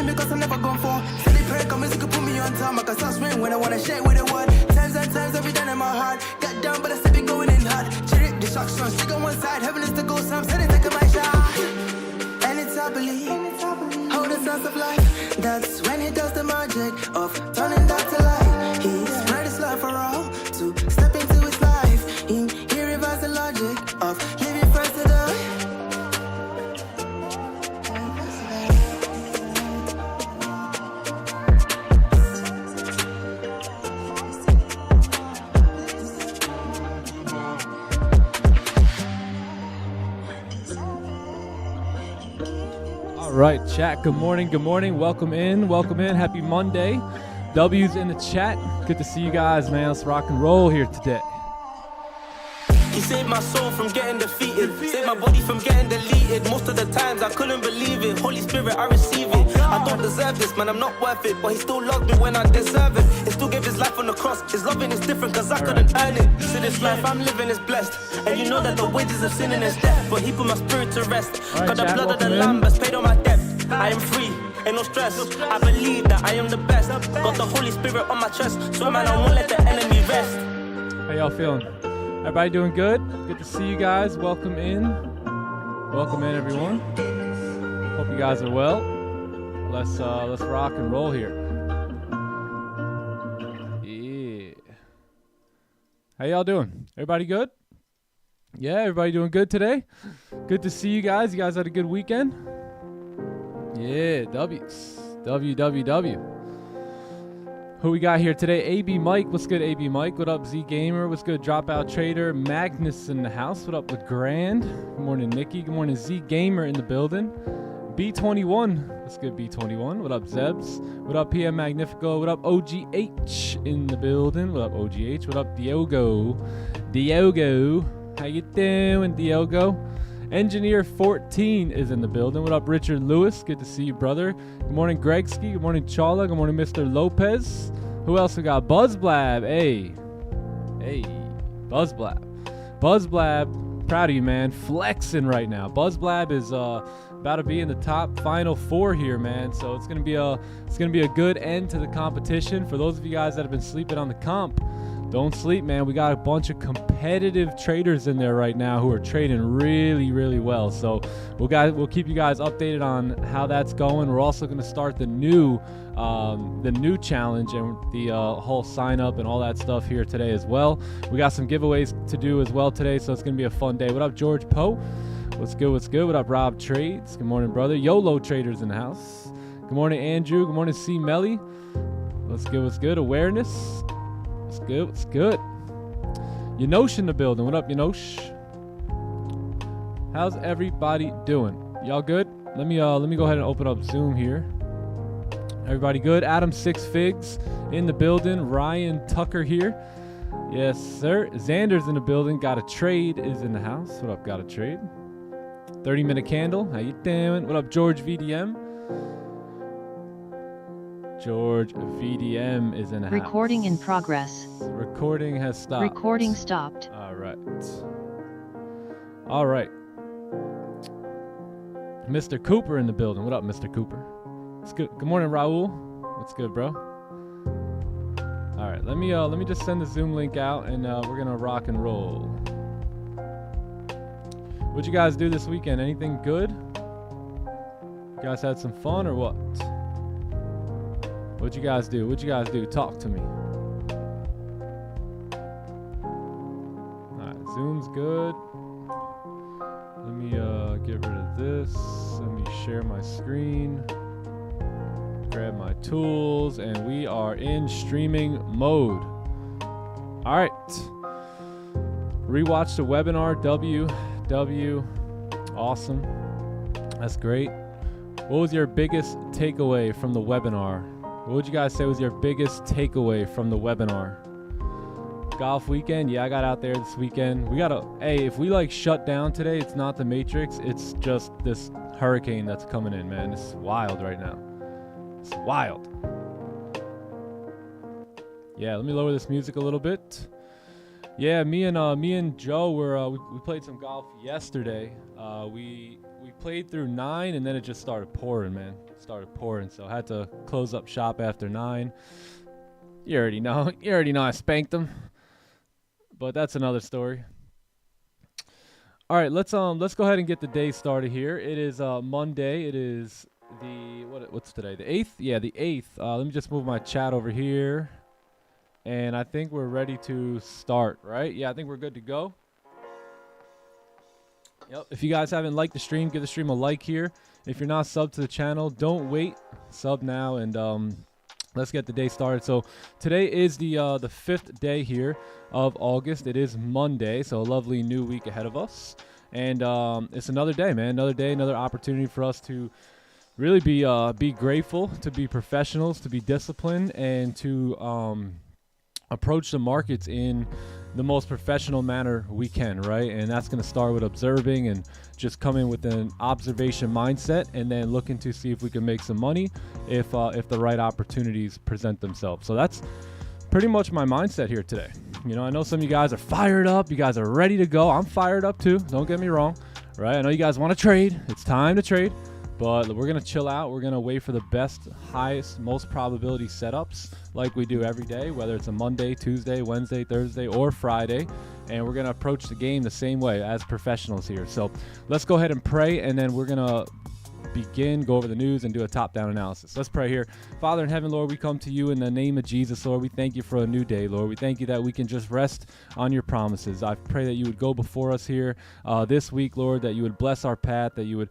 feeling because I'm never gone for. Steady prayer, come music put me on time. I can start swing when I wanna shake with a word. Times and times every day in my heart. Get down, but I still be going in hard. Check distraction, stick on one side. Heaven is the goal, so I'm steady taking my shot. And it's I believe, how the sense of life. That's when he does the magic of turning dark to light. He spread his love for all to step into his life. He reversed the logic of living first to die. All right, chat. Good morning. Welcome in. Happy Monday. W's in the chat. Good to see you guys, man. Let's rock and roll here today. He saved my soul from getting defeated, saved my body from getting deleted. Most of the times I couldn't believe it. Holy Spirit, I receive it. I don't deserve this, man, I'm not worth it. But he still loved me when I deserve it. He still gave his life on the cross. His loving is different cause I couldn't earn it. So this life I'm living is blessed. And you know that the wages of sinning is death. But he put my spirit to rest. Got the blood of the lamb has paid all my debt. I am free, ain't no stress. I believe that I am the best. Got the Holy Spirit on my chest. So man, I won't let the enemy rest. How y'all feeling? Everybody doing good? Good to see you guys. Welcome in. Welcome in, everyone. Hope you guys are well. Let's rock and roll here. Yeah. How y'all doing? Everybody good? Yeah, everybody doing good today? Good to see you guys. You guys had a good weekend? Yeah, W's. W. Who we got here today? AB Mike. What's good, AB Mike? What up, Z Gamer? What's good, Dropout Trader? Magnus in the house. What up, LeGrand? Good morning, Nikki. Good morning, Z Gamer in the building. B21. What's good, B21? What up, Zebs? What up, PM Magnifico? What up, OGH in the building? What up, OGH? What up, Diogo? How you doing, Diogo? Engineer 14 is in the building. What up, Richard Lewis? Good to see you, brother. Good morning, Gregski. Good morning, Chala. Good morning, Mr. Lopez. Who else we got? Buzzblab. Hey, Buzzblab. Proud of you, man. Flexing right now. Buzzblab is about to be in the top final 4 here, man. So it's gonna be a good end to the competition. For those of you guys that have been sleeping on the comp, don't sleep, man. We got a bunch of competitive traders in there right now who are trading really, really well. So we'll keep you guys updated on how that's going. We're also going to start the new challenge and the whole sign up and all that stuff here today as well. We got some giveaways to do as well today, so it's going to be a fun day. What up, George Poe? What's good? What up, Rob Trades? Good morning, brother. YOLO Traders in the house. Good morning, Andrew. Good morning, C Melly. What's good? Awareness. What's good? Yanosh in the building. What up, Yanosh? How's everybody doing? Y'all good? Let me go ahead and open up Zoom here. Everybody good? Adam 6 Figs in the building. Ryan Tucker here. Yes, sir. Xander's in the building. Got a Trade is in the house. What up, Got a Trade? 30-minute candle. How you doing? What up, George VDM? George VDM is in the house. Recording in progress. Recording has stopped. Recording stopped. All right. Mr. Cooper in the building. What up, Mr. Cooper? It's good. Good morning, Raul. What's good, bro? All right, let me just send the Zoom link out, and we're gonna rock and roll. What'd you guys do this weekend? Anything good? You guys had some fun or what? What'd you guys do? Talk to me. Alright, Zoom's good. Let me get rid of this. Let me share my screen. Grab my tools, and we are in streaming mode. Alright. Rewatch the webinar. W. Awesome. That's great. What was your biggest takeaway from the webinar? What would you guys say was your biggest takeaway from the webinar? Golf weekend? Yeah, I got out there this weekend. If we shut down today, it's not the Matrix, it's just this hurricane that's coming in, man. It's wild right now. It's wild. Yeah, let me lower this music a little bit. Yeah, me and Joe we played some golf yesterday. We we played through 9 and then it just started pouring, man. Started pouring, so I had to close up shop after 9. You already know. You already know I spanked them. But that's another story. All right, let's go ahead and get the day started here. It is Monday. It is the what's today? The 8th? Yeah, the 8th. Let me just move my chat over here. And I think we're ready to start, right? Yeah, I think we're good to go. Yep. If you guys haven't liked the stream, give the stream a like here. If you're not subbed to the channel, don't wait. Sub now, and let's get the day started. So today is the 5th day here of August. It is Monday, so a lovely new week ahead of us. And it's another day, man. Another day, another opportunity for us to really be grateful, to be professionals, to be disciplined, and to approach the markets in the most professional manner we can, right? And that's going to start with observing and just coming with an observation mindset, and then looking to see if we can make some money if the right opportunities present themselves. So that's pretty much my mindset here today. You know, I know some of you guys are fired up. You guys are ready to go. I'm fired up too. Don't get me wrong, right? I know you guys want to trade. It's time to trade. But we're going to chill out. We're going to wait for the best, highest, most probability setups like we do every day, whether it's a Monday, Tuesday, Wednesday, Thursday, or Friday. And we're going to approach the game the same way as professionals here. So let's go ahead and pray, and then we're going to go over the news and do a top-down analysis. Let's pray here. Father in heaven, Lord, we come to you in the name of Jesus, Lord. We thank you for a new day, Lord. We thank you that we can just rest on your promises. I pray that you would go before us here this week, Lord, that you would bless our path, that you would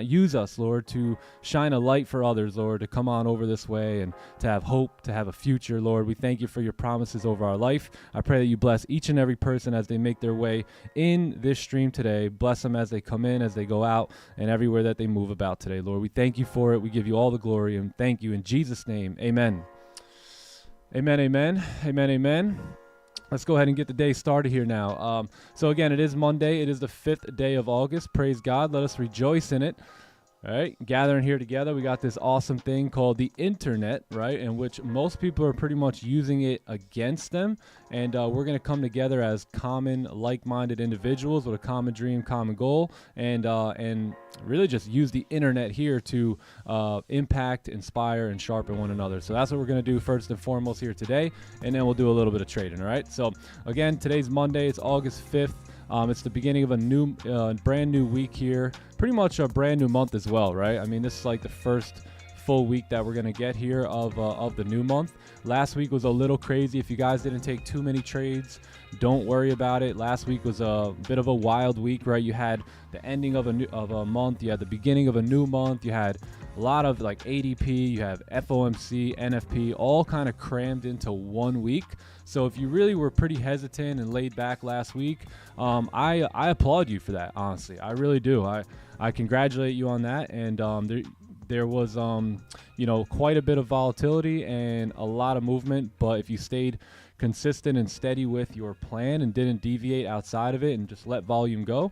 use us, Lord, to shine a light for others, Lord, to come on over this way and to have hope, to have a future, Lord. We thank you for your promises over our life. I pray that you bless each and every person as they make their way in this stream today. Bless them as they come in, as they go out, and everywhere that they move about today, Lord. We thank you for it. We give you all the glory, and thank you in Jesus' name. Amen. Amen, amen, amen, amen. Let's go ahead and get the day started here now. So again, it is Monday. It is the 5th day of August. Praise God. Let us rejoice in it. All right, gathering here together, we got this awesome thing called the internet, right, in which most people are pretty much using it against them, and we're going to come together as common, like-minded individuals with a common dream, common goal, and really just use the internet here to impact, inspire, and sharpen one another. So that's what we're going to do first and foremost here today, and then we'll do a little bit of trading, all right? So again, today's Monday. It's August 5th. It's the beginning of a new, brand new week here. Pretty much a brand new month as well, right? I mean, this is like the first full week that we're going to get here of the new month. Last week was a little crazy. If you guys didn't take too many trades, don't worry about it. Last week was a bit of a wild week, right? You had the ending of a month. You had the beginning of a new month. You had a lot of like ADP. You have FOMC, NFP, all kind of crammed into one week. So if you really were pretty hesitant and laid back last week, I applaud you for that, honestly. I really do. I congratulate you on that. And there was, you know, quite a bit of volatility and a lot of movement. But if you stayed consistent and steady with your plan and didn't deviate outside of it and just let volume go,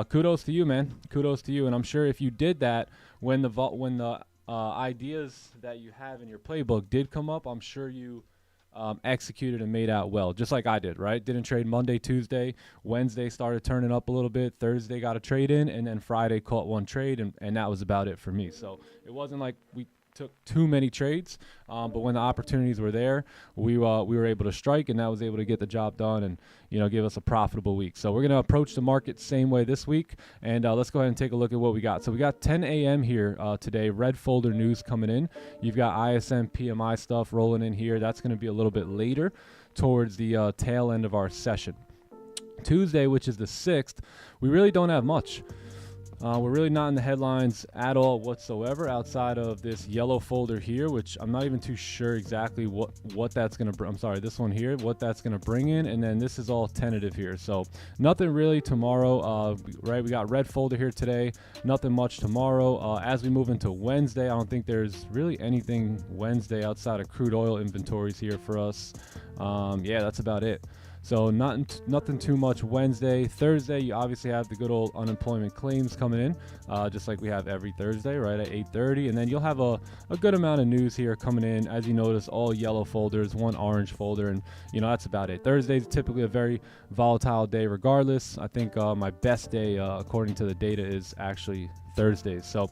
kudos to you, man. Kudos to you. And I'm sure if you did that when the ideas that you have in your playbook did come up, I'm sure you executed and made out well, just like I did, right? Didn't trade Monday, Tuesday. Wednesday started turning up a little bit. Thursday got a trade in, and then Friday caught one trade, and that was about it for me. So it wasn't like we took too many trades, but when the opportunities were there, we were able to strike, and that was able to get the job done and, you know, give us a profitable week. So we're going to approach the market same way this week, and let's go ahead and take a look at what we got. So we got 10 a.m. here today, red folder news coming in. You've got ISM PMI stuff rolling in here. That's going to be a little bit later towards the tail end of our session. Tuesday, which is the 6th, we really don't have much. We're really not in the headlines at all whatsoever outside of this yellow folder here, which I'm not even too sure exactly what that's going to bring. I'm sorry, this one here, what that's going to bring in. And then this is all tentative here. So nothing really tomorrow, right? We got red folder here today. Nothing much tomorrow. As we move into Wednesday, I don't think there's really anything Wednesday outside of crude oil inventories here for us. Yeah, that's about it. So nothing too much Wednesday. Thursday, you obviously have the good old unemployment claims coming in, just like we have every Thursday, right, at 8:30. And then you'll have a good amount of news here coming in. As you notice, all yellow folders, one orange folder, and, you know, that's about it. Thursday is typically a very volatile day regardless. I think my best day, according to the data, is actually Thursdays. So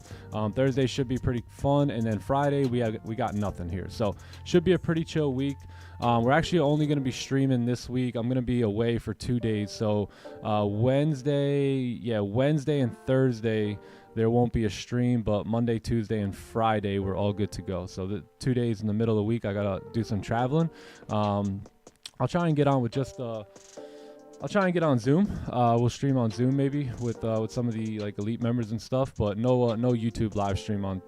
Thursday should be pretty fun, and then Friday we got nothing here. So should be a pretty chill week. We're actually only going to be streaming this week. I'm going to be away for 2 days. So Wednesday and Thursday there won't be a stream, but Monday, Tuesday, and Friday we're all good to go. So the 2 days in the middle of the week I gotta do some traveling. I'll try and get on with just I'll try and get on Zoom. We'll stream on Zoom maybe with some of the like elite members and stuff, but no YouTube live stream on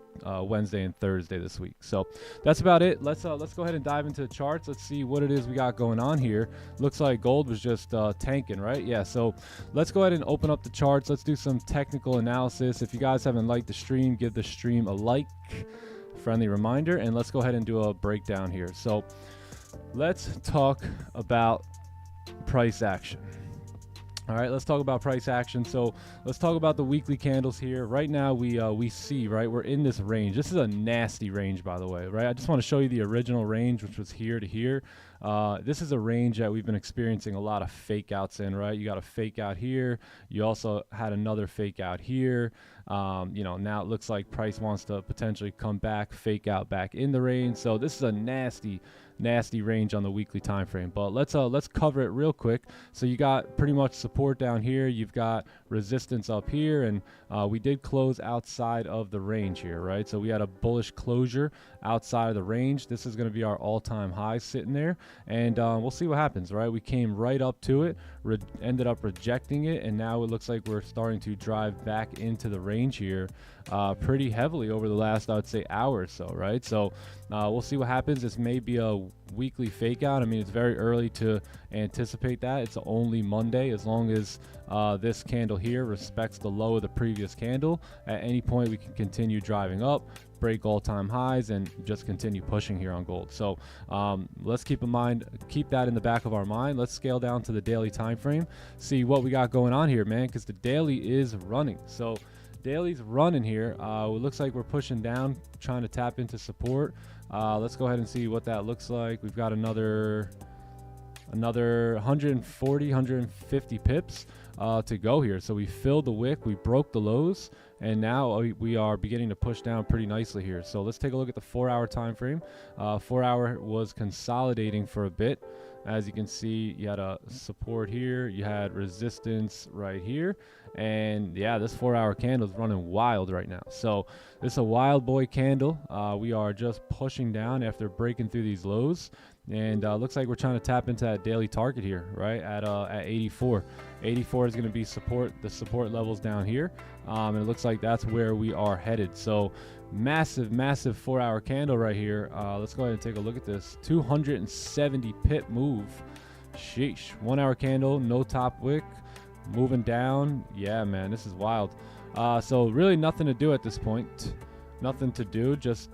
Wednesday and Thursday this week. So that's about it. Let's go ahead and dive into the charts. Let's see what it is we got going on here. Looks like gold was just tanking, right? Yeah, so let's go ahead and open up the charts. Let's do some technical analysis. If you guys haven't liked the stream, give the stream a like, friendly reminder, and let's go ahead and do a breakdown here. So let's talk about price action. All right, let's talk about price action. So let's talk about the weekly candles here. Right now we see, right, we're in this range. This is a nasty range, by the way, right? I just want to show you the original range, which was here to here. This is a range that we've been experiencing a lot of fake outs in, right? You got a fake out here. You also had another fake out here. You know, now it looks like price wants to potentially come back, fake out back in the range. So this is a nasty range on the weekly time frame, but let's cover it real quick. So you got pretty much support down here, you've got resistance up here, and we did close outside of the range here, right? So we had a bullish closure outside of the range. This is going to be our all-time high sitting there, and we'll see what happens, right? We came right up to it, ended up rejecting it, and now it looks like we're starting to drive back into the range here pretty heavily over the last, I would say, hour or so, right? So we'll see what happens. This may be a weekly fake out. I mean, it's very early to anticipate that. It's only Monday. As long as this candle here respects the low of the previous candle, at any point we can continue driving up, break all-time highs, and just continue pushing here on gold. So let's keep that in the back of our mind. Let's scale down to the daily time frame, see what we got going on here, man, because the daily is running. So daily's running here. It looks like we're pushing down, trying to tap into support. Let's go ahead and see what that looks like. We've got another 140, 150 pips to go here. So we filled the wick, we broke the lows, and now we are beginning to push down pretty nicely here. So let's take a look at the 4-hour time frame. 4-hour was consolidating for a bit. As you can see, you had a support here, you had resistance right here, and yeah, this 4-hour candle is running wild right now. So this is a wild boy candle. We are just pushing down after breaking through these lows, and looks like we're trying to tap into that daily target here, right at 84. 84 is going to be the support levels down here, and it looks like that's where we are headed. So massive 4-hour candle right here. Let's go ahead and take a look at this 270 pip move. Sheesh. 1-hour candle, no top wick, moving down. Yeah, man, this is wild. So really nothing to do at this point. Nothing to do, just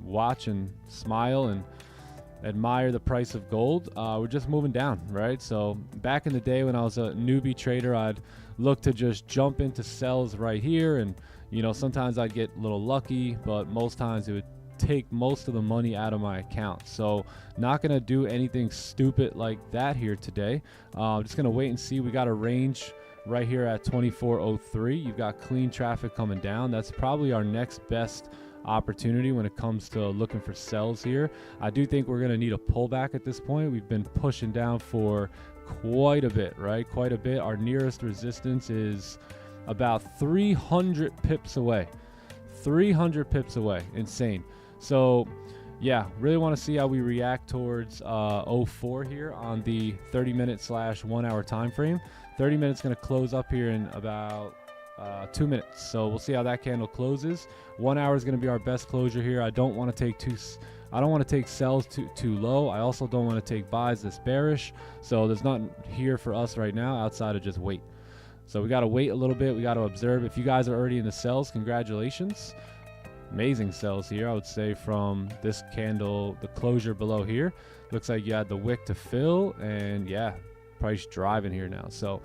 watch and smile and admire the price of gold. We're just moving down, right? So back in the day when I was a newbie trader, I'd look to just jump into sells right here, and you know, sometimes I'd get a little lucky, but most times it would take most of the money out of my account. So not gonna do anything stupid like that here today. Just gonna wait and see. We got a range right here at 2403. You've got clean traffic coming down. That's probably our next best opportunity when it comes to looking for sells here. I do think we're going to need a pullback at this point. We've been pushing down for quite a bit, right? Quite a bit. Our nearest resistance is about 300 pips away. 300 pips away. Insane. So yeah, really want to see how we react towards 04 here on the 30-minute/1-hour time frame. 30 minutes going to close up here in about 2 minutes. So we'll see how that candle closes. 1 hour is going to be our best closure here. I don't want to take sells too low. I also don't want to take buys this bearish. So there's nothing here for us right now outside of just wait. So we got to wait a little bit. We got to observe. If you guys are already in the sells, congratulations. Amazing sells here, I would say, from this candle, the closure below here. Looks like you had the wick to fill, and yeah, price driving here now. So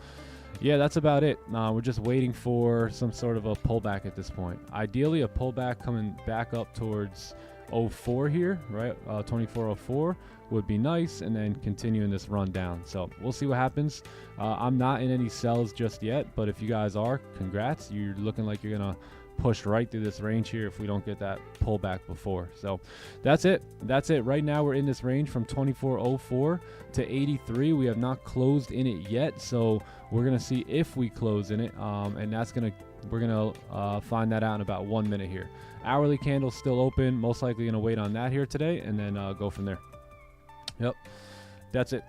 yeah, that's about it. We're just waiting for some sort of a pullback at this point. Ideally, a pullback coming back up towards 04 here, right? 2404 would be nice, and then continuing this run down. So we'll see what happens. I'm not in any sells just yet, but if you guys are, congrats. You're looking like you're gonna push right through this range here if we don't get that pullback before. So that's it. That's it. Right now we're in this range from 2404 to 83. We have not closed in it yet, so we're gonna see if we close in it, and we're gonna find that out in about 1 minute here. Hourly candle still open. Most likely gonna wait on that here today, and then go from there. Yep, that's it.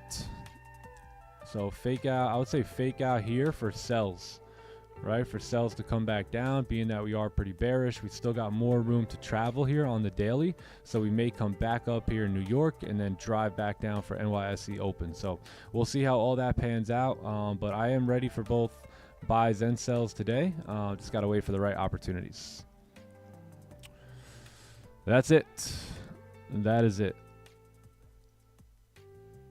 So fake out. I would say fake out here for sells. Right, for sells to come back down, being that we are pretty bearish. We still got more room to travel here on the daily, so we may come back up here in New York and then drive back down for NYSE open. So we'll see how all that pans out, but I am ready for both buys and sells today. Just got to wait for the right opportunities. That's it. That is it.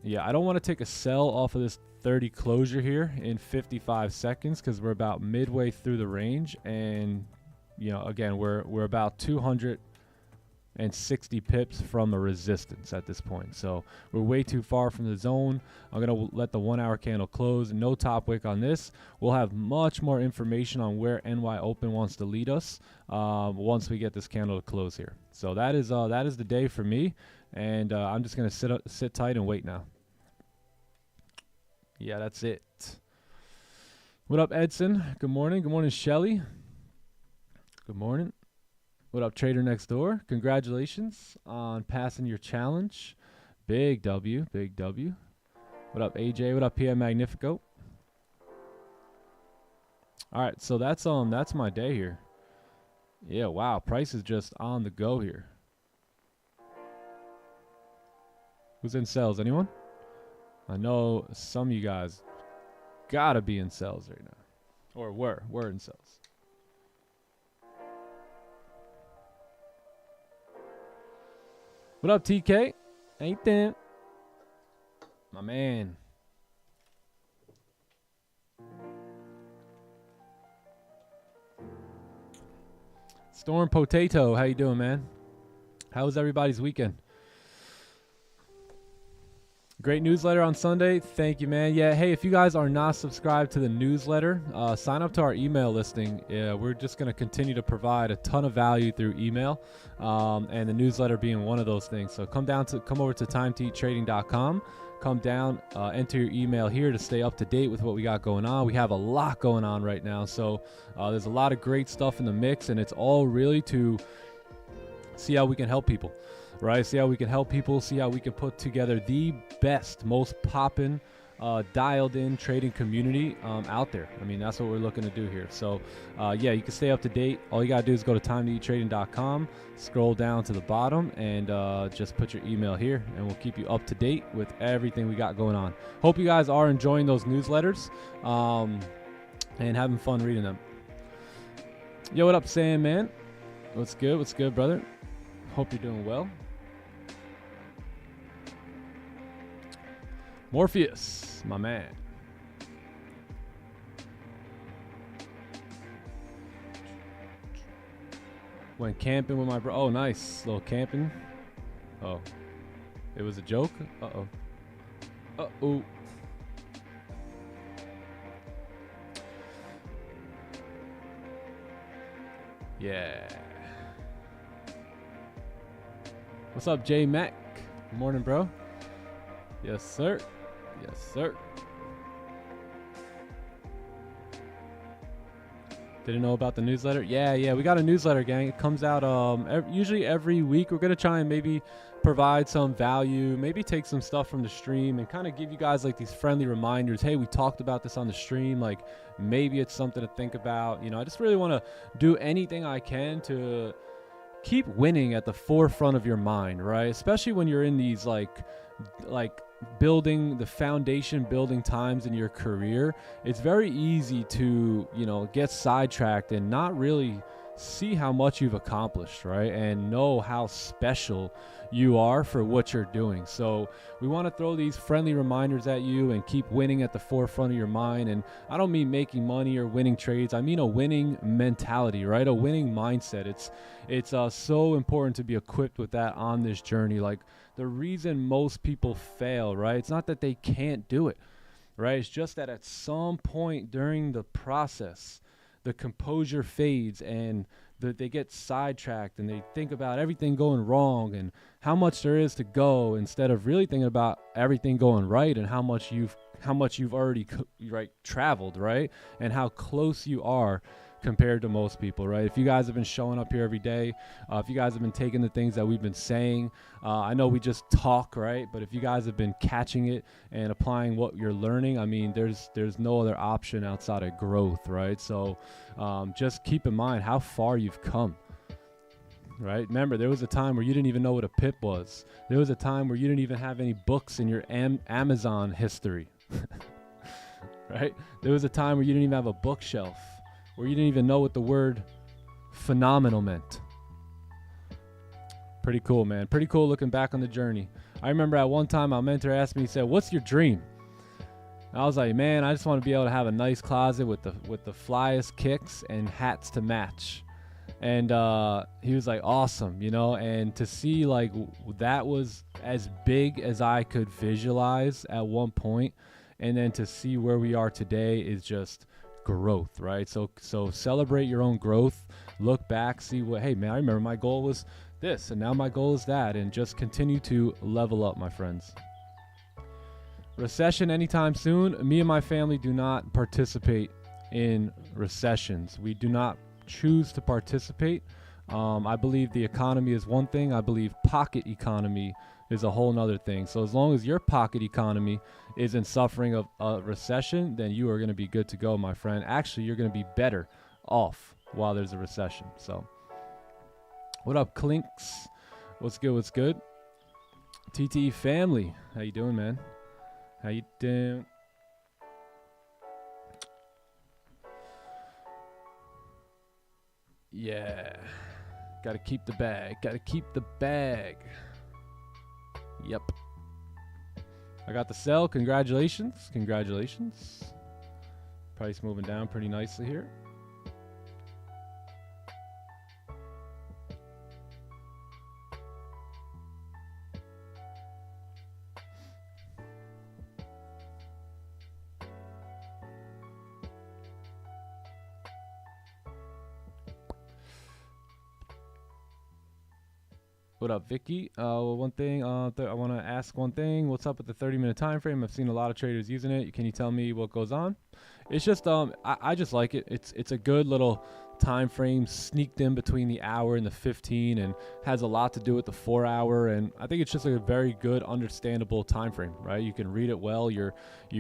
Yeah, I don't want to take a sell off of this 30 closure here in 55 seconds because we're about midway through the range, and you know, again, we're about 260 pips from a resistance at this point, so we're way too far from the zone. I'm gonna let the 1 hour candle close. No top wick on this. We'll have much more information on where NY Open wants to lead us once we get this candle to close here. So that is the day for me, and I'm just gonna sit tight and wait now. Yeah, that's it. What up, Edson? Good morning. Good morning, Shelly. Good morning. What up, Trader Next Door? Congratulations on passing your challenge. Big W, big W. What up, AJ? What up, PM Magnifico? All right, so that's my day here. Yeah, wow, price is just on the go here. Who's in sales? Anyone? I know some of you guys gotta be in sales right now, or were in sales. What up, TK? Ain't that my man? Storm Potato, how you doing, man? How was everybody's weekend? Great newsletter on Sunday. Thank you, man. Yeah, hey, if you guys are not subscribed to the newsletter, sign up to our email listing. We're just going to continue to provide a ton of value through email, and the newsletter being one of those things. So come over to timetoeattrading.com. Come down, enter your email here to stay up to date with what we got going on. We have a lot going on right now, so there's a lot of great stuff in the mix, and it's all really to see how we can help people. Right, see how we can help people, see how we can put together the best, most poppin', dialed-in trading community out there. I mean, that's what we're looking to do here. So, yeah, you can stay up to date. All you got to do is go to timetoeattrading.com, scroll down to the bottom, and just put your email here, and we'll keep you up to date with everything we got going on. Hope you guys are enjoying those newsletters and having fun reading them. Yo, what up, Sam, man? What's good? What's good, brother? Hope you're doing well. Morpheus, my man. Went camping with my bro. Oh, nice. Little camping. Oh. It was a joke? Uh-oh. Uh-oh. Yeah. What's up, J Mac? Good morning, bro. Yes, sir. Yes, sir. Didn't know about the newsletter? Yeah, we got a newsletter, gang. It comes out usually every week. We're going to try and maybe provide some value, maybe take some stuff from the stream and kind of give you guys like these friendly reminders. Hey, we talked about this on the stream. Like maybe it's something to think about. You know, I just really want to do anything I can to keep winning at the forefront of your mind, right? Especially when you're in these like building the foundation building times in your career. It's very easy to, you know, get sidetracked and not really see how much you've accomplished, right? And know how special you are for what you're doing. So we want to throw these friendly reminders at you and keep winning at the forefront of your mind. And I don't mean making money or winning trades. I mean a winning mentality, right? A winning mindset. It's so important to be equipped with that on this journey. Like the reason most people fail, right? It's not that they can't do it, right? It's just that at some point during the process, the composure fades and they get sidetracked and they think about everything going wrong and how much there is to go, instead of really thinking about everything going right and how much you've already traveled, right? And how close you are compared to most people, right? If you guys have been showing up here every day, if you guys have been taking the things that we've been saying, I know we just talk, right? But if you guys have been catching it and applying what you're learning, I mean, there's no other option outside of growth, right? So just keep in mind how far you've come, right? Remember, there was a time where you didn't even know what a pip was. There was a time where you didn't even have any books in your Amazon history, right? There was a time where you didn't even have a bookshelf, where you didn't even know what the word phenomenal meant. Pretty cool, man. Pretty cool looking back on the journey. I remember at one time my mentor asked me, he said, "What's your dream?" And I was like, "Man, I just want to be able to have a nice closet with the flyest kicks and hats to match." And he was like, "Awesome," you know, and to see like that was as big as I could visualize at one point, and then to see where we are today is just growth, right? So celebrate your own growth. Look back, see what, hey man, I remember my goal was this and now my goal is that, and just continue to level up, my friends. Recession anytime soon? Me and my family do not participate in recessions. We do not choose to participate. I believe the economy is one thing. I believe pocket economy is a whole nother thing. So as long as your pocket economy isn't suffering of a recession, then you are going to be good to go, my friend. Actually, you're going to be better off while there's a recession. So what up, Clinks? What's good? What's good? TTE family, how you doing, man? How you doing? Yeah, gotta keep the bag. Gotta keep the bag. Yep. I got the sell. Congratulations. Congratulations. Price moving down pretty nicely here. What up, Vicky? One thing, I want to ask one thing. What's up with the 30-minute time frame? I've seen a lot of traders using it. Can you tell me what goes on? It's just, I just like it. It's a good little time frame sneaked in between the hour and the 15, and has a lot to do with the 4 hour. And I think it's just a very good, understandable time frame, right? You can read it well. You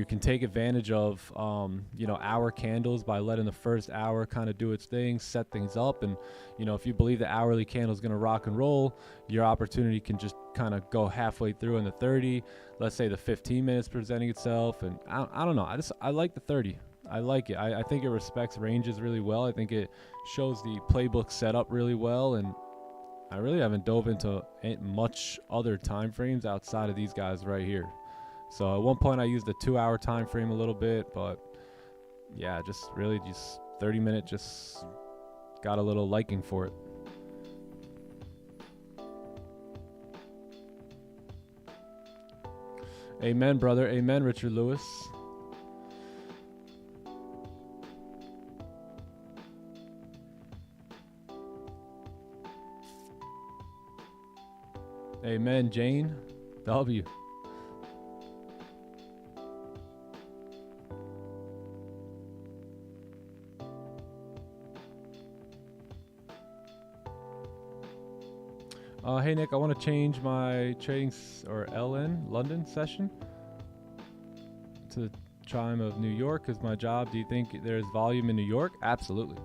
can take advantage of, hour candles by letting the first hour kind of do its thing, set things up. And, if you believe the hourly candle is going to rock and roll, your opportunity can just kind of go halfway through in the 30. Let's say the 15 minutes presenting itself. And I don't know. I like the 30. I like it. I think it respects ranges really well. I think it shows the playbook setup really well. And I really haven't dove into much other time frames outside of these guys right here. So at one point I used the 2 hour time frame a little bit, but yeah, just 30 minute, just got a little liking for it. Amen, brother. Amen, Richard Lewis. Amen, Jane W. Hey Nick, I want to change my trading LN London session to the time of New York because my job. Do you think there's volume in New York? Absolutely.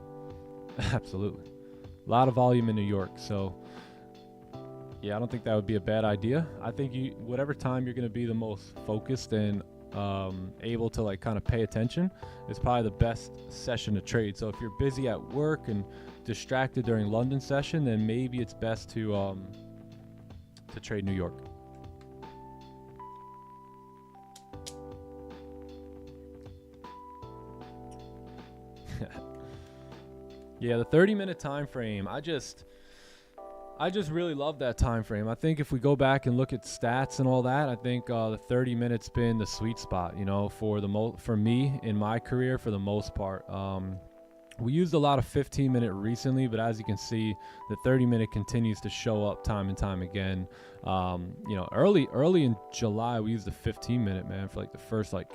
Absolutely. A lot of volume in New York. So yeah, I don't think that would be a bad idea. I think whatever time you're going to be the most focused and able to like kind of pay attention is probably the best session to trade. So if you're busy at work and distracted during London session, then maybe it's best to trade New York. Yeah, the 30-minute time frame. I just really love that time frame. I think if we go back and look at stats and all that, I think the 30 minutes been the sweet spot, for me in my career for the most part. We used a lot of 15-minute recently, but as you can see, the 30-minute continues to show up time and time again. You know, early in July, we used the 15-minute, man, for like the first like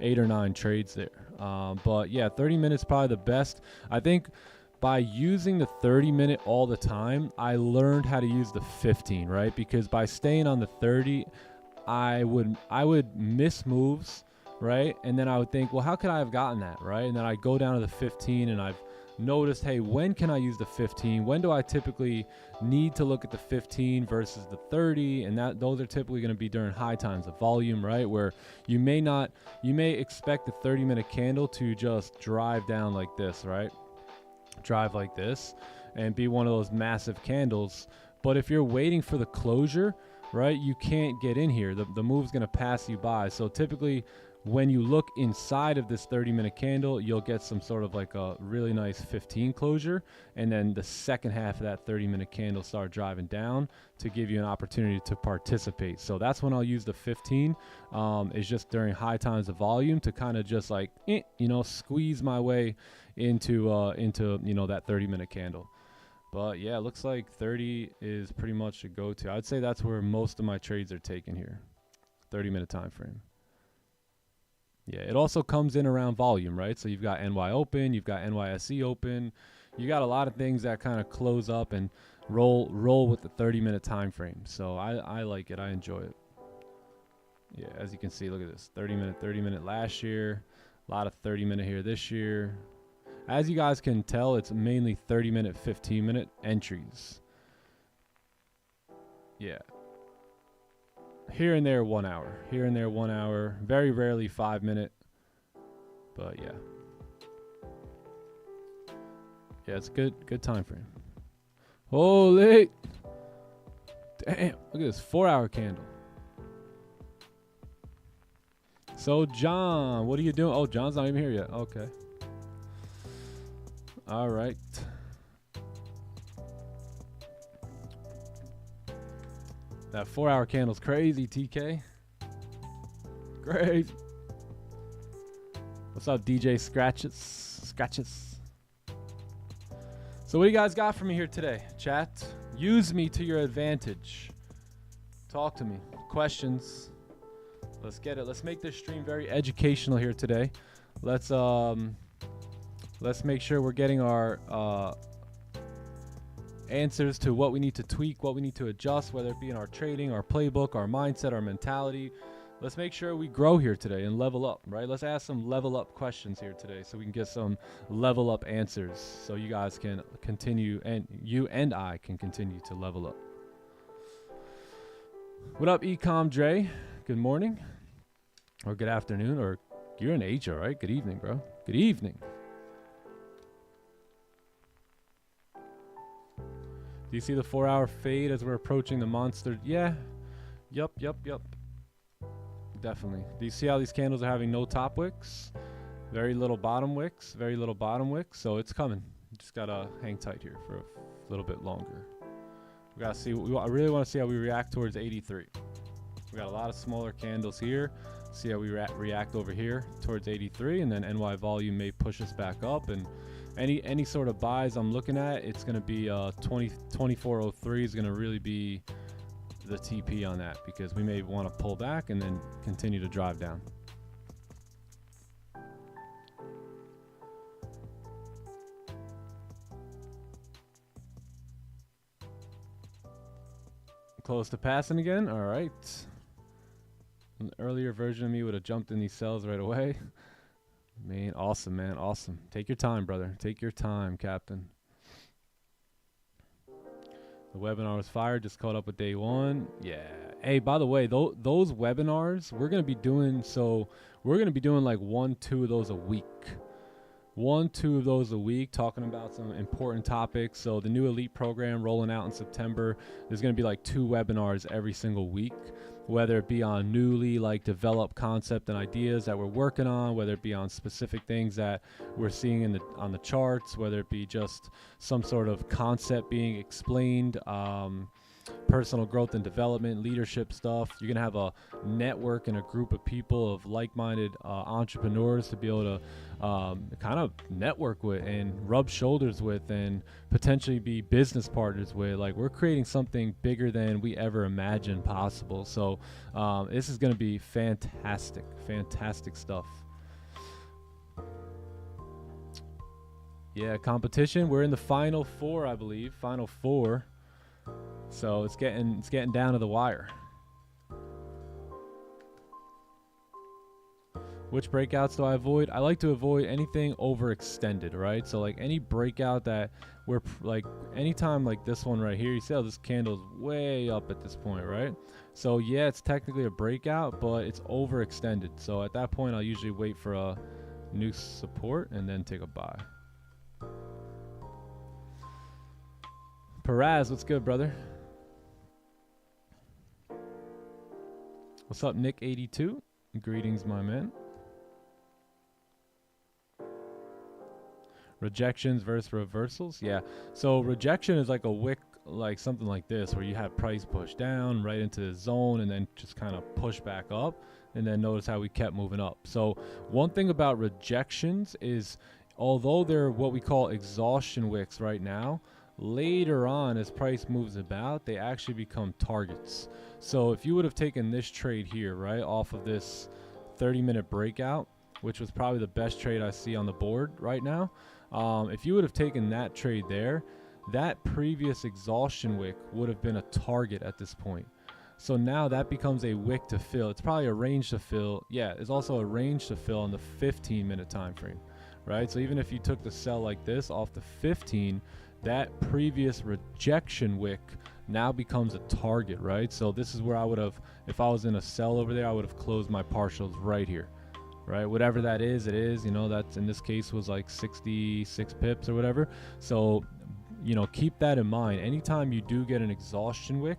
8 or 9 trades there. But yeah, 30 minutes probably the best. I think by using the 30-minute all the time, I learned how to use the 15, right? Because by staying on the 30, I would miss moves, right? And then I would think, well, how could I have gotten that, right? And then I go down to the 15, and I've noticed, hey, when can I use the 15? When do I typically need to look at the 15 versus the 30? And those are typically going to be during high times of volume, right? Where you may expect the 30-minute candle to just drive down like this, right? Drive like this and be one of those massive candles. But if you're waiting for the closure, right, you can't get in here. The move's going to pass you by. So typically when you look inside of this 30-minute candle, you'll get some sort of like a really nice 15 closure, and then the second half of that 30-minute candle start driving down to give you an opportunity to participate. So that's when I'll use the 15. Is just during high times of volume to kind of just like squeeze my way into that 30-minute candle. But yeah, it looks like 30 is pretty much a go-to. I'd say that's where most of my trades are taken here. 30-minute time frame. Yeah, it also comes in around volume, right? So you've got NY open, you've got NYSE open. You got a lot of things that kind of close up and roll with the 30-minute time frame. So I like it. I enjoy it. Yeah, as you can see, look at this. 30-minute last year. A lot of 30-minute here this year. As you guys can tell, it's mainly 30-minute, 15-minute entries. Yeah. Here and there 1 hour. Here and there 1 hour. Very rarely 5-minute. But yeah. Yeah, it's good time frame. Holy. Damn. Look at this 4-hour candle. So John, what are you doing? Oh, John's not even here yet. Okay. All right. That 4-hour candle's crazy, TK. Crazy. What's up, DJ Scratches? So what do you guys got for me here today? Chat, use me to your advantage. Talk to me. Questions. Let's get it. Let's make this stream very educational here today. Let's make sure we're getting our answers to what we need to tweak, what we need to adjust, whether it be in our trading, our playbook, our mindset, our mentality. Let's make sure we grow here today and level up, right? Let's ask some level up questions here today so we can get some level up answers so you guys can continue, and you and I can continue to level up. What up, Ecom Dre? Good morning or good afternoon, or you're in Asia, right? Good evening, bro. Good evening. Do you see the 4-hour fade as we're approaching the monster? Yeah. Yup. Definitely. Do you see how these candles are having no top wicks? Very little bottom wicks. So it's coming. You just gotta hang tight here for a little bit longer. We gotta see. I really want to see how we react towards 83. We got a lot of smaller candles here. See how we react over here towards 83, and then NY volume may push us back up. And any sort of buys I'm looking at, it's going to be 2403 is going to really be the TP on that, because we may want to pull back and then continue to drive down. Close to passing again. All right. An earlier version of me would have jumped in these cells right away. Man, awesome, man. Awesome. Take your time, brother. Take your time, Captain. The webinar was fired. Just caught up with day one. Yeah. Hey, by the way, those webinars, we're going to be doing, like 1-2 of those a week. 1-2 of those a week, talking about some important topics. So the new elite program rolling out in September, there's going to be like 2 webinars every single week, whether it be on newly like developed concept and ideas that we're working on, whether it be on specific things that we're seeing on the charts, whether it be just some sort of concept being explained, personal growth and development, leadership stuff. You're gonna have a network and a group of people of like-minded entrepreneurs to be able to kind of network with and rub shoulders with and potentially be business partners with. Like, we're creating something bigger than we ever imagined possible. So this is gonna be fantastic stuff. Yeah, competition. We're in the final four, I believe. Final four. So it's getting down to the wire. Which breakouts do I avoid? I like to avoid anything overextended, right? So like any breakout that we're like, anytime like this one right here, you see how this candle's way up at this point, right? So yeah, it's technically a breakout, but it's overextended. So at that point, I'll usually wait for a new support and then take a buy. Perez, what's good, brother? What's up, Nick82? Greetings, my man. Rejections versus reversals. Yeah. So rejection is like a wick, like something like this, where you have price push down right into the zone and then just kind of push back up. And then notice how we kept moving up. So one thing about rejections is, although they're what we call exhaustion wicks right now, later on as price moves about, they actually become targets. So if you would have taken this trade here, right, off of this 30-minute breakout, which was probably the best trade I see on the board right now, if you would have taken that trade there, that previous exhaustion wick would have been a target at this point. So now that becomes a wick to fill. It's probably a range to fill. Yeah, it's also a range to fill on the 15-minute time frame, right? So even if you took the sell like this off the 15, that previous rejection wick now becomes a target, right? So this is where I would have, if I was in a sell over there, I would have closed my partials right here, right? Whatever that is, it is, you know, that's in this case was like 66 pips or whatever. So, you know, keep that in mind. Anytime you do get an exhaustion wick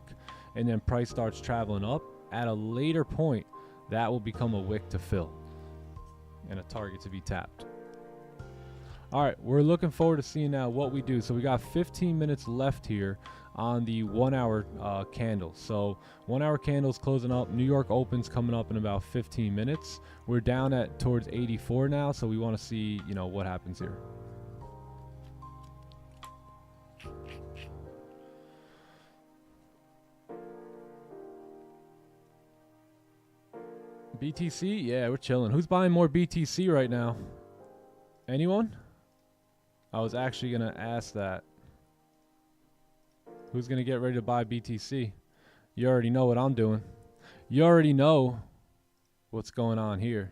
and then price starts traveling up, at a later point, that will become a wick to fill and a target to be tapped. All right, we're looking forward to seeing now what we do. So we got 15 minutes left here on the 1 hour candle. So 1 hour candles closing up. New York opens coming up in about 15 minutes. We're down at towards 84 now, so we want to see, you know, what happens here. BTC, yeah, we're chilling. Who's buying more BTC right now? Anyone? I was actually going to ask that. Who's going to get ready to buy BTC? You already know what I'm doing. You already know what's going on here.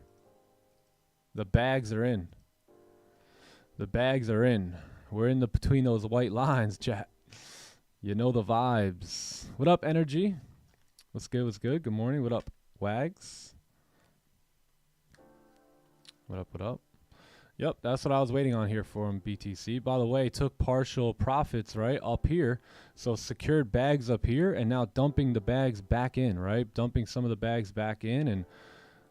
The bags are in. The bags are in. We're in the between those white lines, chat. You know the vibes. What up, Energy? What's good? What's good? Good morning. What up, Wags? What up? What up? Yep, that's what I was waiting on here for him, BTC. By the way, took partial profits, right, up here. So secured bags up here and now dumping the bags back in, right? Dumping some of the bags back in and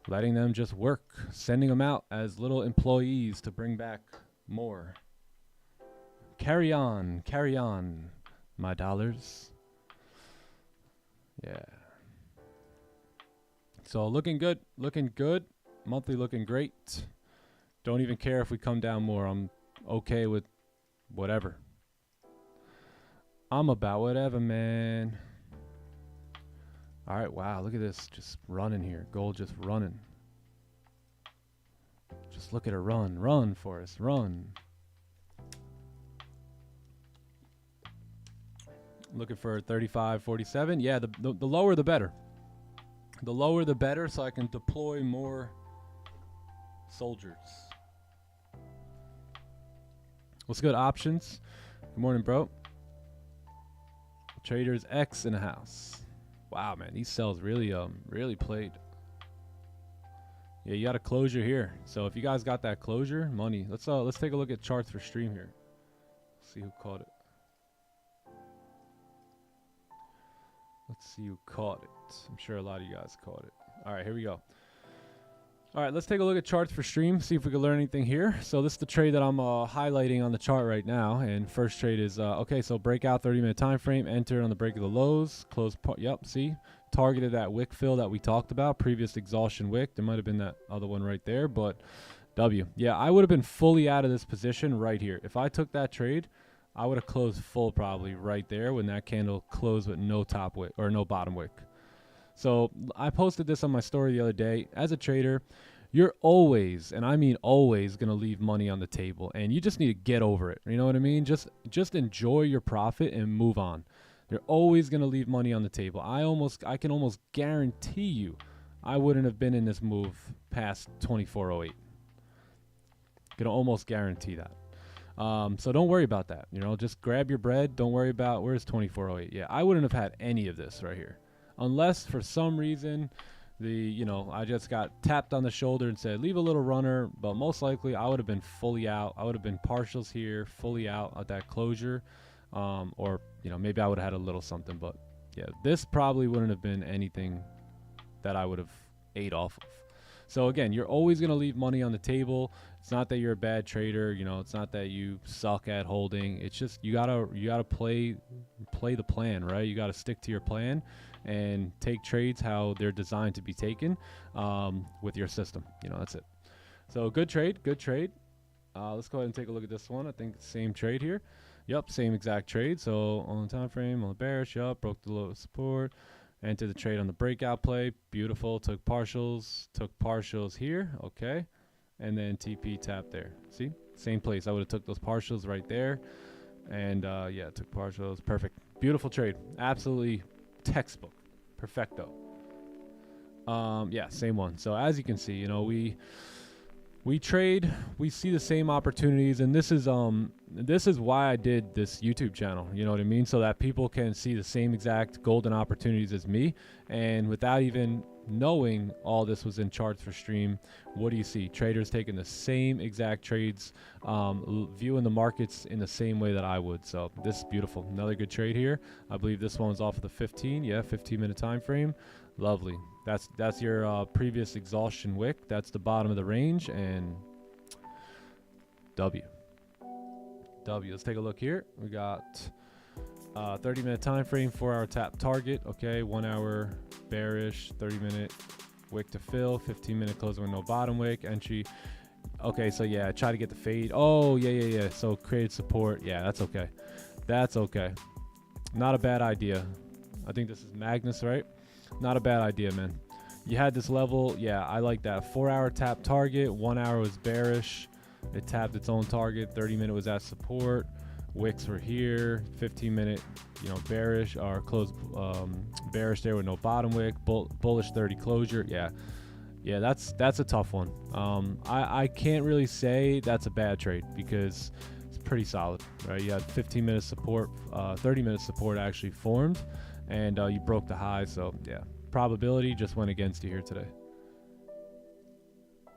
letting them just work. Sending them out as little employees to bring back more. Carry on, my dollars. Yeah. So looking good, looking good. Monthly looking great. Don't even care if we come down more. I'm okay with whatever. I'm about whatever, man. All right, wow, look at this. Just running here. Gold just running. Just look at her run. Run, Forrest, run. Looking for 35, 47. Yeah, the lower the better. The lower the better so I can deploy more soldiers. What's good, options? Good morning, bro. Traders X in the house. Wow, man, these sells really played. Yeah, you got a closure here. So if you guys got that closure, money. Let's take a look at charts for stream here. See who caught it. Let's see who caught it. I'm sure a lot of you guys caught it. All right, here we go. All right, let's take a look at charts for stream, see if we can learn anything here. So this is the trade that I'm highlighting on the chart right now. And first trade is, okay, so breakout 30-minute time frame, enter on the break of the lows, close, yep, see? Targeted that wick fill that we talked about, previous exhaustion wick. There might have been that other one right there, but W. Yeah, I would have been fully out of this position right here. If I took that trade, I would have closed full probably right there when that candle closed with no top wick or no bottom wick. So I posted this on my story the other day. As a trader, you're always, and I mean always, going to leave money on the table, and you just need to get over it. You know what I mean? Just enjoy your profit and move on. You're always going to leave money on the table. I can almost guarantee you I wouldn't have been in this move past 2408. Can almost guarantee that. So don't worry about that. You know, just grab your bread. Don't worry about where's 2408. Yeah, I wouldn't have had any of this right here. Unless for some reason I just got tapped on the shoulder and said leave a little runner, but most likely I would have been fully out. I would have been partials here, fully out at that closure, or maybe I would have had a little something. But yeah, this probably wouldn't have been anything that I would have ate off of. So again, you're always going to leave money on the table. It's not that you're a bad trader, it's not that you suck at holding. It's just you gotta play the plan, right? You gotta stick to your plan and take trades how they're designed to be taken with your system. That's it. So good trade. Let's go ahead and take a look at this one. I think same trade here. Yep, same exact trade. So on the time frame, on the bearish, yep, broke the low support. Entered the trade on the breakout play. Beautiful. Took partials here. Okay. And then TP tap there. See? Same place. I would have took those partials right there. And yeah, took partials. Perfect. Beautiful trade. Absolutely textbook. Perfecto. Yeah, same one. So as you can see, we trade, we see the same opportunities, and this is why I did this YouTube channel, you know what I mean? So that people can see the same exact golden opportunities as me, and without even knowing all this was in charts for stream, what do you see? Traders taking the same exact trades, viewing the markets in the same way that I would. So this is beautiful. Another good trade here. I believe this one was off of the 15-minute time frame. Lovely. That's your previous exhaustion wick. That's the bottom of the range, and W. Let's take a look here. We got 30-minute time frame, 4-hour tap target. Okay, 1 hour bearish, 30-minute wick to fill, 15-minute closing with no bottom wick entry. Okay, so yeah, try to get the fade. Oh yeah. So created support. Yeah, that's okay. That's okay. Not a bad idea. I think this is Magnus, right? Not a bad idea, man. You had this level. Yeah, I like that. 4-hour tap target. 1 hour was bearish. It tapped its own target. 30-minute was at support. Wicks were here. 15-minute, bearish or close bearish there with no bottom wick. Bullish 30 closure. Yeah, that's a tough one. I can't really say that's a bad trade because it's pretty solid, right? You had 15-minute support, 30-minute support actually formed, and you broke the high. So yeah, probability just went against you here today.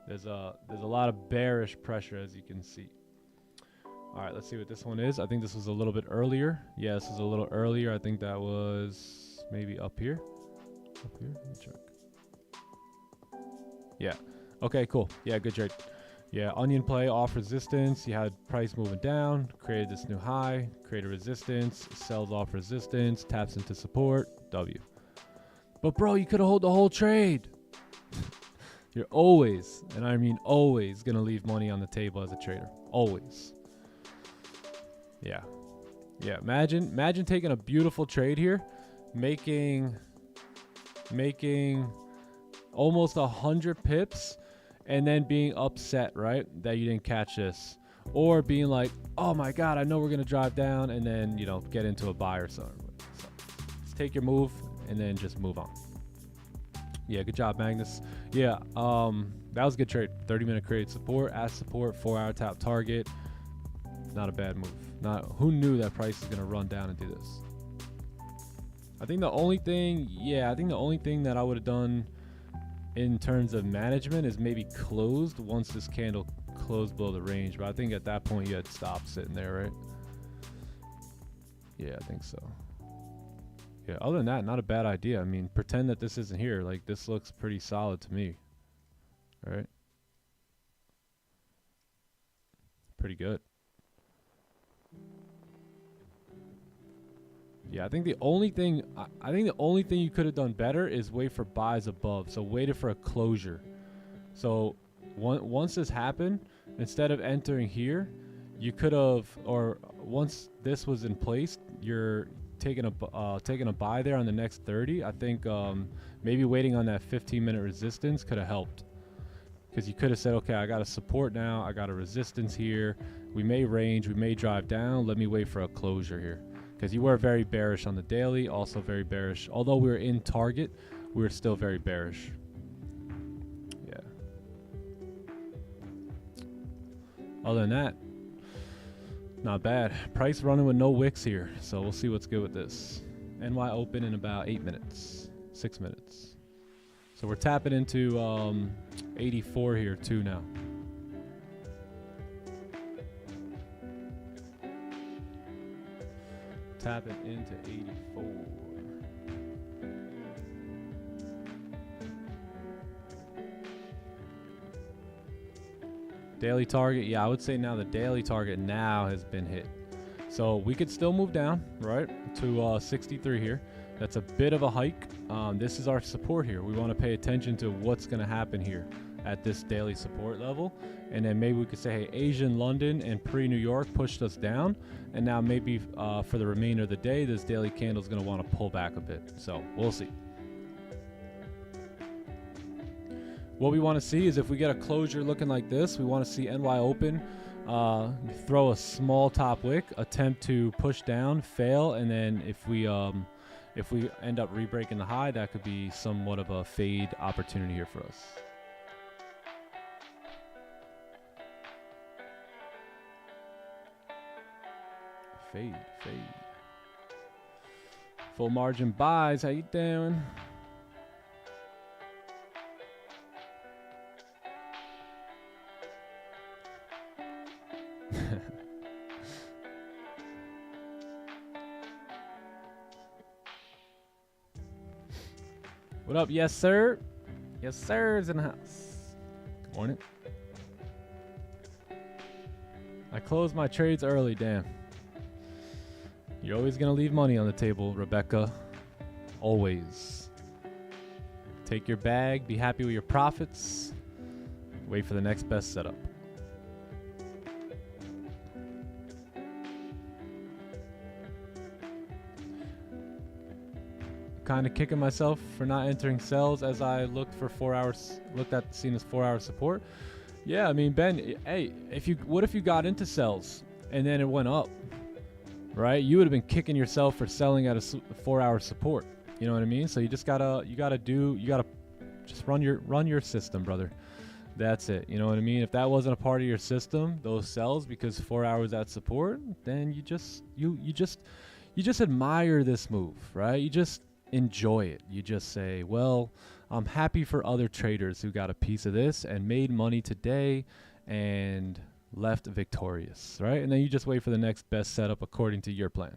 There's a lot of bearish pressure, as you can see. All right, let's see what this one is. I think this was a little bit earlier. Yeah, this is a little earlier. I think that was maybe up here. Let me check. Yeah. Okay, cool. Yeah, good trade. Yeah, onion play off resistance. You had price moving down, created this new high, created resistance, sells off resistance, taps into support, W. But bro, you could have held the whole trade. You're always, and I mean always, gonna leave money on the table as a trader. Always. Yeah. Imagine taking a beautiful trade here, making almost 100 pips, and then being upset, right, that you didn't catch this, or being like, oh my god, I know we're gonna drive down, and then get into a buy or something. So just take your move and then just move on. Yeah, good job, Magnus. Yeah, that was a good trade. 30-minute created support, at support, 4-hour tap target. Not a bad move. Who knew that price is gonna run down and do this? I think the only thing that I would have done in terms of management is maybe closed once this candle closed below the range, but I think at that point you had stopped sitting there, right? Yeah, I think so. Yeah, other than that, not a bad idea. I mean, pretend that this isn't here. Like, this looks pretty solid to me. All right. Pretty good. Yeah, I think the only thing you could have done better is wait for buys above. So waited for a closure. So once this happened, instead of entering here, you could have, or once this was in place, you're taking a buy there on the next 30. I think maybe waiting on that 15-minute resistance could have helped, because you could have said, okay, I got a support now, I got a resistance here, we may range, we may drive down, let me wait for a closure here, because you were very bearish on the daily, also very bearish. Although we were in target, we were still very bearish. Yeah. Other than that, not bad. Price running with no wicks here, so we'll see what's good with this. NY open in about 8 minutes, 6 minutes. So we're tapping into 84 here too now. Tapping into 84. Daily target, yeah, I would say now the daily target now has been hit. So we could still move down, right, to 63 here. That's a bit of a hike. This is our support here. We want to pay attention to what's going to happen here at this daily support level. And then maybe we could say, hey, Asian London and pre-New York pushed us down. And now maybe for the remainder of the day, this daily candle is going to want to pull back a bit. So we'll see. What we want to see is if we get a closure looking like this, we want to see NY open, throw a small top wick, attempt to push down, fail, and then if we end up re-breaking the high, that could be somewhat of a fade opportunity here for us. Fade. Full margin buys, how you doing? What up? Yes, sir. Yes, sir is in the house. Good morning. I closed my trades early, damn. You're always going to leave money on the table, Rebecca. Always. Take your bag, be happy with your profits, wait for the next best setup. Kind of kicking myself for not entering sells as I looked for 4 hours, looked at seen as 4 hour support. Yeah, I mean, Ben, hey, what if you got into sells and then it went up, right? You would have been kicking yourself for selling at a 4 hour support. You know what I mean? So you gotta just run your system, brother. That's it. You know what I mean? If that wasn't a part of your system, those sells because 4 hours at support, then you just admire this move, right? You just enjoy it. You just say, well, I'm happy for other traders who got a piece of this and made money today and left victorious, right? And then you just wait for the next best setup according to your plan.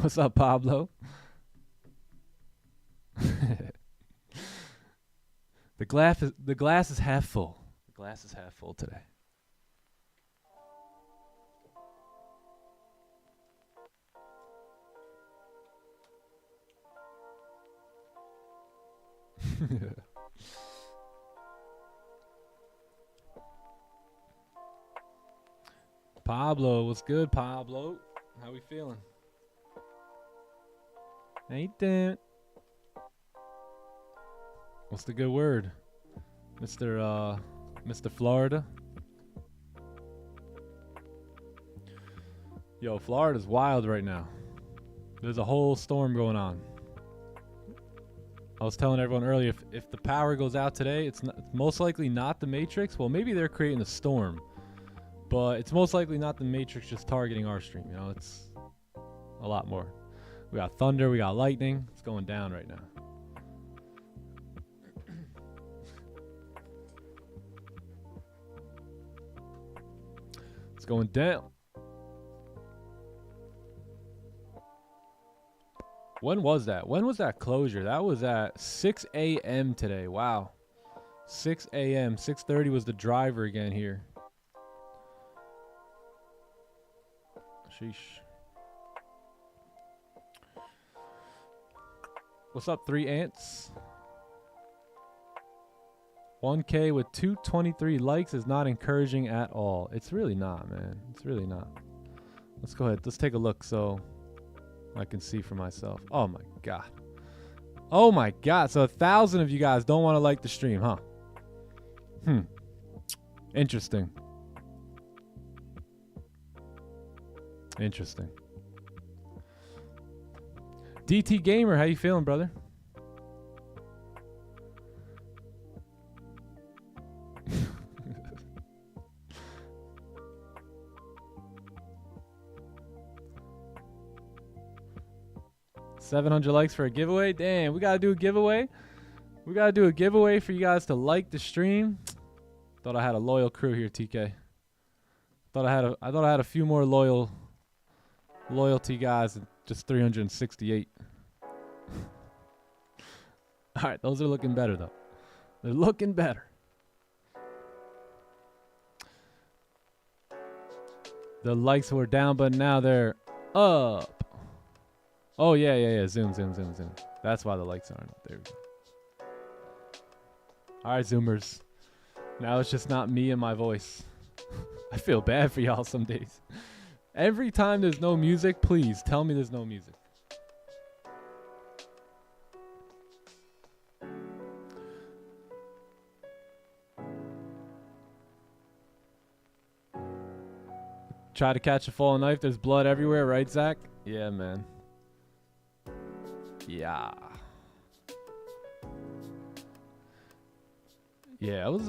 What's up, Pablo? The glass is half full. The glass is half full today. Pablo, what's good, Pablo? How we feeling? Ain't that? What's the good word, Mr. Florida? Yo, Florida's wild right now. There's a whole storm going on. I was telling everyone earlier, if the power goes out today, it's most likely not the Matrix. Well, maybe they're creating a storm, but it's most likely not the Matrix just targeting our stream. You know, it's a lot more. We got thunder, we got lightning. It's going down right now. It's going down. When was that? When was that closure? That was at 6 a.m. today. Wow. 6 a.m. 6:30 was the driver again here. Sheesh. What's up, 3 ants? 1K with 223 likes is not encouraging at all. It's really not, man. It's really not. Let's go ahead. Let's take a look so I can see for myself. Oh my god. Oh my god. So 1,000 of you guys don't want to like the stream, huh? Interesting. Interesting. DT Gamer, how you feeling, brother? $700 likes for a giveaway. Damn, we gotta do a giveaway. We gotta do a giveaway for you guys to like the stream. Thought I had a loyal crew here, TK. I thought I had a few more loyalty guys than just 368. All right, those are looking better though. They're looking better. The likes were down, but now they're up. Oh, yeah. Zoom. That's why the likes aren't up. There we go. All right, Zoomers. Now it's just not me and my voice. I feel bad for y'all some days. Every time there's no music, please tell me there's no music. Try to catch a fallen knife. There's blood everywhere, right, Zach? Yeah, man. Yeah. Yeah, it was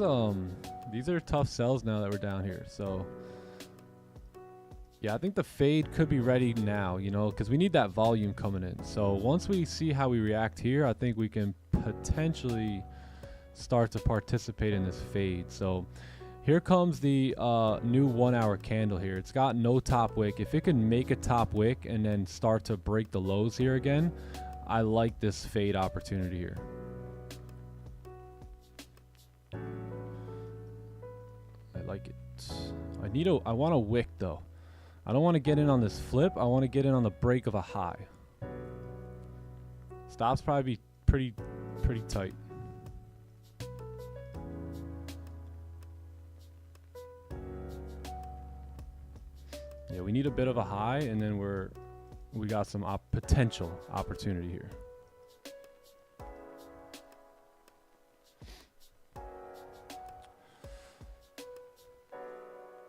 these are tough sells now that we're down here. So yeah, I think the fade could be ready now, you know, because we need that volume coming in. So once we see how we react here, I think we can potentially start to participate in this fade. So here comes the new 1 hour candle here. It's got no top wick. If it can make a top wick and then start to break the lows here again, I like this fade opportunity here. I like it. I want a wick though. I don't want to get in on this flip. I want to get in on the break of a high. Stops probably be pretty tight. Yeah, we need a bit of a high, and then we got some potential opportunity here.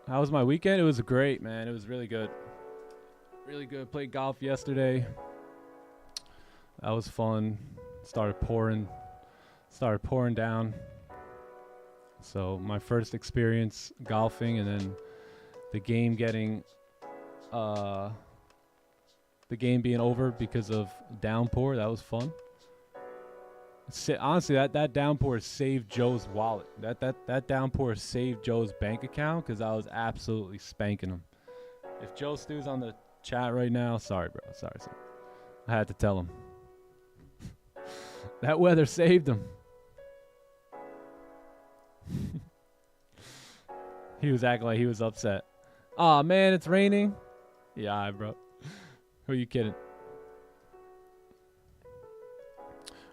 How was my weekend? It was great, man. It was really good. Really good. Played golf yesterday. That was fun. Started pouring down. So my first experience golfing, and then the game getting the game being over because of downpour. That was fun. Honestly, that downpour saved Joe's wallet. That downpour saved Joe's bank account because I was absolutely spanking him. If Joe Stew's on the chat right now, sorry, bro. Sorry. I had to tell him. That weather saved him. He was acting like he was upset. Aw, man, it's raining. Yeah, all right, bro. Who are you kidding?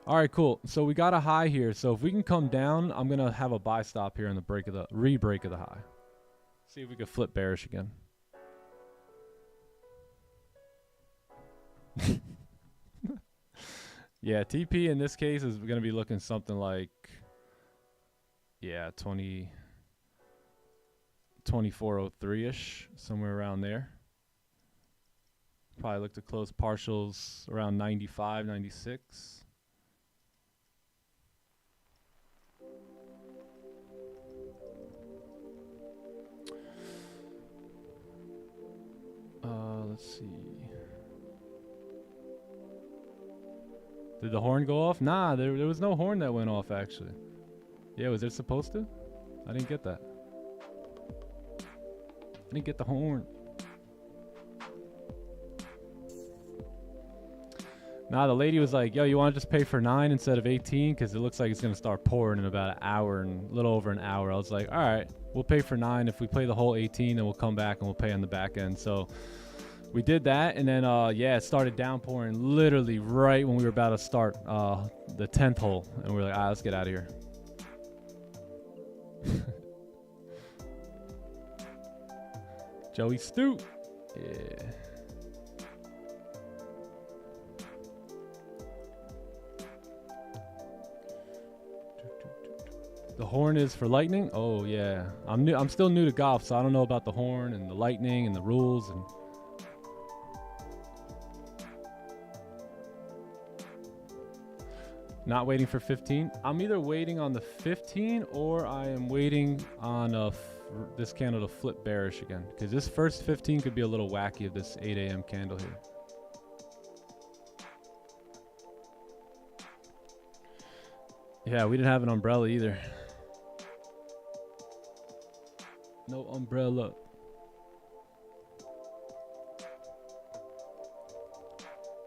All right, cool. So we got a high here. So if we can come down, I'm going to have a buy stop here on the re-break of the high. See if we can flip bearish again. Yeah, TP in this case is going to be looking something like, yeah, 2403-ish, somewhere around there. Probably look to close partials around 95, 96. Let's see. Did the horn go off? Nah, there was no horn that went off, actually. Yeah, was it supposed to? I didn't get that. I didn't get the horn. Nah, the lady was like, yo, you want to just pay for 9 instead of 18? Because it looks like it's going to start pouring in about an hour and a little over an hour. I was like, all right, we'll pay for 9. If we play the whole 18, then we'll come back and we'll pay on the back end. So we did that. And then, yeah, it started downpouring literally right when we were about to start the 10th hole. And we were like, all right, let's get out of here. Joey Stu. Yeah. The horn is for lightning. Oh yeah, I'm still new to golf, so I don't know about the horn and the lightning and the rules. And not waiting for 15. I'm either waiting on the 15 or I am waiting on this candle to flip bearish again, because this first 15 could be a little wacky of this 8 a.m. candle here. Yeah, we didn't have an umbrella either. No umbrella.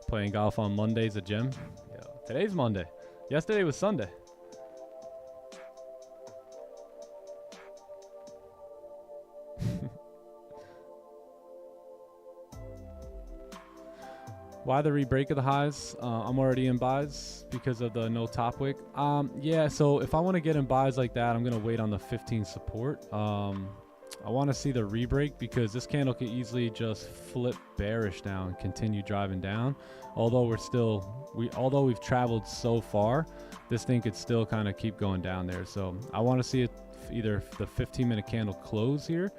Playing golf on Mondays at gym. Yeah. Today's Monday. Yesterday was Sunday. Why the re-break of the highs? I'm already in buys because of the no top wick. Yeah, so if I want to get in buys like that, I'm going to wait on the 15 support. I want to see the re-break because this candle could easily just flip bearish now and continue driving down. Although we've traveled so far, this thing could still kind of keep going down there. So I want to see it either the 15-minute candle close here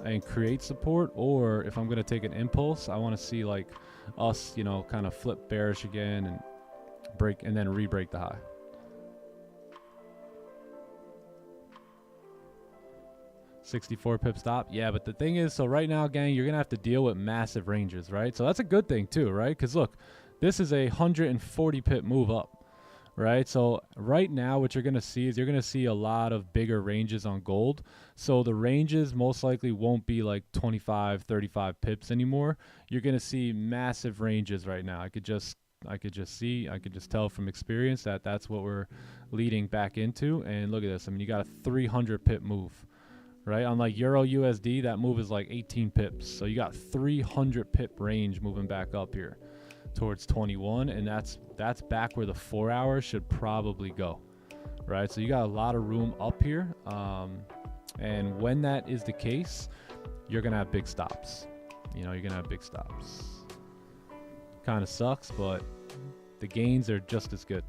and create support, or if I'm going to take an impulse, I want to see like us, you know, kind of flip bearish again and break and then re-break the high. $64 pip stop. Yeah, but the thing is, so right now, gang, you're gonna have to deal with massive ranges, right? So that's a good thing too, right? Because look, this is a 140 pip move up, right? So right now what you're gonna see is you're gonna see a lot of bigger ranges on gold. So the ranges most likely won't be like 25, 35 pips anymore. You're gonna see massive ranges right now. I could just tell from experience that that's what we're leading back into. And look at this. I mean, you got a 300 pip move. Right, on like Euro USD, that move is like 18 pips. So you got 300 pip range moving back up here towards 21, and that's back where the 4 hours should probably go. Right, so you got a lot of room up here, and when that is the case, you're gonna have big stops. You know, you're gonna have big stops. Kind of sucks, but the gains are just as good.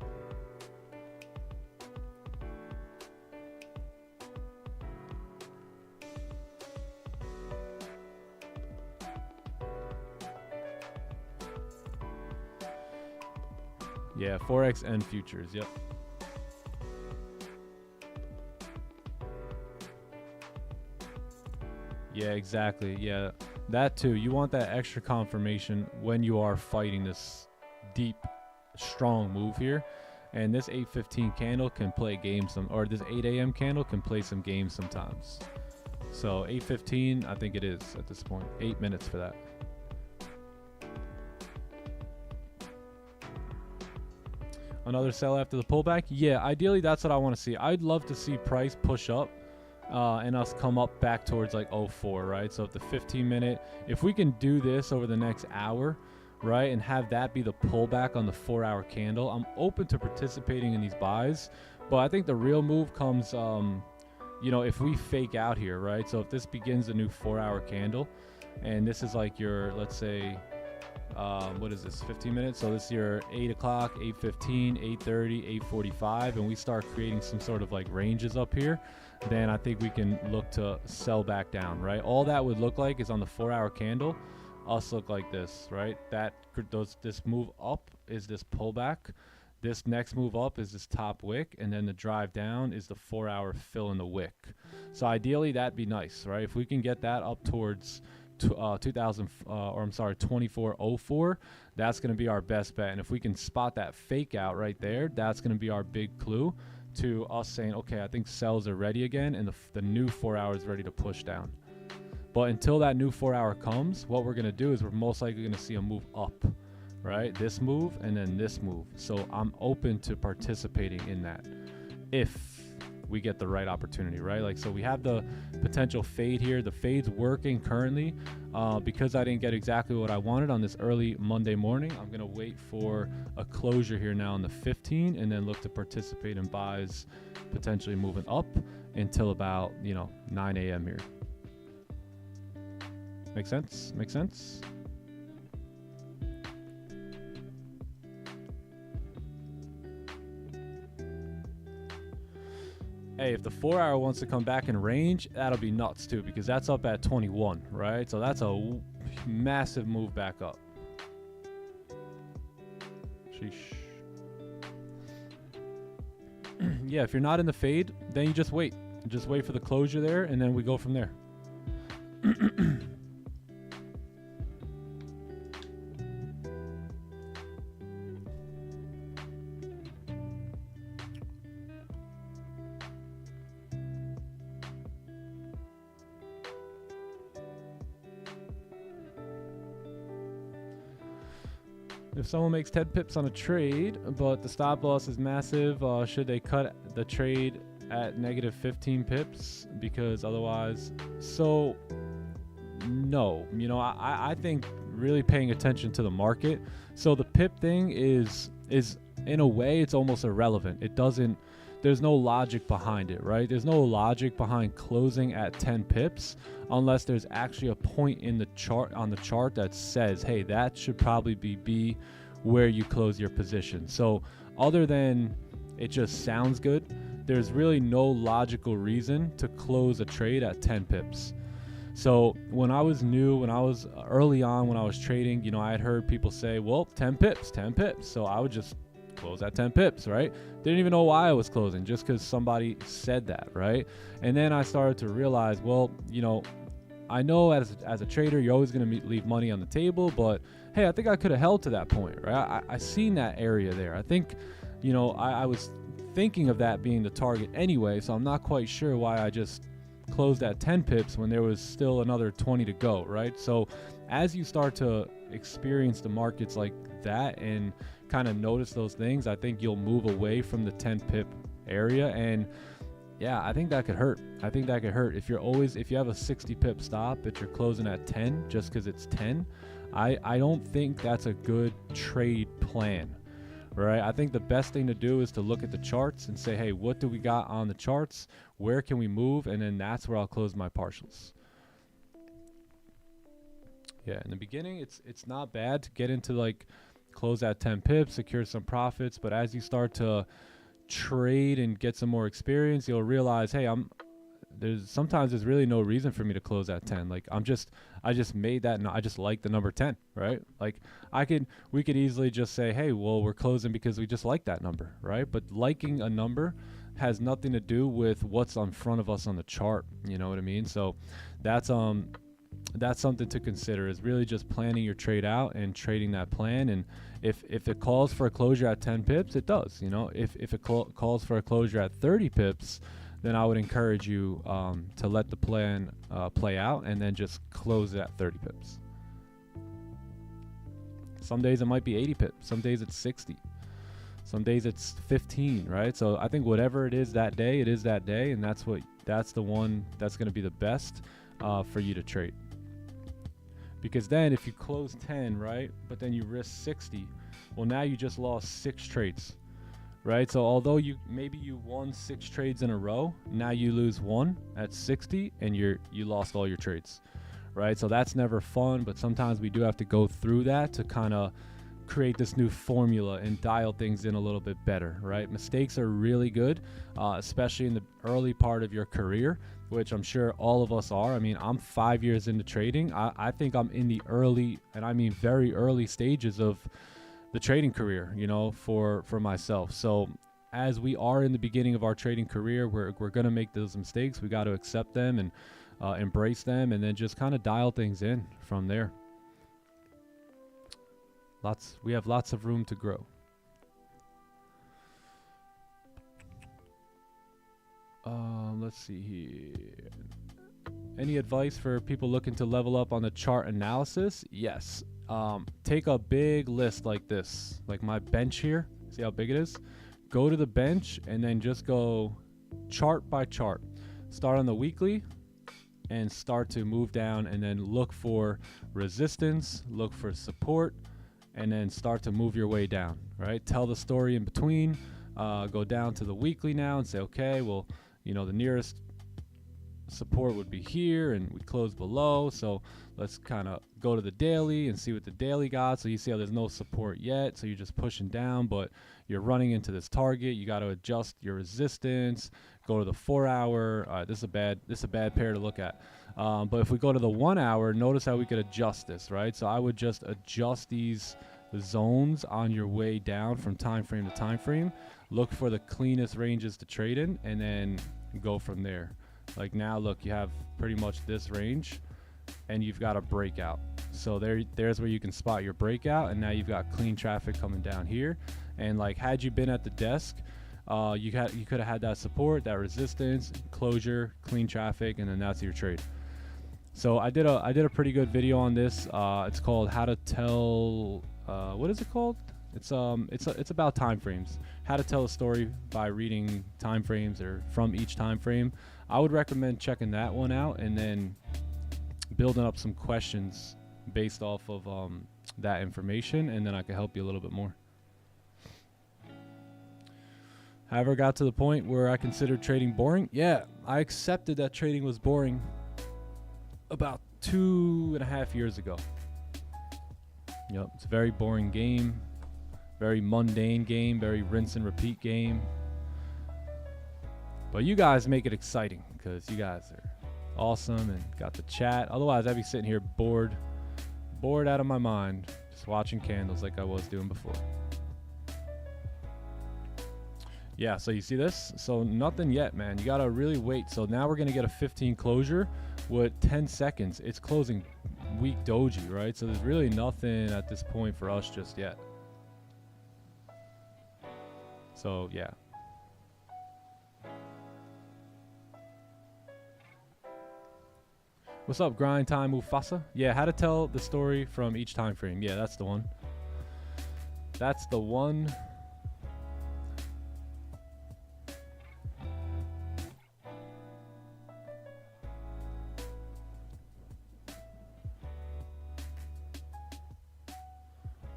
Yeah, forex and futures. Yep. Yeah, exactly. Yeah, that too. You want that extra confirmation when you are fighting this deep, strong move here. And this 8:15 candle can play games or this 8 a.m. candle can play some games sometimes. So 8:15, I think it is at this point. 8 minutes for that. Another sell after the pullback? Yeah, ideally that's what I want to see. I'd love to see price push up and us come up back towards like 04, right? So if the 15-minute, if we can do this over the next hour, right, and have that be the pullback on the 4-hour candle, I'm open to participating in these buys. But I think the real move comes, you know, if we fake out here, right? So if this begins a new 4-hour candle, and this is like your, let's say, what is this, 15 minutes? So this is your 8 o'clock, 8:15, 8:30, 8:45, and we start creating some sort of like ranges up here, then I think we can look to sell back down, right? All that would look like is on the 4-hour candle, us look like this, right? This move up is this pullback. This next move up is this top wick, and then the drive down is the 4-hour fill in the wick. So ideally that'd be nice, right? If we can get that up towards 2404, that's going to be our best bet. And if we can spot that fake out right there, that's going to be our big clue to us saying, okay, I think sells are ready again, and the new 4 hours ready to push down. But until that new 4 hour comes, what we're going to do is we're most likely going to see a move up, right? This move and then this move. So I'm open to participating in that if we get the right opportunity, right? Like, so we have the potential fade here. The fade's working currently because I didn't get exactly what I wanted on this early Monday morning. I'm gonna wait for a closure here now on the 15 and then look to participate in buys, potentially moving up until about, you know, 9 a.m. here. Make sense? Make sense? Hey, if the 4-hour wants to come back in range, that'll be nuts too, because that's up at 21, right? So that's a massive move back up. Sheesh. Yeah, if you're not in the fade, then you just wait. Just wait for the closure there, and then we go from there. If someone makes 10 pips on a trade, but the stop loss is massive, should they cut the trade at negative 15 pips? Because otherwise, so no, you know, I think really paying attention to the market. So the pip thing is in a way, it's almost irrelevant. It doesn't, there's no logic behind it, right? There's no logic behind closing at 10 pips unless there's actually a point in the chart, on the chart, that says, hey, that should probably be where you close your position. So other than it just sounds good, there's really no logical reason to close a trade at 10 pips. So when I was new, when I was early on, when I was trading, you know, I had heard people say, well, 10 pips, 10 pips. So I would just close at 10 pips, right? Didn't even know why I was closing, just because somebody said that, right? And then I started to realize, well, you know, I know as a trader, you're always going to leave money on the table, but hey, I think I could have held to that point, right? I seen that area there. I think, you know, I was thinking of that being the target anyway, so I'm not quite sure why I just closed at 10 pips when there was still another 20 to go, right? So as you start to experience the markets like that and kind of notice those things, I think you'll move away from the 10 pip area. And yeah, I think that could hurt. I think that could hurt if you have a 60 pip stop but you're closing at 10 just because it's 10. I don't think that's a good trade plan, right? I think the best thing to do is to look at the charts and say, hey, what do we got on the charts? Where can we move? And then that's where I'll close my partials. Yeah, in the beginning, it's not bad to get into, like, close at 10 pips, secure some profits, but as you start to trade and get some more experience, you'll realize, hey, sometimes there's really no reason for me to close at 10. Like, I just made that, and I just like the number 10, right? Like, we could easily just say, hey, well, we're closing because we just like that number, right? But liking a number has nothing to do with what's in front of us on the chart. You know what I mean? So that's something to consider, is really just planning your trade out and trading that plan. And if it calls for a closure at 10 pips, it does. You know, if it calls for a closure at 30 pips, then I would encourage you to let the plan play out and then just close it at 30 pips. Some days it might be 80 pips. Some days it's 60. Some days it's 15, right? So I think whatever it is that day, it is that day, and that's the one that's going to be the best for you to trade. Because then if you close 10, right, but then you risk 60, well, now you just lost 6 trades, right? So although you won 6 trades in a row, now you lose 1 at 60 and you lost all your trades, right? So that's never fun, but sometimes we do have to go through that to kind of create this new formula and dial things in a little bit better, right? Mistakes are really good, especially in the early part of your career, which I'm sure all of us are. I mean, I'm 5 years into trading. I think I'm in the early, and I mean very early stages of the trading career, you know, for myself. So as we are in the beginning of our trading career, we're going to make those mistakes. We got to accept them and embrace them, and then just kind of dial things in from there. We have lots of room to grow. Let's see here. Any advice for people looking to level up on the chart analysis? Yes. take a big list like this, like my bench here. See how big it is? Go to the bench and then just go chart by chart. Start on the weekly and start to move down, and then look for resistance, look for support, and then start to move your way down, right? Tell the story in between. Go down to the weekly now and say, okay, well, you know, the nearest support would be here and we close below, so let's kind of go to the daily and see what the daily got. So you see how there's no support yet, so you're just pushing down, but you're running into this target. You got to adjust your resistance. Go to the 4 hour. This is a bad pair to look at, but if we go to the 1 hour, notice how we could adjust this, right? So I would just adjust these zones on your way down from time frame to time frame. Look for the cleanest ranges to trade in, and then go from there. Like now, look, you have pretty much this range, and you've got a breakout. So there's where you can spot your breakout, and now you've got clean traffic coming down here. And like, had you been at the desk, you could have had that support, that resistance, closure, clean traffic, and then that's your trade. So I did a pretty good video on this. It's called How to Tell. What is it called? It's about time frames. How to tell a story by reading time frames or from each time frame. I would recommend checking that one out and then building up some questions based off of that information, and then I can help you a little bit more. However, got to the point where I considered trading boring. Yeah, I accepted that trading was boring about 2.5 years ago. Yep, it's a very boring game, very mundane game, very rinse and repeat game. But you guys make it exciting because you guys are awesome and got the chat. Otherwise, I'd be sitting here bored out of my mind, just watching candles like I was doing before. Yeah, so you see this? So nothing yet, man. You gotta really wait. So now we're gonna get a 15 closure with 10 seconds. It's closing weak doji, right? So there's really nothing at this point for us just yet. So yeah. What's up, Grind Time Mufasa? Yeah, how to tell the story from each time frame. Yeah, that's the one. That's the one.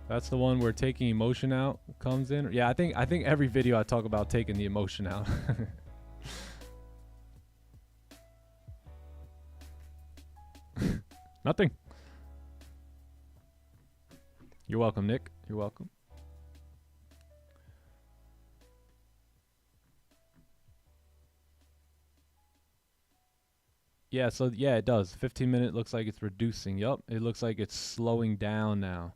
That's the one where taking emotion out comes in. Yeah, I think every video I talk about taking the emotion out. Nothing. You're welcome, Nick. You're welcome. Yeah, so yeah, it does. 15-minute looks like it's reducing. Yup, it looks like it's slowing down now.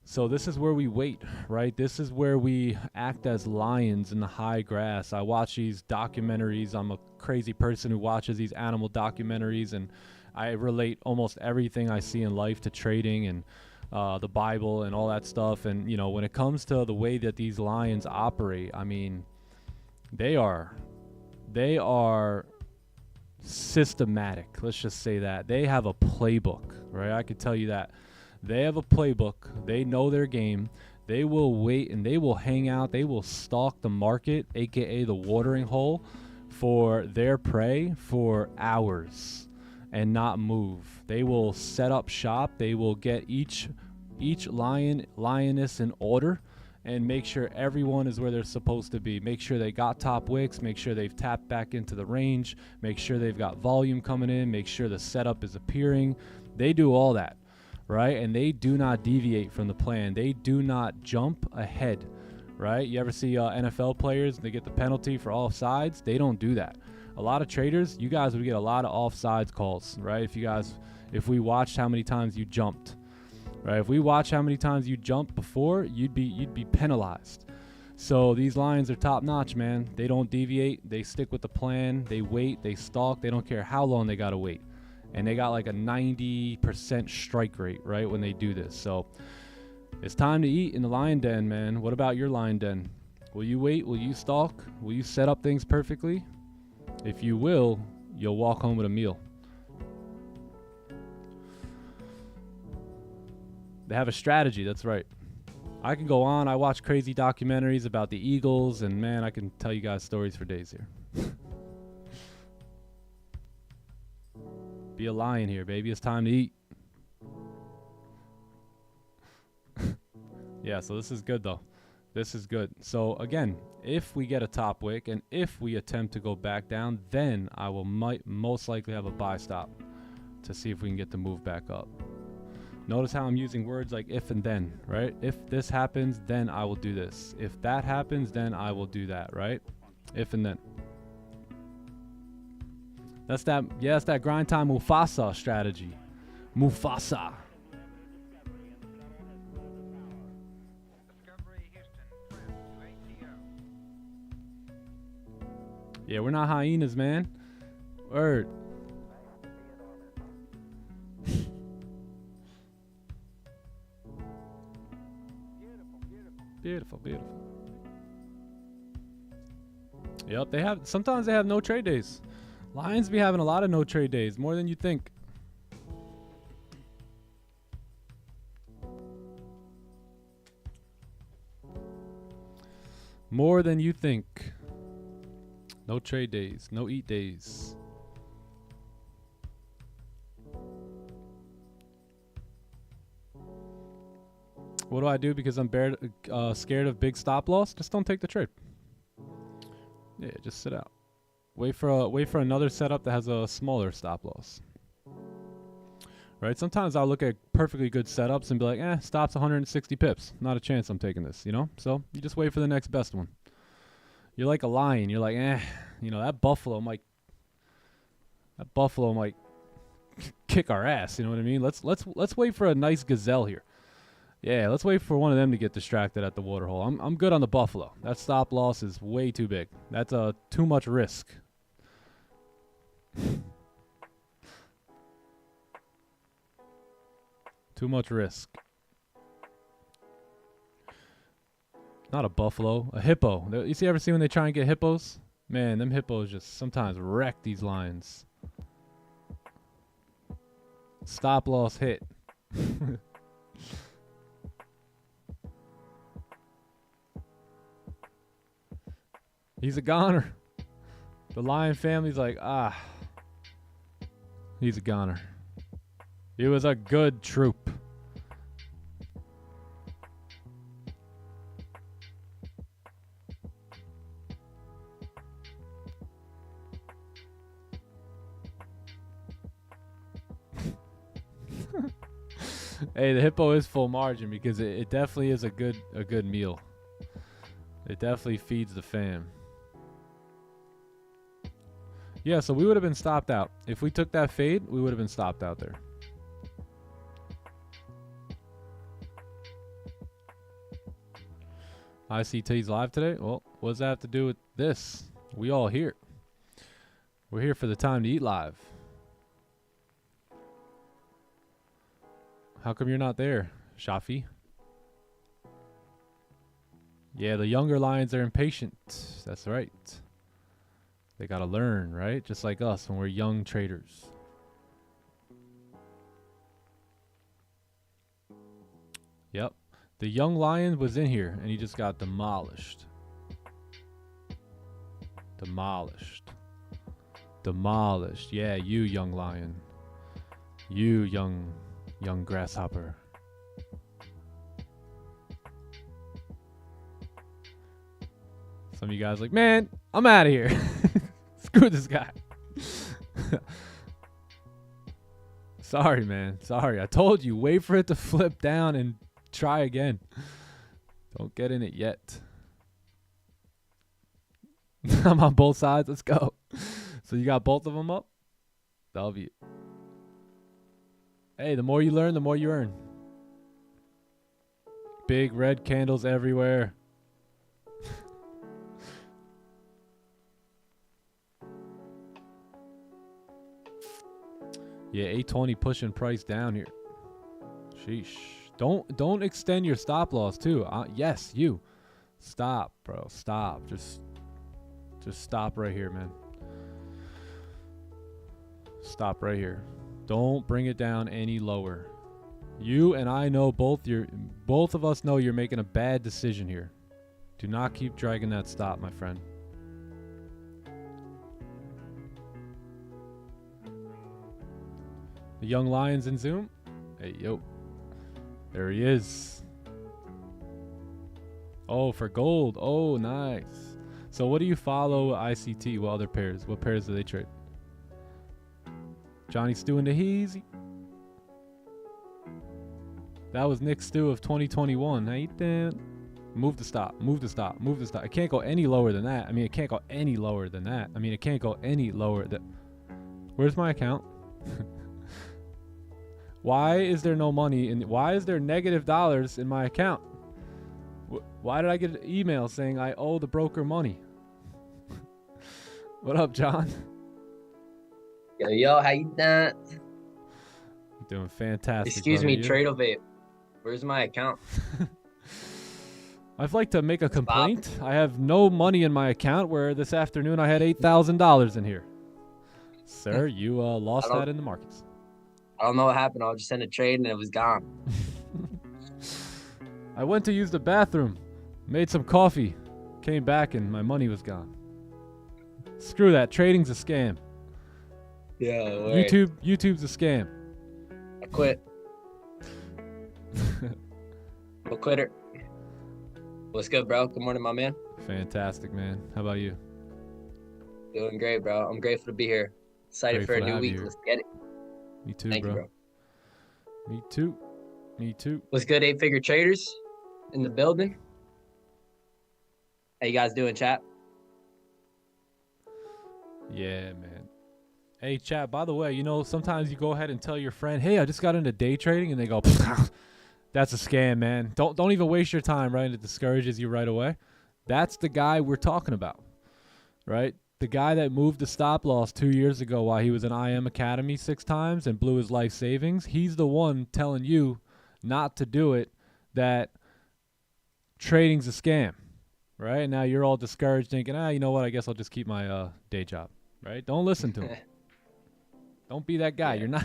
So this is where we wait, right? This is where we act as lions in the high grass. I watch these documentaries. I'm a crazy person who watches these animal documentaries, and I relate almost everything I see in life to trading and the Bible and all that stuff. And, you know, when it comes to the way that these lions operate, I mean, they are systematic. Let's just say that. They have a playbook, right? I could tell you that. They have a playbook. They know their game. They will wait and they will hang out. They will stalk the market, aka the watering hole, for their prey for hours and not move. They will set up shop. They will get each lioness in order and make sure everyone is where they're supposed to be. Make sure they got top wicks. Make sure they've tapped back into the range. Make sure they've got volume coming in. Make sure the setup is appearing. They do all that, right? And they do not deviate from the plan. They do not jump ahead, right? You ever see NFL players, they get the penalty for offsides? They don't do that. A lot of traders, you guys would get a lot of offsides calls, right? If we watched how many times you jumped, right? If we watch how many times you jumped before, you'd be penalized. So these lions are top notch, man. They don't deviate. They stick with the plan. They wait. They stalk. They don't care how long they gotta wait. And they got like a 90% strike rate, right, when they do this. So it's time to eat in the lion den, man. What about your lion den? Will you wait? Will you stalk? Will you set up things perfectly? If you will, you'll walk home with a meal. They have a strategy. That's right. I can go on. I watch crazy documentaries about the Eagles, and man, I can tell you guys stories for days here. Be a lion here, baby. It's time to eat. Yeah, so this is good though. This is good. So again, if we get a top wick and if we attempt to go back down, then I will most likely have a buy stop to see if we can get the move back up. Notice how I'm using words like if and then, right? If this happens, then I will do this. If that happens, then I will do that, right? If and then. That's that, yeah, that's that grind time Mufasa strategy. Mufasa. Yeah, we're not hyenas, man. Word. Beautiful, beautiful. Yep, they have, sometimes they have no trade days. Lions be having a lot of no trade days, more than you think. More than you think. No trade days, no eat days. What do I do because I'm scared of big stop loss? Just don't take the trade. Yeah, just sit out. Wait for another setup that has a smaller stop loss. Right? Sometimes I'll look at perfectly good setups and be like, stop's 160 pips. Not a chance I'm taking this, you know? So you just wait for the next best one. You're like a lion. You're like, you know, that buffalo might kick our ass. You know what I mean? Let's wait for a nice gazelle here. Yeah, let's wait for one of them to get distracted at the water hole. I'm good on the buffalo. That stop loss is way too big. That's too much risk. Too much risk. Not a buffalo, a hippo. You see, ever see when they try and get hippos? Man, them hippos just sometimes wreck these lines. Stop loss hit. He's a goner. The lion family's like, he's a goner. He was a good troop. Hey, the hippo is full margin because it definitely is a good meal. It definitely feeds the fam. Yeah, so we would have been stopped out. If we took that fade, we would have been stopped out there. ICT's live today? Well, what does that have to do with this? We all here. We're here for the time to eat live. How come you're not there, Shafi? Yeah, the younger lions are impatient. That's right. They gotta learn, right? Just like us when we're young traders. Yep. The young lion was in here and he just got demolished. Demolished. Demolished. Yeah, you young lion. You young grasshopper. Some of you guys like, man, I'm out of here. Screw this guy. Sorry, man. Sorry. I told you, wait for it to flip down and try again. Don't get in it yet. I'm on both sides. Let's go. So you got both of them up? W. Hey, the more you learn, the more you earn. Big red candles everywhere. Yeah, 820 pushing price down here. Sheesh. Don't extend your stop loss too. Yes, you. Stop, bro. Stop. Just stop right here, man. Stop right here. Don't bring it down any lower. You and I know both of us know you're making a bad decision here. Do not keep dragging that stop, my friend. The young lion's in Zoom. Hey, yo. There he is. Oh, for gold. Oh, nice. So what do you follow ICT? What other pairs? What pairs do they trade? Johnny Stew and the Heezy. That was Nick Stew of 2021. How you doing? Move the stop. Move the stop. Move the stop. It can't go any lower than that. I mean, it can't go any lower than that. I mean, it can't go any lower than... Where's my account? Why is there no money in... Why is there negative dollars in my account? Why did I get an email saying I owe the broker money? What up, John? Yo, how you doing? Doing fantastic. Excuse brother. me, Trade Vape. Where's my account? I'd like to make a complaint. I have no money in my account where this afternoon I had $8,000 in here. Sir, you lost that in the markets. I don't know what happened. I was just in a trade and it was gone. I went to use the bathroom, made some coffee, came back and my money was gone. Screw that. Trading's a scam. Yeah, wait. YouTube's a scam. I quit. I'm a quitter. What's good, bro? Good morning, my man. Fantastic, man. How about you? Doing great, bro. I'm grateful to be here. Excited for a new week. Let's get it. Me too, Thank you, bro. Me too. Me too. What's good, 8-figure traders in the building? How you guys doing, chat? Yeah, man. Hey, chat, by the way, you know, sometimes you go ahead and tell your friend, hey, I just got into day trading, and they go, that's a scam, man. Don't even waste your time, right? It discourages you right away. That's the guy we're talking about, right? The guy that moved the stop loss 2 years ago while he was in IM Academy 6 times and blew his life savings. He's the one telling you not to do it, that trading's a scam, right? Now you're all discouraged thinking, you know what, I guess I'll just keep my day job, right? Don't listen to him. Don't be that guy. Yeah.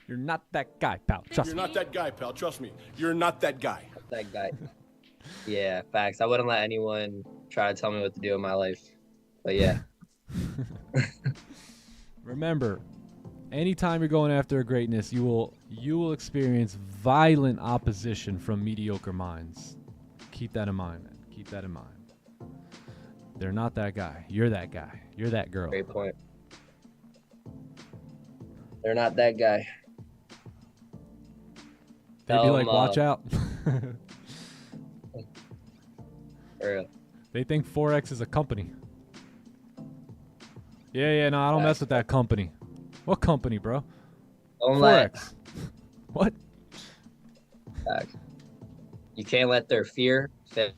You're not that guy, pal. Trust me. You're not that guy, pal. Trust me. You're not that guy. That guy. Yeah, facts. I wouldn't let anyone try to tell me what to do in my life. But yeah. Remember, anytime you're going after greatness, you will experience violent opposition from mediocre minds. Keep that in mind, man. Keep that in mind. They're not that guy. You're that guy. You're that girl. Great point. They're not that guy. They'd be like, watch out. For real. They think forex is a company. Yeah, no, I don't mess with that company. What company, bro? Forex. What? Facts. You can't let their fear fail.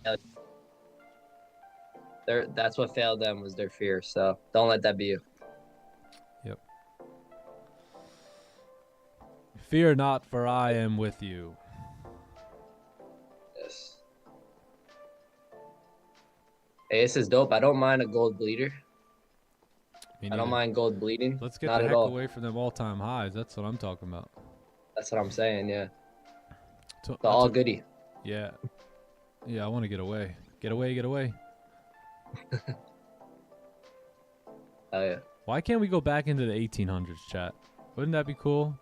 That's what failed them, was their fear. So don't let that be you. Yep. Fear not, for I am with you. Yes. Hey, this is dope. I don't mind a gold bleeder. I don't mind gold bleeding. Let's get not the at heck all. away from them all-time highs. That's what I'm talking about. That's what I'm saying, yeah. So, The all goodie. Yeah. Yeah, I want to get away. Get away, get away. Oh, yeah. Why can't we go back into the 1800s, chat? Wouldn't that be cool?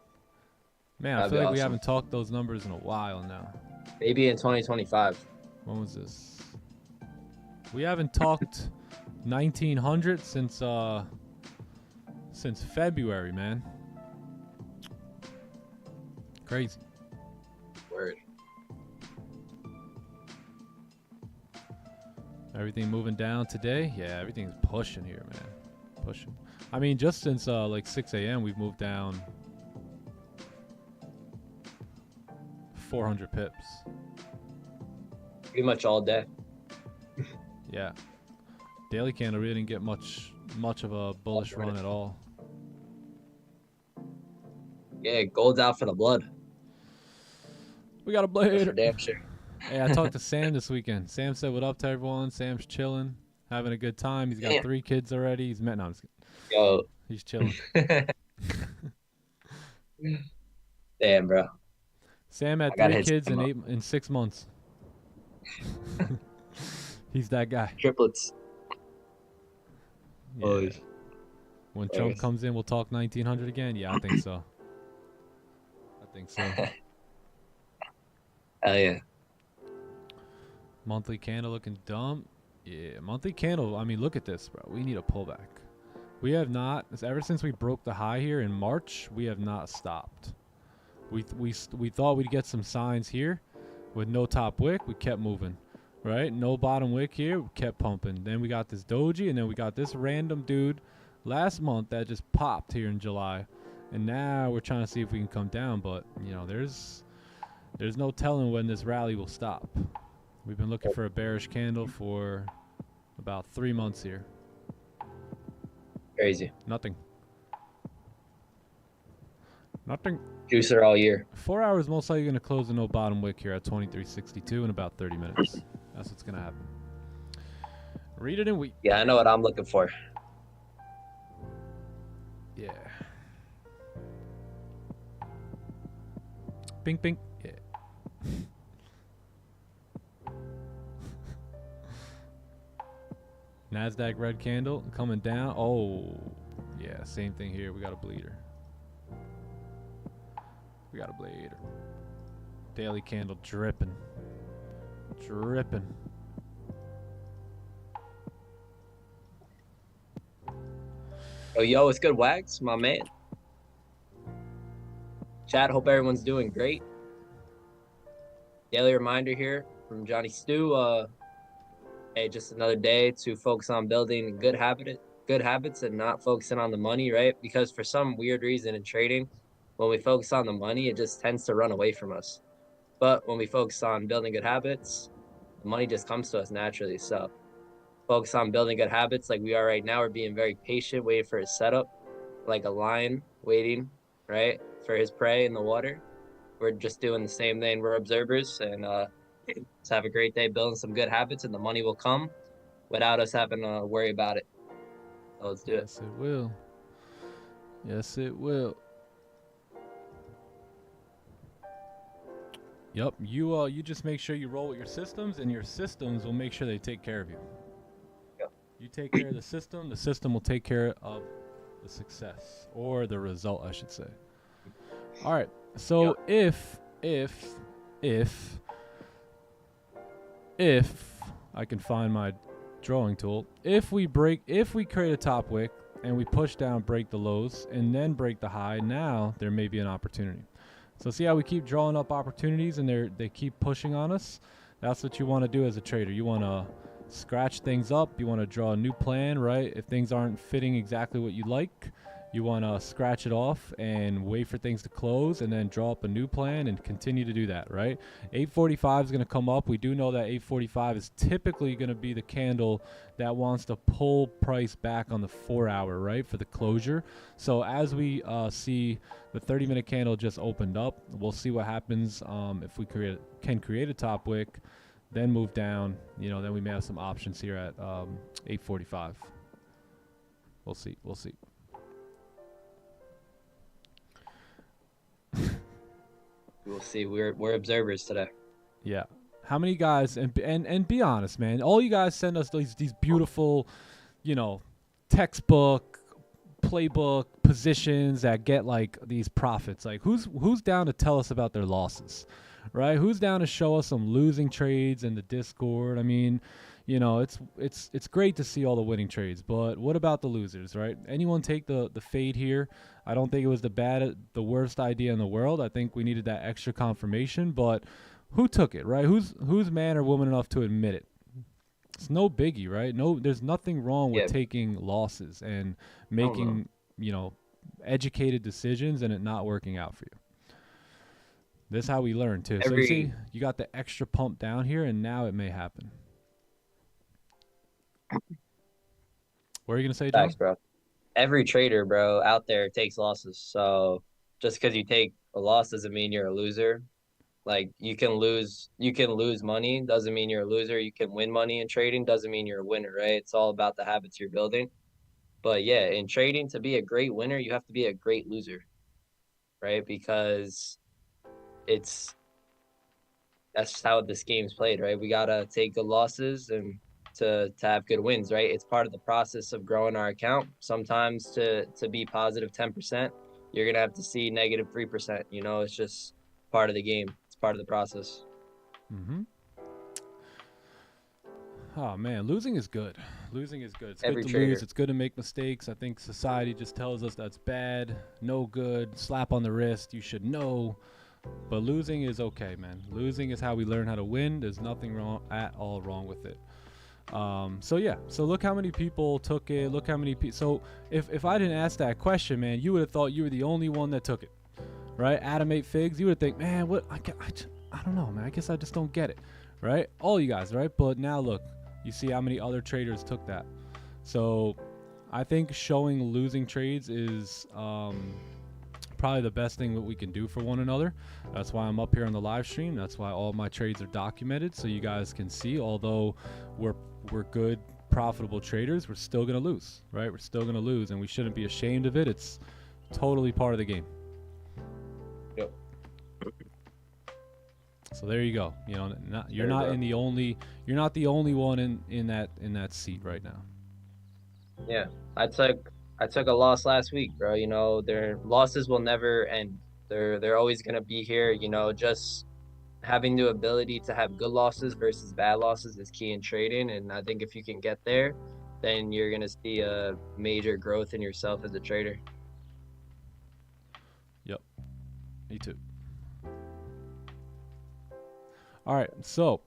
Man, I That'd feel be like we awesome. haven't talked those numbers in a while now. Maybe in 2025. When was this? We haven't talked 1900 since February, man. Crazy. Word. Everything moving down today? Yeah, everything's pushing here, man. Pushing. I mean, just since like 6 a.m. we've moved down 400 pips. Pretty much all day. Yeah. Daily candle really didn't get much of a bullish run at all. Yeah, gold's out for the blood. We got a That's blade. for damn sure. Hey, I talked to Sam this weekend. Sam said, what up to everyone? Sam's chilling, having a good time. He's got Damn. 3 kids already. He's met. No, I'm just kidding. Yo. He's chilling. Damn, bro. Sam had I gotta 3 hit kids Sam up. in 6 months. He's that guy. Triplets. Yeah. Always. When Trump comes in, we'll talk 1900 again. Yeah, I think so. I think so. Hell yeah. Monthly candle looking dumb. Yeah, monthly candle. I mean, look at this, bro. We need a pullback. We have not, ever since we broke the high here in March, we have not stopped. We thought we'd get some signs here with no top wick. We kept moving, right? No bottom wick here. We kept pumping. Then we got this doji, and then we got this random dude last month that just popped here in July. And now we're trying to see if we can come down, but, you know, there's no telling when this rally will stop. We've been looking for a bearish candle for about 3 months here. Crazy. Nothing. Nothing. Juicer all year. 4 hours most likely going to close a no bottom wick here at 23.62 in about 30 minutes. That's what's going to happen. Read it in week. Yeah, I know what I'm looking for. Yeah. Bing, bing. Yeah. NASDAQ red candle coming down. Oh, yeah, same thing here. We got a bleeder. We got a bleeder. Daily candle dripping. Dripping. Oh, yo, it's good, Wags, my man. Chat, hope everyone's doing great. Daily reminder here from Johnny Stu. Hey, just another day to focus on building good habits and not focusing on the money, right? Because for some weird reason in trading, when we focus on the money, it just tends to run away from us. But when we focus on building good habits, the money just comes to us naturally. So focus on building good habits like we are right now. We're being very patient, waiting for his setup, like a lion waiting, right, for his prey in the water. We're just doing the same thing. We're observers, and let's have a great day building some good habits, and the money will come without us having to worry about it. So let's do it. Yes, it will. Yes, it will. Yep, you just make sure you roll with your systems, and your systems will make sure they take care of you. Yep. You take care of the system will take care of the success, or the result, I should say. All right, so Yep. if I can find my drawing tool, if we create a top wick and we push down, break the lows, and then break the high, now there may be an opportunity. So see how we keep drawing up opportunities and they keep pushing on us? That's what you want to do as a trader. You want to scratch things up. You want to draw a new plan, right? If things aren't fitting exactly what you like, you want to scratch it off and wait for things to close and then draw up a new plan and continue to do that, right? 845 is going to come up. We do know that 845 is typically going to be the candle that wants to pull price back on the 4 hour, right, for the closure. So as we see the 30-minute candle just opened up, we'll see what happens if we can create a top wick, then move down. You know, then we may have some options here at 845. We'll see. We'll see. We'll see. We're observers today. Yeah. How many guys, and be honest, man, all you guys send us these beautiful, you know, textbook, playbook positions that get like these profits. Like who's down to tell us about their losses, right? Who's down to show us some losing trades in the Discord? I mean, you know, it's great to see all the winning trades, but what about the losers, right? Anyone take the fade here? I don't think it was the worst idea in the world. I think we needed that extra confirmation, but who took it, right? Who's man or woman enough to admit it? It's no biggie, right? No, there's nothing wrong with taking losses and making, you know, educated decisions and it not working out for you. This is how we learn too. So you see, you got the extra pump down here, and now it may happen. What are you gonna say, John? Thanks, bro. Every trader, bro, out there takes losses. So just because you take a loss doesn't mean you're a loser. Like you can lose money, doesn't mean you're a loser. You can win money in trading, doesn't mean you're a winner, right? It's all about the habits you're building. But yeah, in trading, to be a great winner, you have to be a great loser, right? Because it's that's just how this game's played, right? We gotta take good losses and to have good wins, right? It's part of the process of growing our account. Sometimes to be positive 10%, you're gonna have to see negative 3%. You know, it's just part of the game. It's part of the process. Mm-hmm. Oh man, losing is good. Losing is good. It's Every good to trader. lose. It's good to make mistakes. I think society just tells us that's bad, no good, slap on the wrist, you should know. But losing is okay, man. Losing is how we learn how to win. There's nothing wrong at all wrong with it. So yeah, so look how many people took it. Look how many people. So if I didn't ask that question, man, you would have thought you were the only one that took it, right? Adam ate figs. You would think, man, what? I don't know, man. I guess I just don't get it, right? All you guys, right? But now look, you see how many other traders took that. So I think showing losing trades is probably the best thing that we can do for one another. That's why I'm up here on the live stream. That's why all my trades are documented, so you guys can see. Although we're good, profitable traders, we're still gonna lose, right? We're still gonna lose, and we shouldn't be ashamed of it. It's totally part of the game. Yep. So there you go. You know, you're not the only one in that seat right now. Yeah, I took a loss last week, bro. You know, their losses will never end. They're always gonna be here. You know, just having the ability to have good losses versus bad losses is key in trading. And I think if you can get there, then you're gonna see a major growth in yourself as a trader. Yep. Me too. All right, so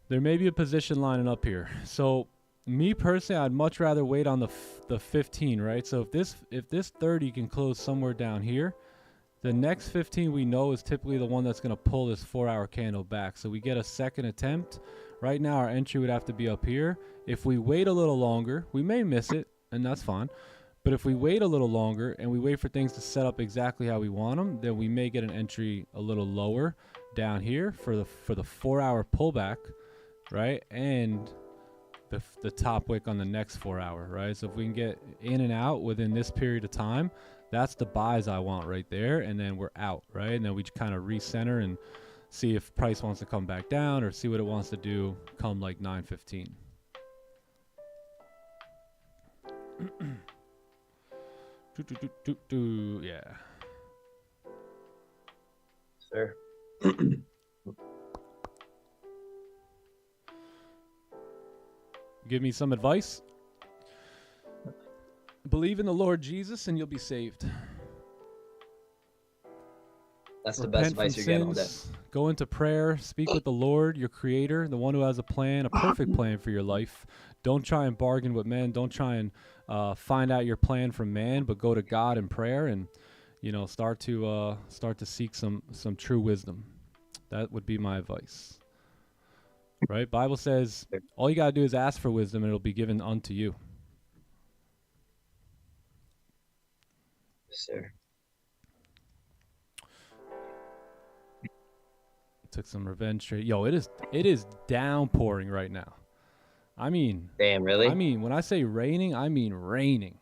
there may be a position lining up here. So me personally, I'd much rather wait on the 15, right? So if this 30 can close somewhere down here, the next 15 we know is typically the one that's going to pull this 4-hour candle back. So we get a second attempt. Right now our entry would have to be up here. If we wait a little longer, we may miss it, and that's fine. But if we wait a little longer and we wait for things to set up exactly how we want them, then we may get an entry a little lower down here for the 4-hour pullback, right? And the top wick on the next 4-hour, right? So if we can get in and out within this period of time, that's the buys I want right there. And then we're out, right? And then we kind of recenter and see if price wants to come back down or see what it wants to do come like 9:15. Yeah. Sure. Give me some advice. Believe in the Lord Jesus and you'll be saved. That's the best advice you're getting all day. Go into prayer, speak with the Lord, your creator, the one who has a plan, a perfect plan for your life. Don't try and bargain with men. Don't try and find out your plan from man, but go to God in prayer and, you know, start to seek some true wisdom. That would be my advice. Right? Bible says all you got to do is ask for wisdom and it'll be given unto you. Yes, sir. Took some revenge trade. Yo, it is downpouring right now. I mean, damn, really? I mean, when I say raining, I mean raining.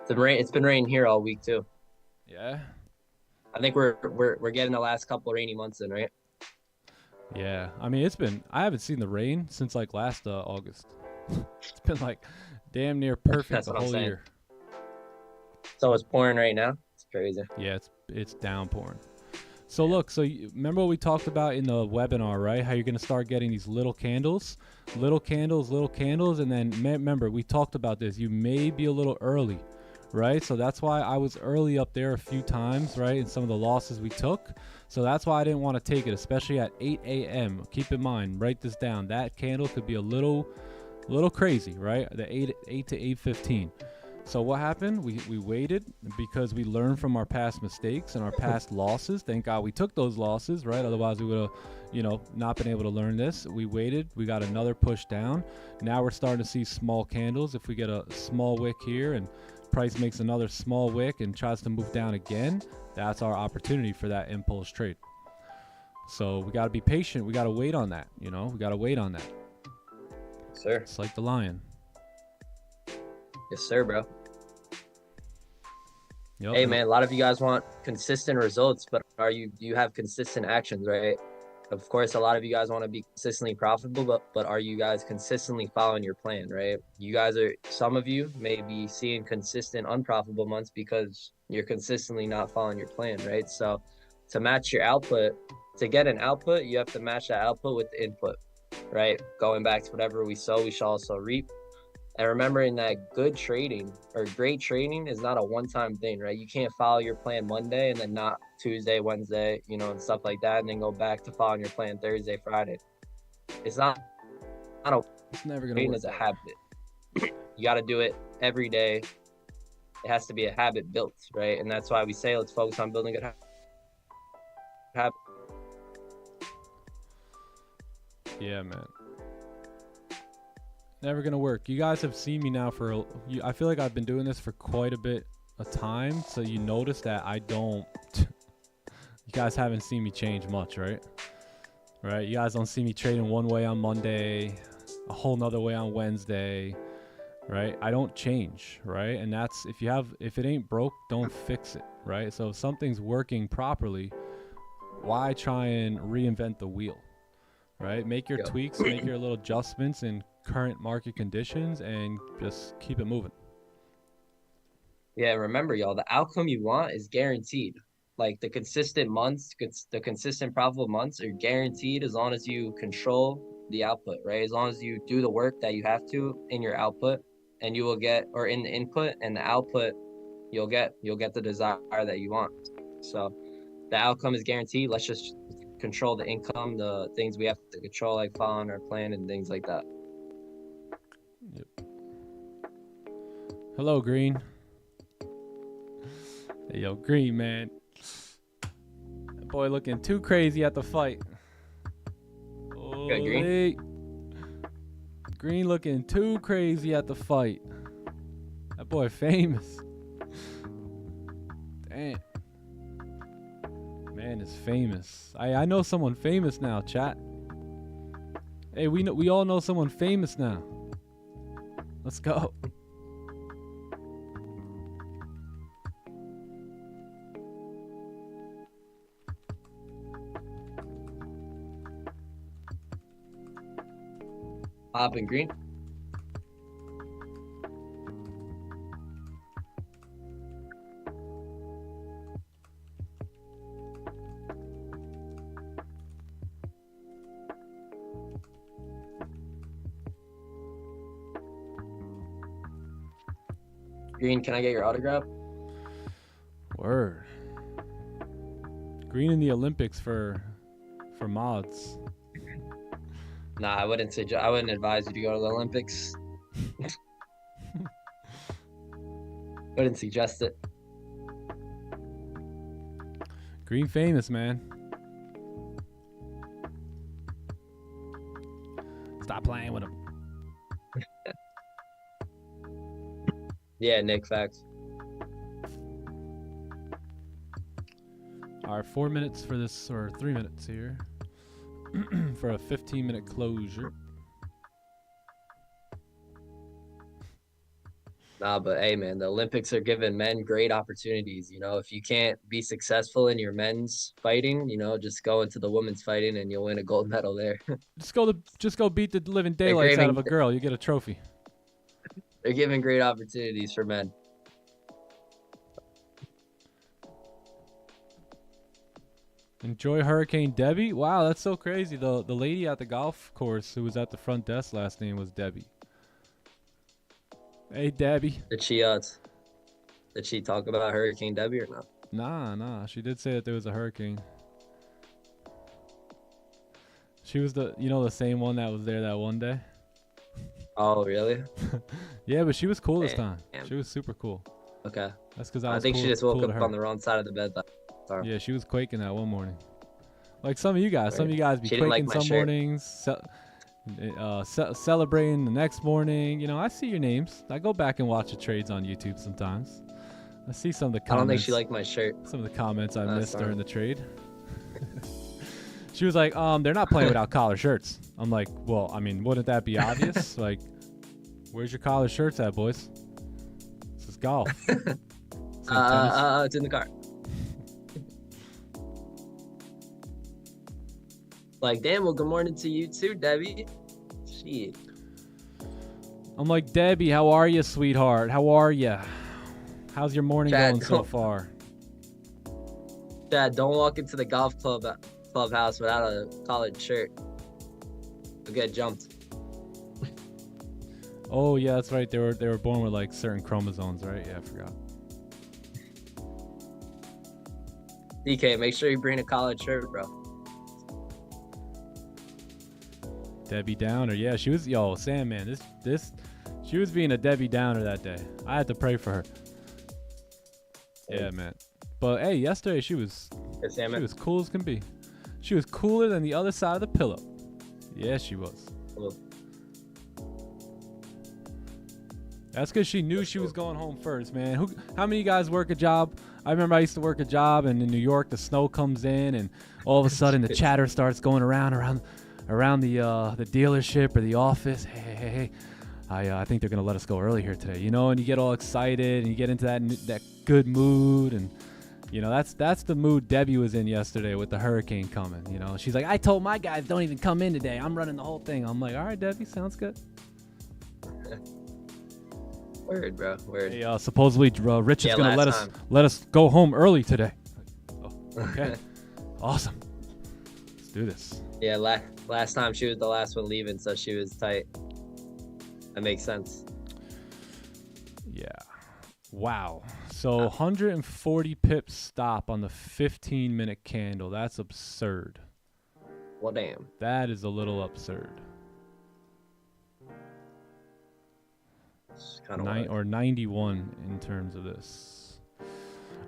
It's been raining here all week too. Yeah. I think we're getting the last couple of rainy months in, right? Yeah. I mean, I haven't seen the rain since like last August. It's been like damn near perfect That's the what I'm whole saying. year. So it's pouring right now. It's crazy. Yeah, it's downpouring. So look, remember what we talked about in the webinar, right? How you're going to start getting these little candles, and then remember, we talked about this. You may be a little early, right? So that's why I was early up there a few times, right? And some of the losses we took. So that's why I didn't want to take it, especially at 8 a.m. Keep in mind, write this down. That candle could be a little crazy, right? The 8 to 8:15. So what happened? We waited because we learned from our past mistakes and our past losses. Thank God we took those losses, right? Otherwise we would have, you know, not been able to learn this. We waited. We got another push down. Now we're starting to see small candles. If we get a small wick here and price makes another small wick and tries to move down again, that's our opportunity for that impulse trade. So we got to be patient. We got to wait on that, you know? We got to wait on that. Sir. It's like the lion. Yes, sir, bro. Yep. Hey, man, a lot of you guys want consistent results, but do you have consistent actions, right? of course, a lot of you guys want to be consistently profitable, but are you guys consistently following your plan, right? You guys are, some of you may be seeing consistent unprofitable months because you're consistently not following your plan, right? So to match your output, to get an output, you have to match that output with the input, right? Going back to whatever we sow, we shall also reap. And remembering that good trading or great trading is not a one-time thing, right? You can't follow your plan Monday and then not Tuesday, Wednesday, you know, and stuff like that, and then go back to following your plan Thursday, Friday. It's not a, It's never gonna trading work. is a habit. You got to do it every day. It has to be a habit built, right? And that's why we say let's focus on building good habits. Yeah, man. Never gonna work. You guys have seen me now for I feel like I've been doing this for quite a bit of time, so you notice that I don't you guys haven't seen me change much, right? You guys don't see me trading one way on Monday, a whole nother way on Wednesday, right? I don't change, right? And that's, if it ain't broke, don't fix it, right? So if something's working properly, why try and reinvent the wheel, right? Make your tweaks, make your little adjustments in current market conditions, and just keep it moving. Yeah, remember, y'all, the outcome you want is guaranteed. Like the consistent months, the consistent profitable months are guaranteed as long as you control the output, right? As long as you do the work that you have to in your output, and you will get, or in the input and the output, you'll get the desire that you want. So the outcome is guaranteed. Let's just control the income, the things we have to control, like following our plan and things like that. Yep. Hello, Green. Hey, yo, Green, man. That boy looking too crazy at the fight. Good, Green. Green looking too crazy at the fight. That boy famous. Damn. Man is famous. I know someone famous now, chat. Hey, we all know someone famous now. Let's go. Popping Green. Green, can I get your autograph? Word. Green in the Olympics for mods. Nah, I wouldn't advise you to go to the Olympics. Wouldn't suggest it. Green famous, man. Stop playing with him. Yeah, Nick, facts. All right, 4 minutes for this, or 3 minutes here. For a 15-minute closure. Nah, but hey, man, the Olympics are giving men great opportunities. You know, if you can't be successful in your men's fighting, you know, just go into the women's fighting and you'll win a gold medal there. Just go beat the living daylights out of a girl. You get a trophy. They're giving great opportunities for men. Enjoy Hurricane Debbie. Wow, that's so crazy. The lady at the golf course who was at the front desk last name was Debbie. Hey, Debbie. Did she talk about Hurricane Debbie or not? Nah. She did say that there was a hurricane. She was the same one that was there that one day. Oh, really? Yeah, but she was cool this time. She was super cool. Okay. That's because I think she just woke up on the wrong side of the bed. Yeah, she was quaking that one morning. Like some of you guys. Right. Some of you guys be quaking like some mornings, celebrating the next morning. You know, I see your names. I go back and watch the trades on YouTube sometimes. I see some of the comments. I don't think she liked my shirt. Some of the comments I missed during the trade. She was like, they're not playing without collar shirts. I'm like, well, I mean, wouldn't that be obvious? Like, where's your collar shirts at, boys? This is golf. It's in the car. Like, damn, well, good morning to you too, Debbie. Shit. I'm like, Debbie, how are you, sweetheart? How are you? How's your morning going so far? Dad, don't walk into the golf clubhouse without a collared shirt. You'll get jumped. Oh yeah, that's right. They were born with like certain chromosomes, right? Yeah, I forgot. DK, make sure you bring a collared shirt, bro. Debbie Downer, yeah, she was. Yo, Sandman, she was being a Debbie Downer that day. I had to pray for her. Yeah, man. But hey, yesterday she was cool as can be. She was cooler than the other side of the pillow. Yeah, she was. Cool. That's because she knew she was going home first, man. How many of you guys work a job? I remember I used to work a job, and in New York, the snow comes in, and all of a sudden the chatter starts going around the dealership or the office. Hey. I think they're gonna let us go early here today, you know, and you get all excited and you get into that good mood, and you know that's the mood Debbie was in yesterday with the hurricane coming. You know, she's like, I told my guys don't even come in today. I'm running the whole thing. I'm like, all right, Debbie, sounds good. Word, bro. Word. Hey, supposedly Rich is gonna let us go home early today. Oh, okay, awesome. Let's do this. Yeah, last time she was the last one leaving, so she was tight. That makes sense. Yeah. Wow. So 140 pips stop on the 15-minute candle. That's absurd. Well, damn. That is a little absurd. Kind of or 91 in terms of this.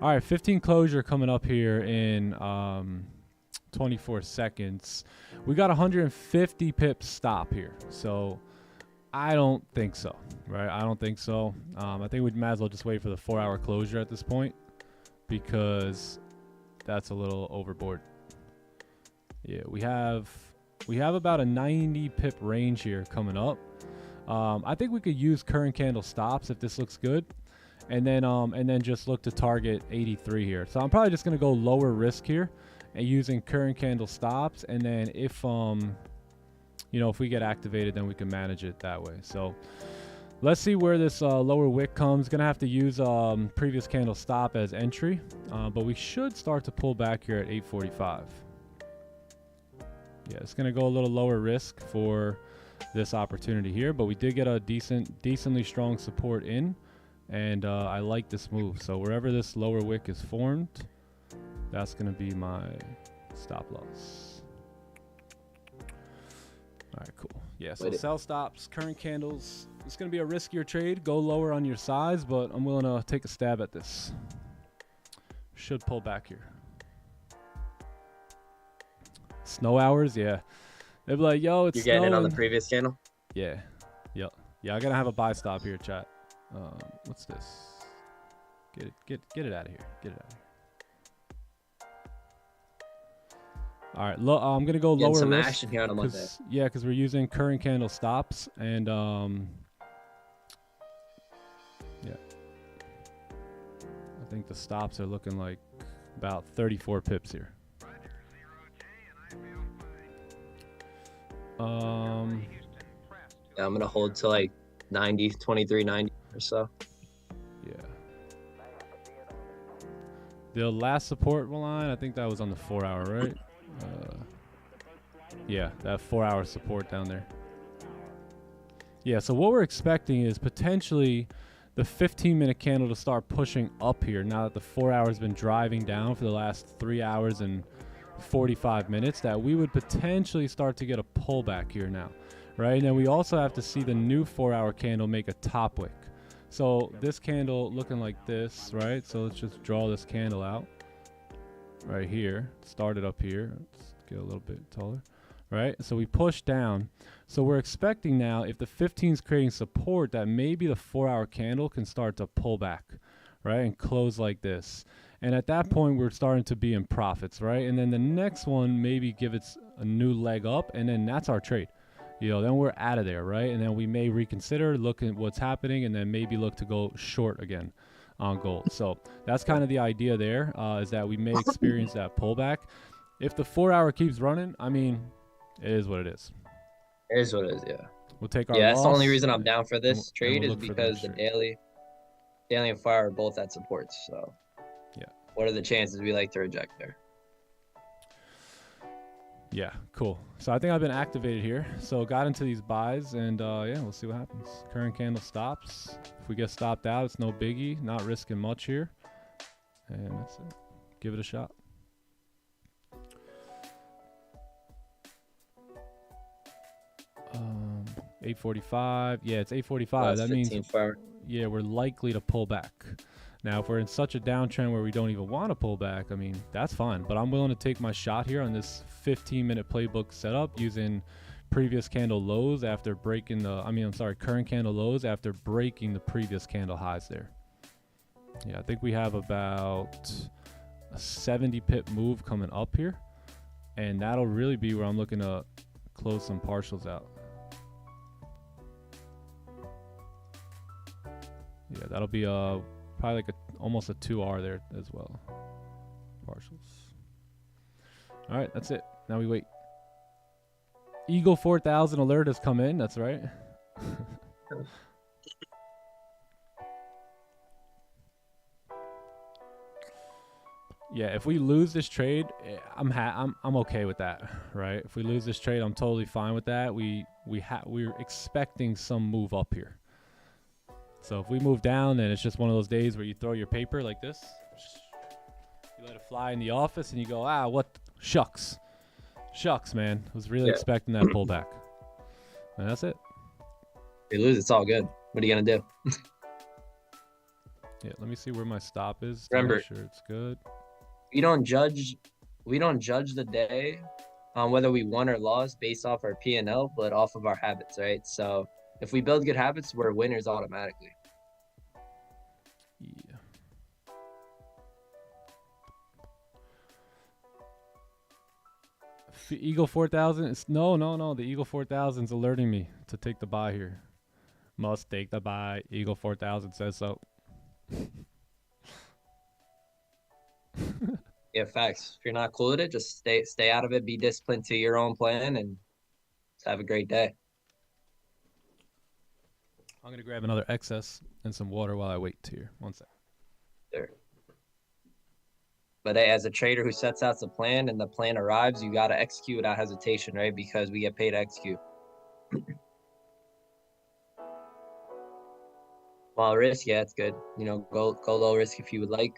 All right, 15 closure coming up here in 24 seconds. We got 150 pips stop here. So I don't think so, right? I don't think so. I think we might as well just wait for the 4-hour closure at this point, because that's a little overboard. Yeah, we have about a 90 pip range here coming up. I think we could use current candle stops if this looks good, and then just look to target 83 here. So I'm probably just gonna go lower risk here and using current candle stops, and then if you know, if we get activated, then we can manage it that way. So let's see where this lower wick comes. Gonna have to use previous candle stop as entry, but we should start to pull back here at 845. Yeah, it's gonna go a little lower risk for this opportunity here, but we did get a decently strong support in, and I like this move. So wherever this lower wick is formed, that's gonna be my stop loss. All right, cool. Yeah, so sell stops, current candles. It's going to be a riskier trade. Go lower on your size, but I'm willing to take a stab at this. Should pull back here. Snow hours, yeah. They'd be like, yo, it's You're getting snowing. it on the previous candle? Yeah. Yep. Yeah, I got to have a buy stop here, chat. What's this? Get it out of here. Get it out of here. All right, I'm gonna go lower some risk. action here on a Monday. Yeah, because we're using current candle stops, and yeah, I think the stops are looking like about 34 pips here. Yeah, I'm gonna hold to like 90, 23.90 or so. Yeah. The last support line, I think that was on the 4-hour, right? Yeah, that 4-hour support down there. Yeah, so what we're expecting is potentially the 15-minute candle to start pushing up here now that the 4-hour has been driving down for the last 3 hours and 45 minutes, that we would potentially start to get a pullback here now, right? And then we also have to see the new 4-hour candle make a top wick. So this candle looking like this, right? So let's just draw this candle out right here. Start it up here. Let's get a little bit taller, right? So we push down. So we're expecting now, if the 15 is creating support, that maybe the 4-hour candle can start to pull back, right? And close like this. And at that point, we're starting to be in profits, right? And then the next one, maybe give it a new leg up, and then that's our trade. You know, then we're out of there, right? And then we may reconsider, look at what's happening, and then maybe look to go short again on gold. So that's kind of the idea there, is that we may experience that pullback. If the 4-hour keeps running, I mean, It is what it is. It is what it is, yeah. We'll take our Yeah, that's the only loss, reason I'm down for and this trade we'll is look for the because next the trade. daily and fire are both at supports. So Yeah. what are the chances we like to reject there? Yeah, cool. So I think I've been activated here. So got into these buys, and yeah, we'll see what happens. Current candle stops. If we get stopped out, it's no biggie. Not risking much here. And that's it. Give it a shot. Um, 8:45. Yeah, it's 8:45. That means fire. yeah, we're likely to pull back. Now, if we're in such a downtrend where we don't even want to pull back, I mean, that's fine. But I'm willing to take my shot here on this 15-minute playbook setup using previous candle lows after breaking the, current candle lows after breaking the previous candle highs there. Yeah, I think we have about a 70 pip move coming up here. And that'll really be where I'm looking to close some partials out. Yeah, that'll be probably like almost a 2R there as well. Partials. All right, that's it. Now we wait. Eagle 4000 alert has come in. That's right. Yeah, if we lose this trade, I'm okay with that, right? If we lose this trade, I'm totally fine with that. We're expecting some move up here. So if we move down, then it's just one of those days where you throw your paper like this. You let it fly in the office, and you go, what? Shucks. Shucks, man. Was really expecting that pullback. And that's it. If you lose, it's all good. What are you going to do? Yeah, let me see where my stop is. Remember, make sure it's good. We don't judge the day on whether we won or lost based off our P&L, but off of our habits, right? So if we build good habits, we're winners automatically. Yeah. Eagle 4000. No. The Eagle 4000 is alerting me to take the buy here. Must take the buy. Eagle 4000 says so. Yeah, facts. If you're not cool with it, just stay out of it. Be disciplined to your own plan, and have a great day. I'm gonna grab another excess and some water while I wait here. 1 sec. Sure. But hey, as a trader who sets out the plan and the plan arrives, you got to execute without hesitation, right? Because we get paid to execute. Small risk, yeah, it's good. You know, go low risk if you would like.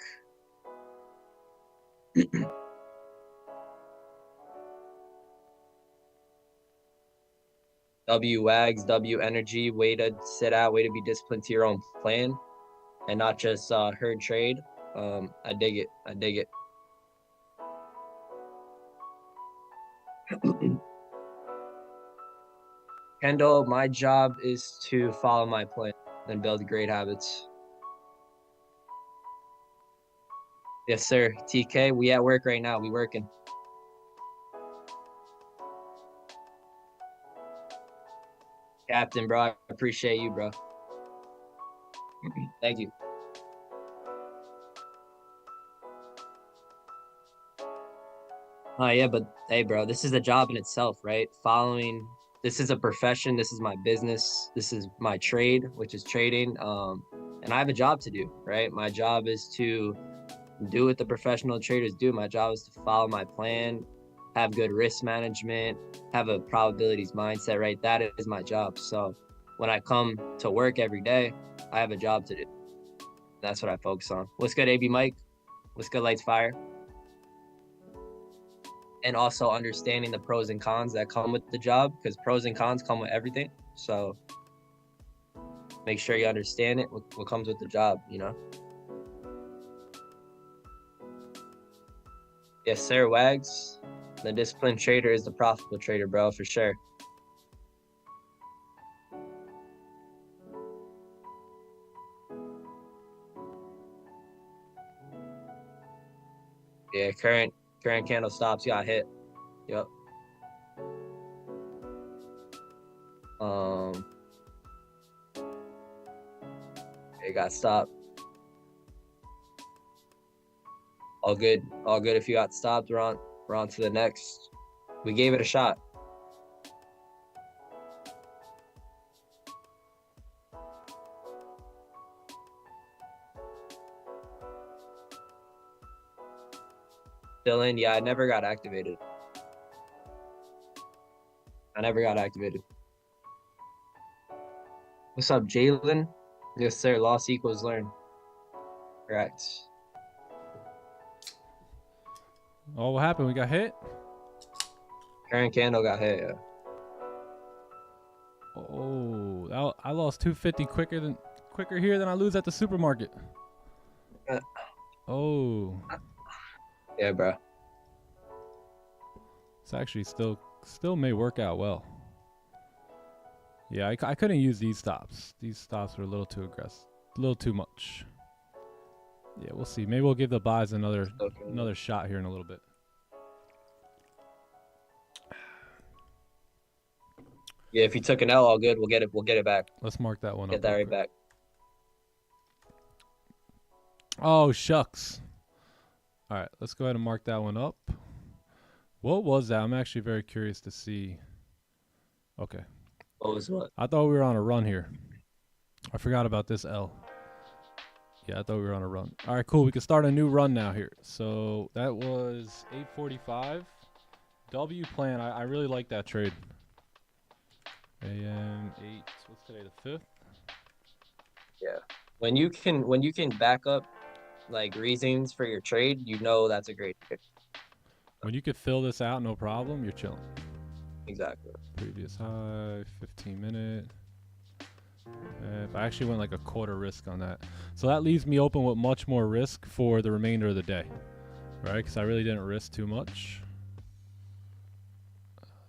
W wags, W energy, way to sit out, way to be disciplined to your own plan and not just herd trade. I dig it. Kendall, my job is to follow my plan and build great habits. Yes, sir. TK, we at work right now. We working. Captain, bro, I appreciate you, bro. Thank you. Yeah, but hey, bro, this is a job in itself, right? This is a profession. This is my business. This is my trade, which is trading. And I have a job to do, right? My job is to do what the professional traders do. My job is to follow my plan, have good risk management, have a probabilities mindset, right? That is my job. So when I come to work every day, I have a job to do. That's what I focus on. What's good, AB Mike? What's good, Lights Fire? And also understanding the pros and cons that come with the job, because pros and cons come with everything. So make sure you understand it, what comes with the job, you know? Yes, sir, Wags. The disciplined trader is the profitable trader, bro, for sure. Yeah, current candle stops got hit. Yep. It got stopped. All good if you got stopped. We're on to the next. We gave it a shot. Still in? Yeah, I never got activated. What's up, Jalen? Yes, sir. Loss equals learn. Correct. Oh, what happened? We got hit? Current candle got hit. Yeah. Oh, I lost 250 quicker here than I lose at the supermarket. Oh. Yeah, bro. It's actually still may work out well. Yeah, I couldn't use these stops. These stops were a little too aggressive, a little too much. Yeah, we'll see. Maybe we'll give the buys another shot here in a little bit. Yeah, if you took an L, all good. We'll get it back. Let's mark that one up. Get that right back. Oh, shucks. All right, let's go ahead and mark that one up. What was that? I'm actually very curious to see. Okay. What was what? I thought we were on a run here. I forgot about this L. Yeah, I thought we were on a run. All right, cool. We can start a new run now here. So that was 8:45. W plan. I really like that trade. AM 8. What's today? The 5th. Yeah. When you can back up like reasons for your trade, you know that's a great trade. When you could fill this out, no problem. You're chilling. Exactly. Previous high, 15 minute. I actually went like a quarter risk on that. So that leaves me open with much more risk for the remainder of the day. Right? Because I really didn't risk too much.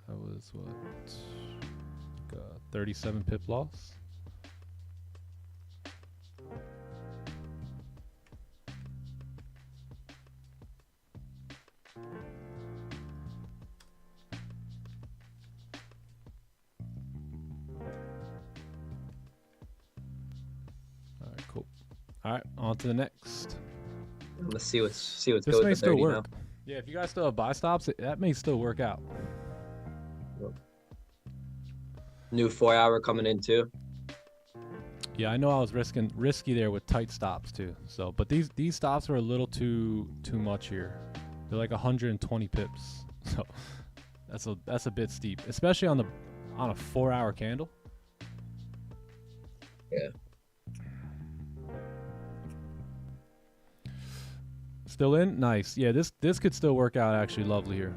That was what? 37 pip loss. Cool. All right, on to the next. Let's see what's good This with may the still 30 work. now. Yeah, if you guys still have buy stops, that may still work out. New 4-hour coming in too. Yeah, I know I was risky there with tight stops too. So, but these stops were a little too much here. They're like 120 pips. So that's a bit steep, especially on a 4-hour candle. Yeah. Still in? Nice. Yeah, this could still work out actually lovely here.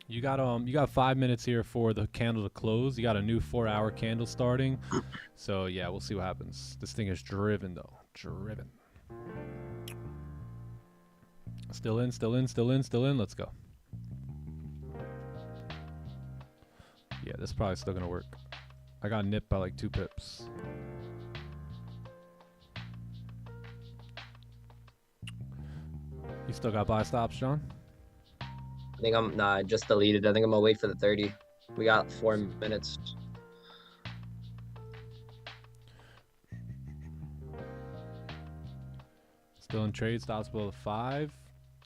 You got 5 minutes here for the candle to close. You got a new 4-hour candle starting. So yeah, we'll see what happens. This thing is driven though. Driven. Still in. Let's go. Yeah, this is probably still gonna work. I got nipped by like 2 pips. You still got buy stops, John? I think I just deleted. I think I'm gonna wait for the 30. We got 4 minutes. Still in trade, stops below the 5.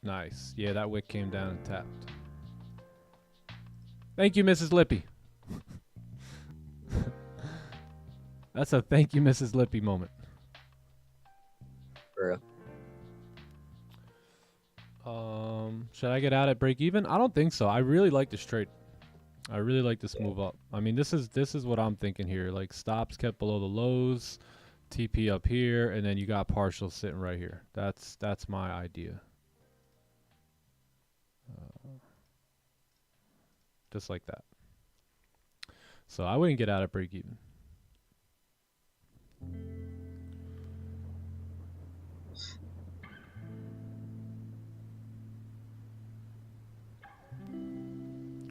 Nice. Yeah, that wick came down and tapped. Thank you, Mrs. Lippy. That's a thank you, Mrs. Lippy moment. For real. Should I get out at break even? I don't think so. I really like this trade. I really like this move up. I mean, this is what I'm thinking here. Like stops kept below the lows, TP up here, and then you got partials sitting right here. That's my idea. Just like that. So I wouldn't get out at break even.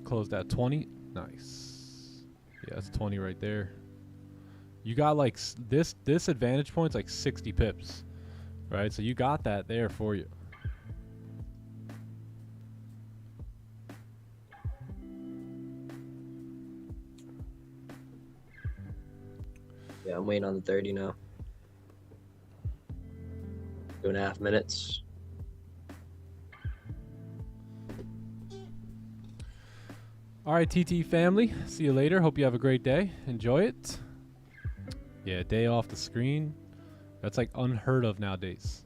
Closed at 20. Nice. Yeah, that's 20 right there. You got like this advantage point's like 60 pips, right? So you got that there for you. Yeah, I'm waiting on the 30 now. 2.5 minutes. All right, TT family. See you later. Hope you have a great day. Enjoy it. Yeah, day off the screen. That's like unheard of nowadays.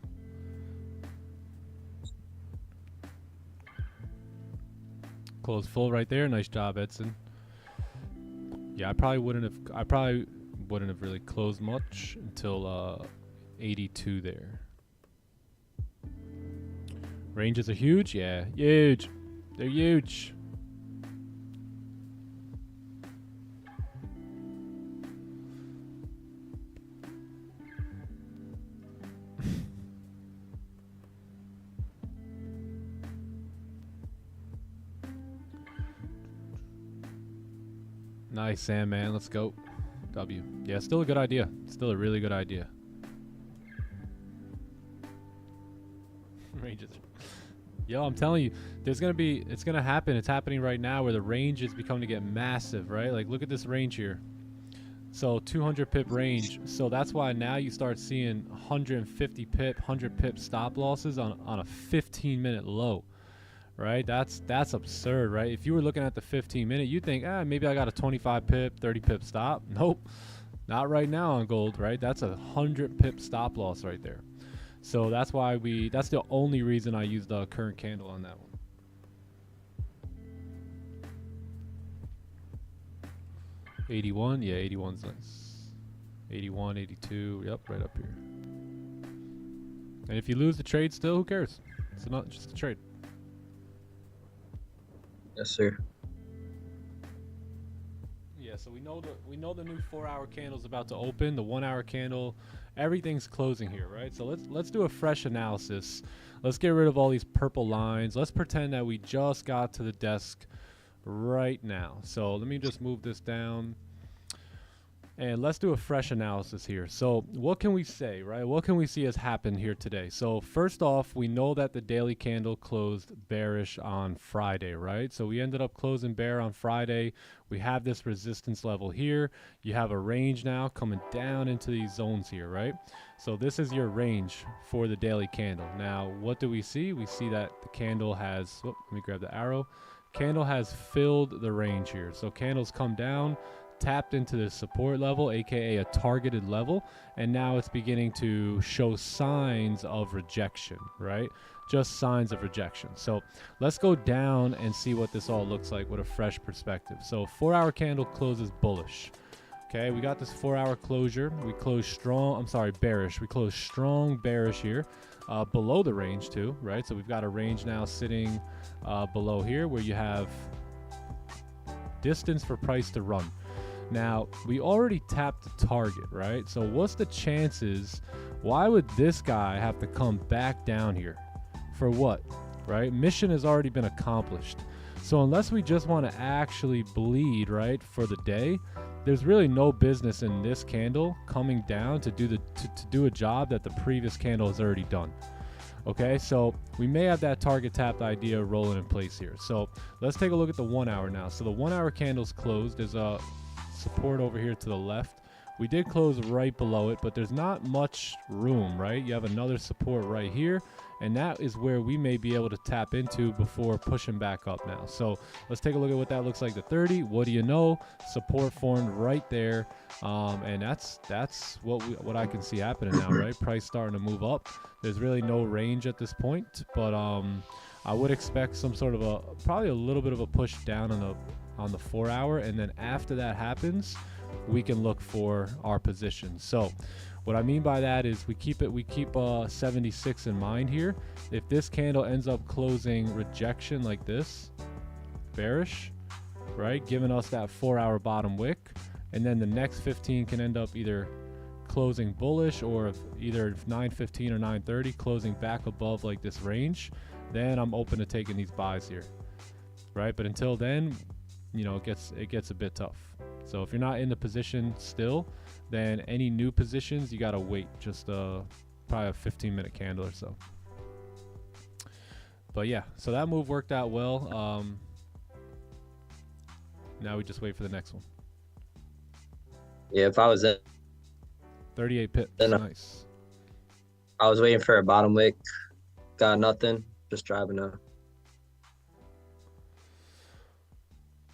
Close full right there. Nice job, Edson. Yeah, I probably wouldn't have really closed much until 82 there. Ranges are huge. Yeah, huge. They're huge. Nice, Sam, man. Let's go. W. Yeah, still a good idea. Still a really good idea. Ranges. Yo, I'm telling you, it's gonna happen. It's happening right now where the range is becoming to get massive, right? Like, look at this range here. So 200 pip range. So that's why now you start seeing 150 pip, 100 pip stop losses on a 15-minute low. Right, that's absurd, right? If you were looking at the 15-minute, you think, maybe I got a 25 pip, 30 pip stop. Nope, not right now on gold, right? That's a 100 pip stop loss right there. So that's why that's the only reason I use the current candle on that one. $81, yeah, 81's nice. 81, 82, yep, right up here. And if you lose the trade still, who cares? It's not just a trade. Yes, sir. Yeah, so we know the new 4-hour candle is about to open. The 1-hour candle, everything's closing here, right? So let's do a fresh analysis. Let's get rid of all these purple lines. Let's pretend that we just got to the desk right now. So let me just move this down. And let's do a fresh analysis here. So what can we say, right? What can we see has happened here today? So first off, we know that the daily candle closed bearish on Friday, right? So we ended up closing bear on Friday. We have this resistance level here. You have a range now coming down into these zones here, right? So this is your range for the daily candle. Now, what do we see? We see that the candle has, let me grab the arrow. Candle has filled the range here. So candles come down, tapped into the support level, aka a targeted level, and now it's beginning to show signs of rejection, right? Just signs of rejection. So let's go down and see what this all looks like with a fresh perspective. So 4-hour candle closes bullish. Okay, we got this 4-hour closure. We closed strong, bearish. We closed strong bearish here, below the range too, right? So we've got a range now sitting below here where you have distance for price to run. Now, we already tapped the target, right? So what's the chances? Why would this guy have to come back down here? For what, right? Mission has already been accomplished. So unless we just want to actually bleed, right, for the day, there's really no business in this candle coming down to do a job that the previous candle has already done. Okay, so we may have that target tapped idea rolling in place here. So let's take a look at the 1-hour now. So the 1-hour candle's closed. There's a support over here to the left. We did close right below it, but there's not much room, right? You have another support right here, and that is where we may be able to tap into before pushing back up now. So let's take a look at what that looks like. The 30, what do you know? Support formed right there, and that's what I can see happening now, right? Price starting to move up. There's really no range at this point, but I would expect some sort of probably a little bit of a push down on the 4-hour, and then after that happens, we can look for our position. So what I mean by that is we keep 76 in mind here. If this candle ends up closing rejection like this, bearish, right, giving us that 4-hour bottom wick, and then the next 15 can end up either closing bullish or either 915 or 930 closing back above like this range, then I'm open to taking these buys here, right? But until then, you know, it gets a bit tough. So if you're not in the position still, then any new positions, you got to wait just probably a 15-minute candle or so. But yeah, so that move worked out well. Now we just wait for the next one. Yeah, if I was in 38 pips, nice. I was waiting for a bottom wick, got nothing, just driving up.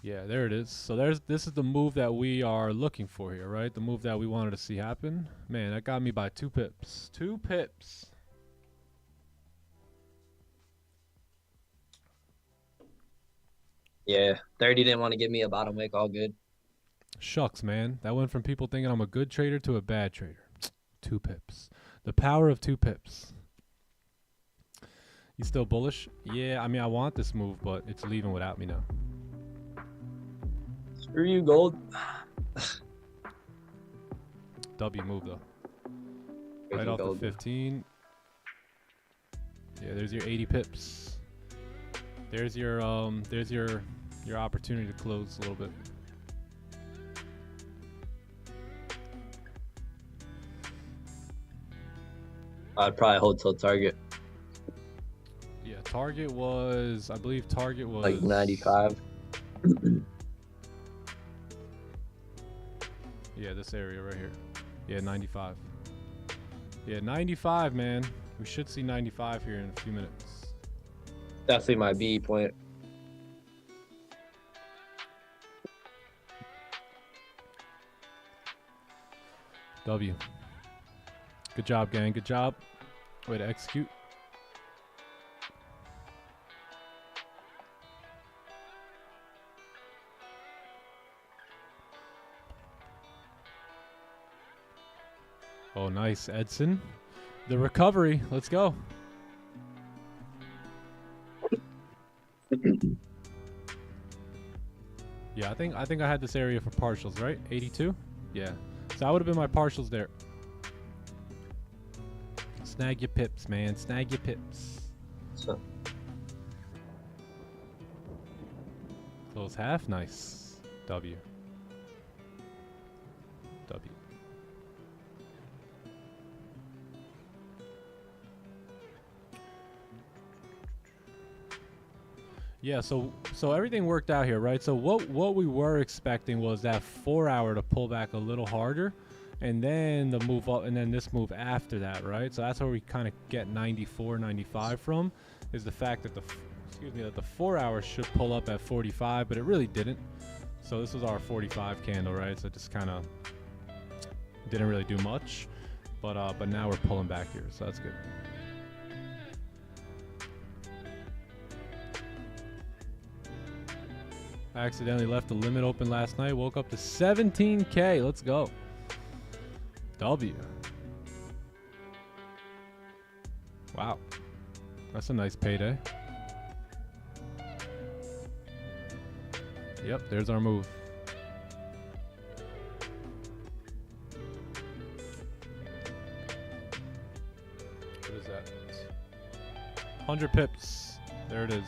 Yeah, there it is. So this is the move that we are looking for here, right? The move that we wanted to see happen. Man, that got me by 2 pips. 2 pips. Yeah, 30 didn't want to give me a bottom wick. All good. Shucks, man. That went from people thinking I'm a good trader to a bad trader. 2 pips. The power of 2 pips. You still bullish? Yeah, I mean, I want this move, but it's leaving without me now. Screw you, gold. W move, though. Right Crazy off gold. the 15. Yeah, there's your 80 pips. There's your opportunity to close a little bit. I'd probably hold till target. Yeah, target was, I believe target was Like 95. Yeah, this area right here. Yeah, 95. Yeah, 95, man. We should see 95 here in a few minutes. Definitely my B point. W. Good job, gang. Good job. Way to execute. Oh, nice, Edson. The recovery. Let's go. Yeah, I think I had this area for partials, right? 82? Yeah. So that would have been my partials there. Snag your pips, man. Snag your pips. So, Close half. Nice. W. W. Yeah, so everything worked out here, right? So what we were expecting was that 4 hour to pull back a little harder, and then the move up, and then this move after that, right? So that's where we kind of get 94, 95 from, is the fact that that the 4 hours should pull up at 45, but it really didn't. So this was our 45 candle, right? So it just kind of didn't really do much, but now we're pulling back here, so that's good. I accidentally left the limit open last night. Woke up to 17K. Let's go. W. Wow. That's a nice payday. Yep, there's our move. What is that? 100 pips. There it is.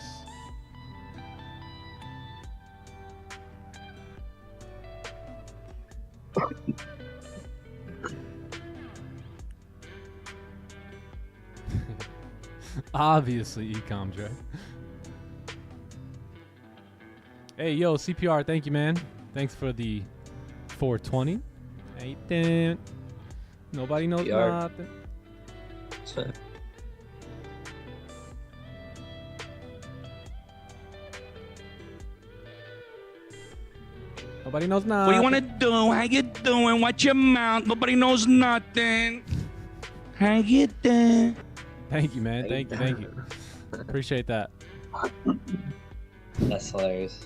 Obviously, ecom, Dre. Hey, yo, CPR, thank you, man. Thanks for the 420. Hey, damn. Nobody knows nothing. Nobody knows nothing. What you want to do? How you doing? Watch your mouth. Nobody knows nothing. How you doing? Thank you, man. Thank you. Appreciate that. That's hilarious.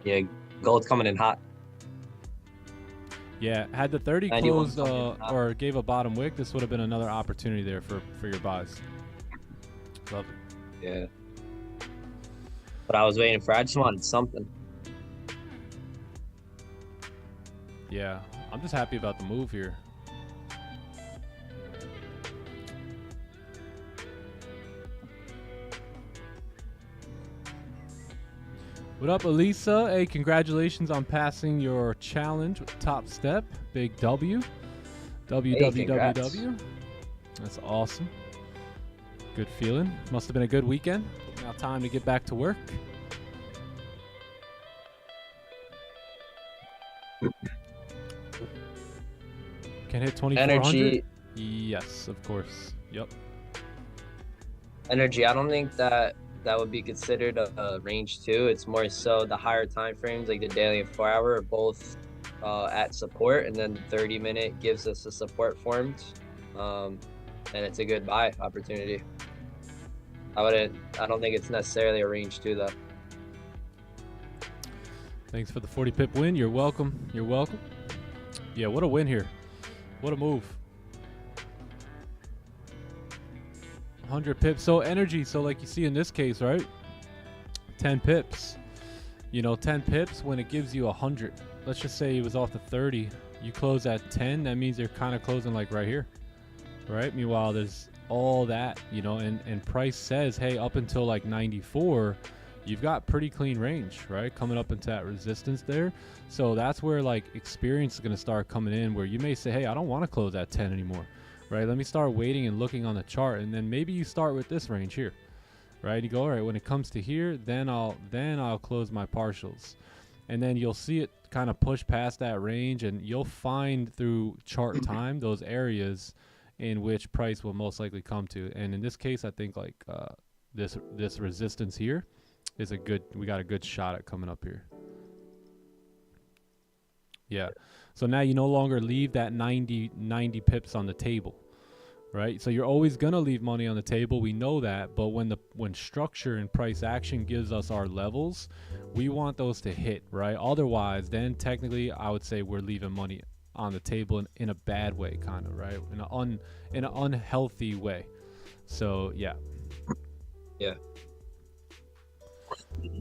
Yeah, gold's coming in hot. Yeah, had the 30 closed or gave a bottom wick, this would have been another opportunity there for your buys. Love it. Yeah. But I was waiting for, I just wanted something. Yeah, I'm just happy about the move here. What up, Elisa? Hey, congratulations on passing your challenge with Top Step. Big W. WWWW. That's awesome. Good feeling. Must have been a good weekend. Now time to get back to work. Can hit 2400? Energy. Yes, of course. Yep. Energy, I don't think that would be considered a range 2. It's more so the higher time frames, like the daily and 4 hour, are both at support, and then the 30-minute gives us a support formed, and it's a good buy opportunity. I don't think it's necessarily a range 2 though. Thanks for the 40 pip win. You're welcome. You're welcome. Yeah, what a win here. What a move. 100 pips. So energy. So like you see in this case, right? 10 pips. You know, 10 pips when it gives you 100. Let's just say it was off the 30. You close at 10. That means you're kind of closing like right here, right? Meanwhile, there's all that, you know, and price says, hey, up until like 94, you've got pretty clean range, right? Coming up into that resistance there. So that's where like experience is going to start coming in, where you may say, hey, I don't want to close at 10 anymore, right? Let me start waiting and looking on the chart. And then maybe you start with this range here, right? You go, all right, when it comes to here, then I'll close my partials. And then you'll see it kind of push past that range, and you'll find through chart time those areas in which price will most likely come to. And in this case, I think like this resistance here is a good, we got a good shot at coming up here. Yeah. So now you no longer leave that 90 pips on the table, right? So you're always going to leave money on the table. We know that. But when structure and price action gives us our levels, we want those to hit, right? Otherwise, then technically I would say we're leaving money on the table in a bad way, kind of, right? In an unhealthy way. So yeah. Yeah.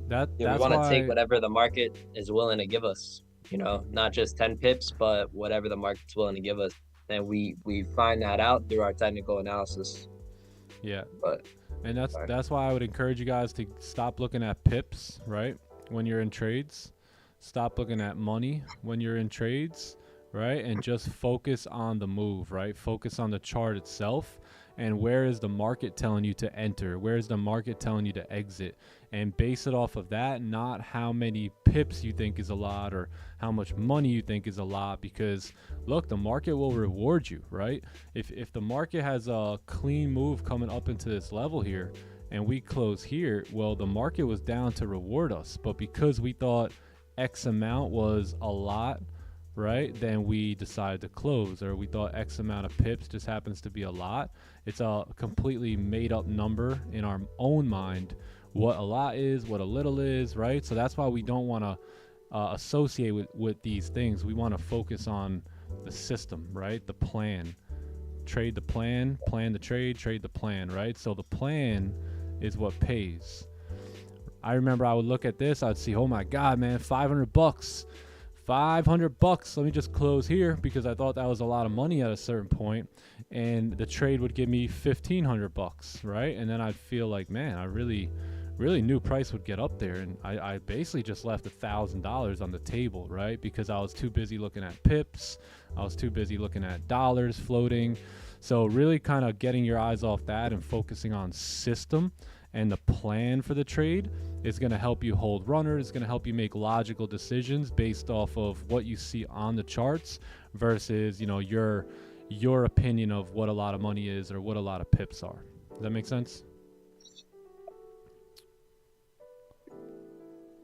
That's we want why to take whatever the market is willing to give us, you know, not just 10 pips, but whatever the market's willing to give us. And we find that out through our technical analysis. Yeah. But and that's why I would encourage you guys to stop looking at pips, right? When you're in trades, stop looking at money when you're in trades, right? And just focus on the move, right? Focus on the chart itself. And where is the market telling you to enter? Where is the market telling you to exit? And base it off of that, not how many pips you think is a lot or how much money you think is a lot. Because look, the market will reward you, right? If the market has a clean move coming up into this level here and we close here, well, the market was down to reward us. But because we thought X amount was a lot, right, then we decided to close. Or we thought X amount of pips just happens to be a lot. It's a completely made up number in our own mind, what a lot is, what a little is, right? So that's why we don't want to associate with these things. We want to focus on the system, right? The plan. Trade the plan, plan the trade the plan, right? So the plan is what pays. I remember I would look at this, I'd see, oh my God, man, $500. $500. Let me just close here, because I thought that was a lot of money at a certain point, and the trade would give me $1,500, right? And then I'd feel like, man, I really knew price would get up there, and I basically just left $1,000 on the table, right? Because I was too busy looking at pips, I was too busy looking at dollars floating. So really kind of getting your eyes off that and focusing on system and the plan for the trade is going to help you hold runners. It's going to help you make logical decisions based off of what you see on the charts versus, you know, your opinion of what a lot of money is or what a lot of pips are. Does that make sense?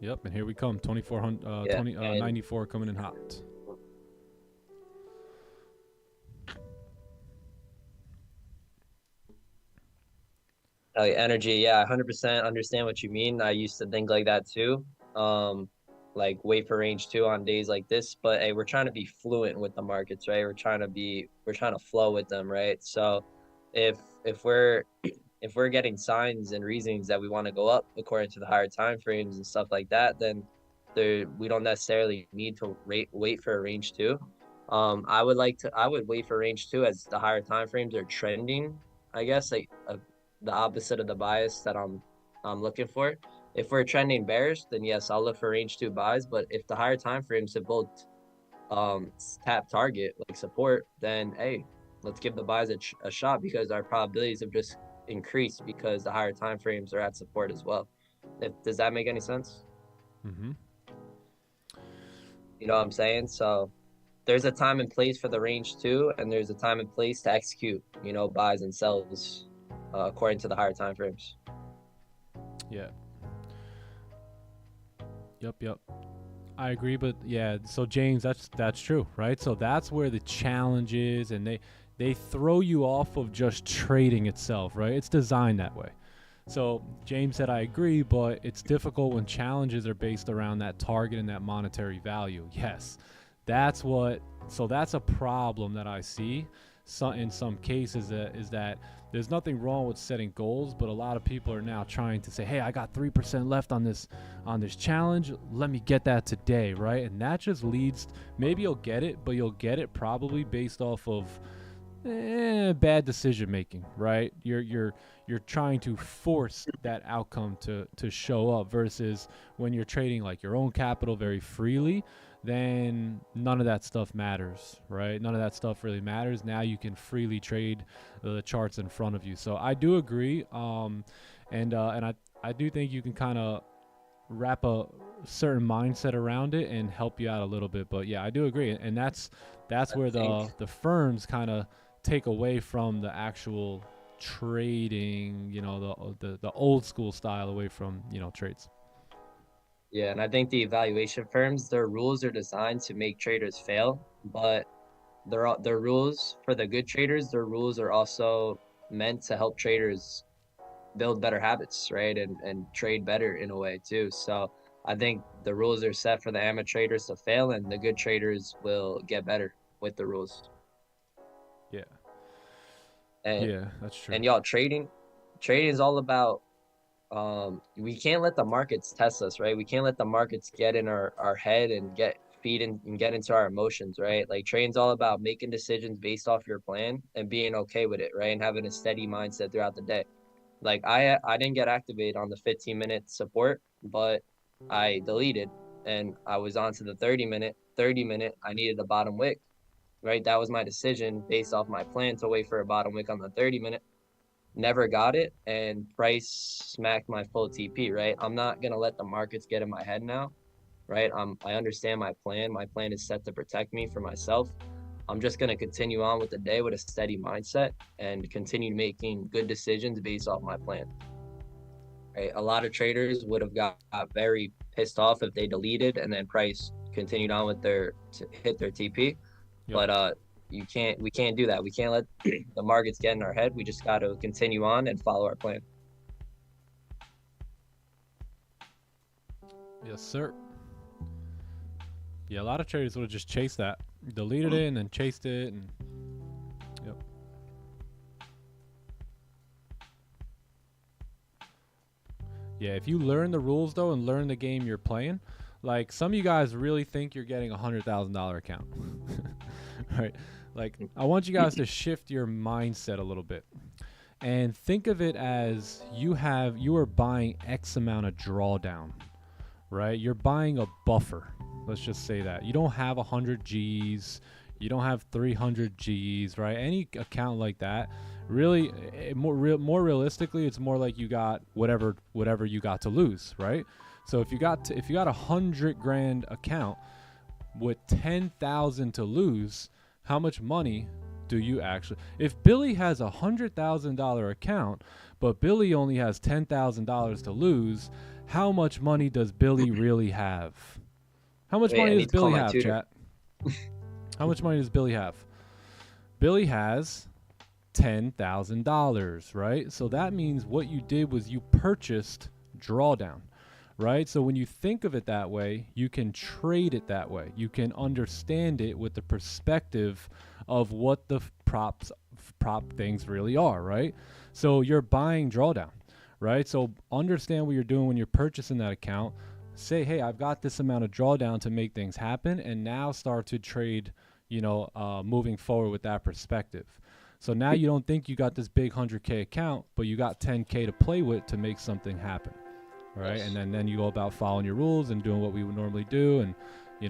Yep, and here we come, 94 coming in hot. Energy, yeah, 100% understand what you mean. I used to think like that too. Like wait for range 2 on days like this, but hey, we're trying to be fluent with the markets, right? We're trying to flow with them, right? So if we're getting signs and reasons that we want to go up according to the higher time frames and stuff like that, then we don't necessarily need to wait for a range 2. I would wait for range 2 as the higher time frames are trending, I guess, like the opposite of the bias that I'm looking for. If we're trending bearish, then yes, I'll look for range 2 buys. But if the higher time frames have both tap target like support, then hey, let's give the buys a shot, because our probabilities have just increased because the higher time frames are at support as well. Does that make any sense? Mm-hmm. You know what I'm saying? So there's a time and place for the range 2, and there's a time and place to execute, you know, buys and sells according to the higher time frames. Yeah. Yep. I agree, but yeah, so James, that's true, right? So that's where the challenge is, and they throw you off of just trading itself, right? It's designed that way. So James said, I agree, but it's difficult when challenges are based around that target and that monetary value. Yes, that's a problem that I see. So in some cases is that there's nothing wrong with setting goals, but a lot of people are now trying to say, hey, I got 3% left on this challenge. Let me get that today, right? And that just leads, maybe you'll get it, but you'll get it probably based off of bad decision making, right? You're trying to force that outcome to show up, versus when you're trading like your own capital very freely, then none of that stuff matters, right? None of that stuff really matters. Now you can freely trade the charts in front of you. So I do agree, and I do think you can kind of wrap a certain mindset around it and help you out a little bit. But yeah, I do agree, and that's where the firms kind of take away from the actual trading, you know, the old school style away from, you know, trades. Yeah, and I think the evaluation firms, their rules are designed to make traders fail, but their rules for the good traders, their rules are also meant to help traders build better habits, right? And trade better in a way too. So I think the rules are set for the amateur traders to fail, and the good traders will get better with the rules. Yeah. And Yeah, that's true. and y'all, trading is all about we can't let the markets test us, right? We can't let the markets get in our head and feed in and get into our emotions, right? Like trading's all about making decisions based off your plan and being okay with it, right? And having a steady mindset throughout the day. Like I didn't get activated on the 15-minute support, but I deleted and I was on to the 30-minute. I needed a bottom wick, right? That was my decision based off my plan to wait for a bottom wick on the 30-minute. Never got it, and price smacked my full TP, right? I'm not gonna let the markets get in my head now, right? I understand my plan. My plan is set to protect me for myself. I'm just gonna continue on with the day with a steady mindset and continue making good decisions based off my plan. Right? A lot of traders would have got very pissed off if they deleted and then price continued on with hit their TP. Yep. But we can't do that. We can't let the markets get in our head. We just got to continue on and follow our plan. Yes, sir. Yeah, a lot of traders would have just chased that, deleted it, and then chased it, and yep. Yeah, if you learn the rules though and learn the game you're playing, like some of you guys really think you're getting $100,000 account, right? Like I want you guys to shift your mindset a little bit and think of it as you are buying X amount of drawdown, right? You're buying a buffer. Let's just say that you don't have 100 G's, you don't have 300 G's, right? Any account like that, really, more realistically, it's more like you got whatever you got to lose, right? So if you got a $100,000 account with 10,000 to lose, how much money do you actually? If Billy has a $100,000 account, but Billy only has $10,000 to lose, how much money does Billy really have? How much money does Billy have, chat? How much money does Billy have? Billy has $10,000, right? So that means what you did was you purchased drawdown, right? So when you think of it that way, you can trade it that way. You can understand it with the perspective of what the prop things really are, right? So you're buying drawdown, right? So understand what you're doing when you're purchasing that account. Say, hey, I've got this amount of drawdown to make things happen, and now start to trade, moving forward with that perspective. So now you don't think you got this big 100K account, but you got 10K to play with to make something happen, right? Yes. And then you go about following your rules and doing what we would normally do, and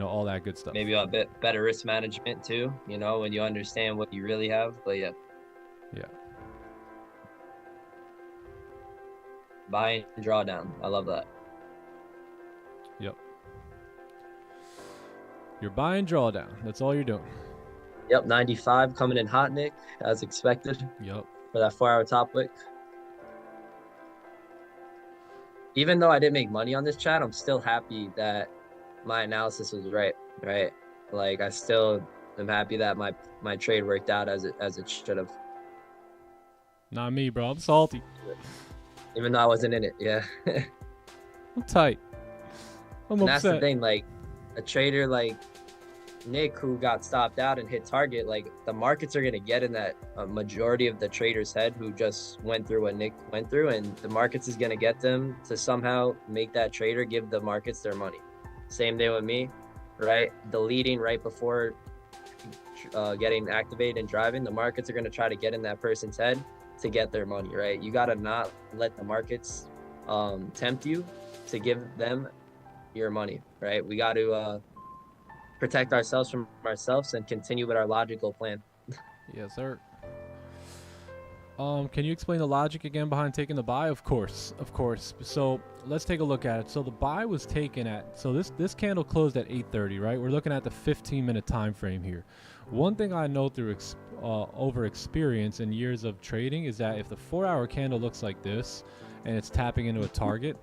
all that good stuff. Maybe a bit better risk management too, when you understand what you really have. But yeah. Buy and draw down. I love that. Yep. You're buying drawdown. That's all you're doing. Yep, 95 coming in hot, Nick, as expected. Yep. For that 4-hour top wick. Even though I didn't make money on this chat, I'm still happy that my analysis was right? Like I still am happy that my trade worked out as it should have. Not me, bro. I'm salty. even though I wasn't in it. Yeah. I'm tight. I'm And that's the upset. thing, like a trader like Nick who got stopped out and hit target, like the markets are gonna get in that majority of the trader's head who just went through what Nick went through, and the markets is gonna get them to somehow make that trader give the markets their money. Same thing with me, right? Deleting right before getting activated and driving, the markets are gonna try to get in that person's head to get their money, right? You gotta not let the markets tempt you to give them your money, right? We got to protect ourselves from ourselves and continue with our logical plan. Yes, sir. Can you explain the logic again behind taking the buy? Of course, of course. So let's take a look at it. So the buy was taken at, so this candle closed at 8:30, right? We're looking at the 15-minute time frame here. One thing I know through over experience and years of trading is that if the 4-hour candle looks like this and it's tapping into a target,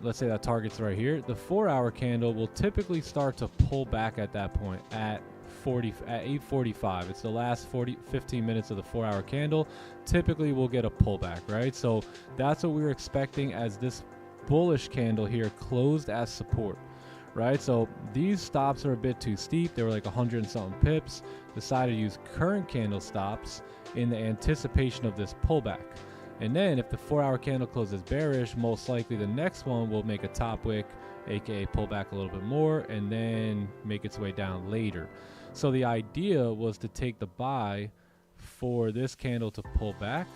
let's say that target's right here, the 4-hour candle will typically start to pull back at that point at 8:45. It's the last 15 minutes of the 4-hour candle. Typically we'll get a pullback, right? So that's what we were expecting as this bullish candle here closed as support, right? So these stops are a bit too steep. They were like 100 and something pips. Decided to use current candle stops in the anticipation of this pullback. And then if the 4-hour candle closes bearish, most likely the next one will make a top wick, aka pull back a little bit more, and then make its way down later. So the idea was to take the buy for this candle to pull back,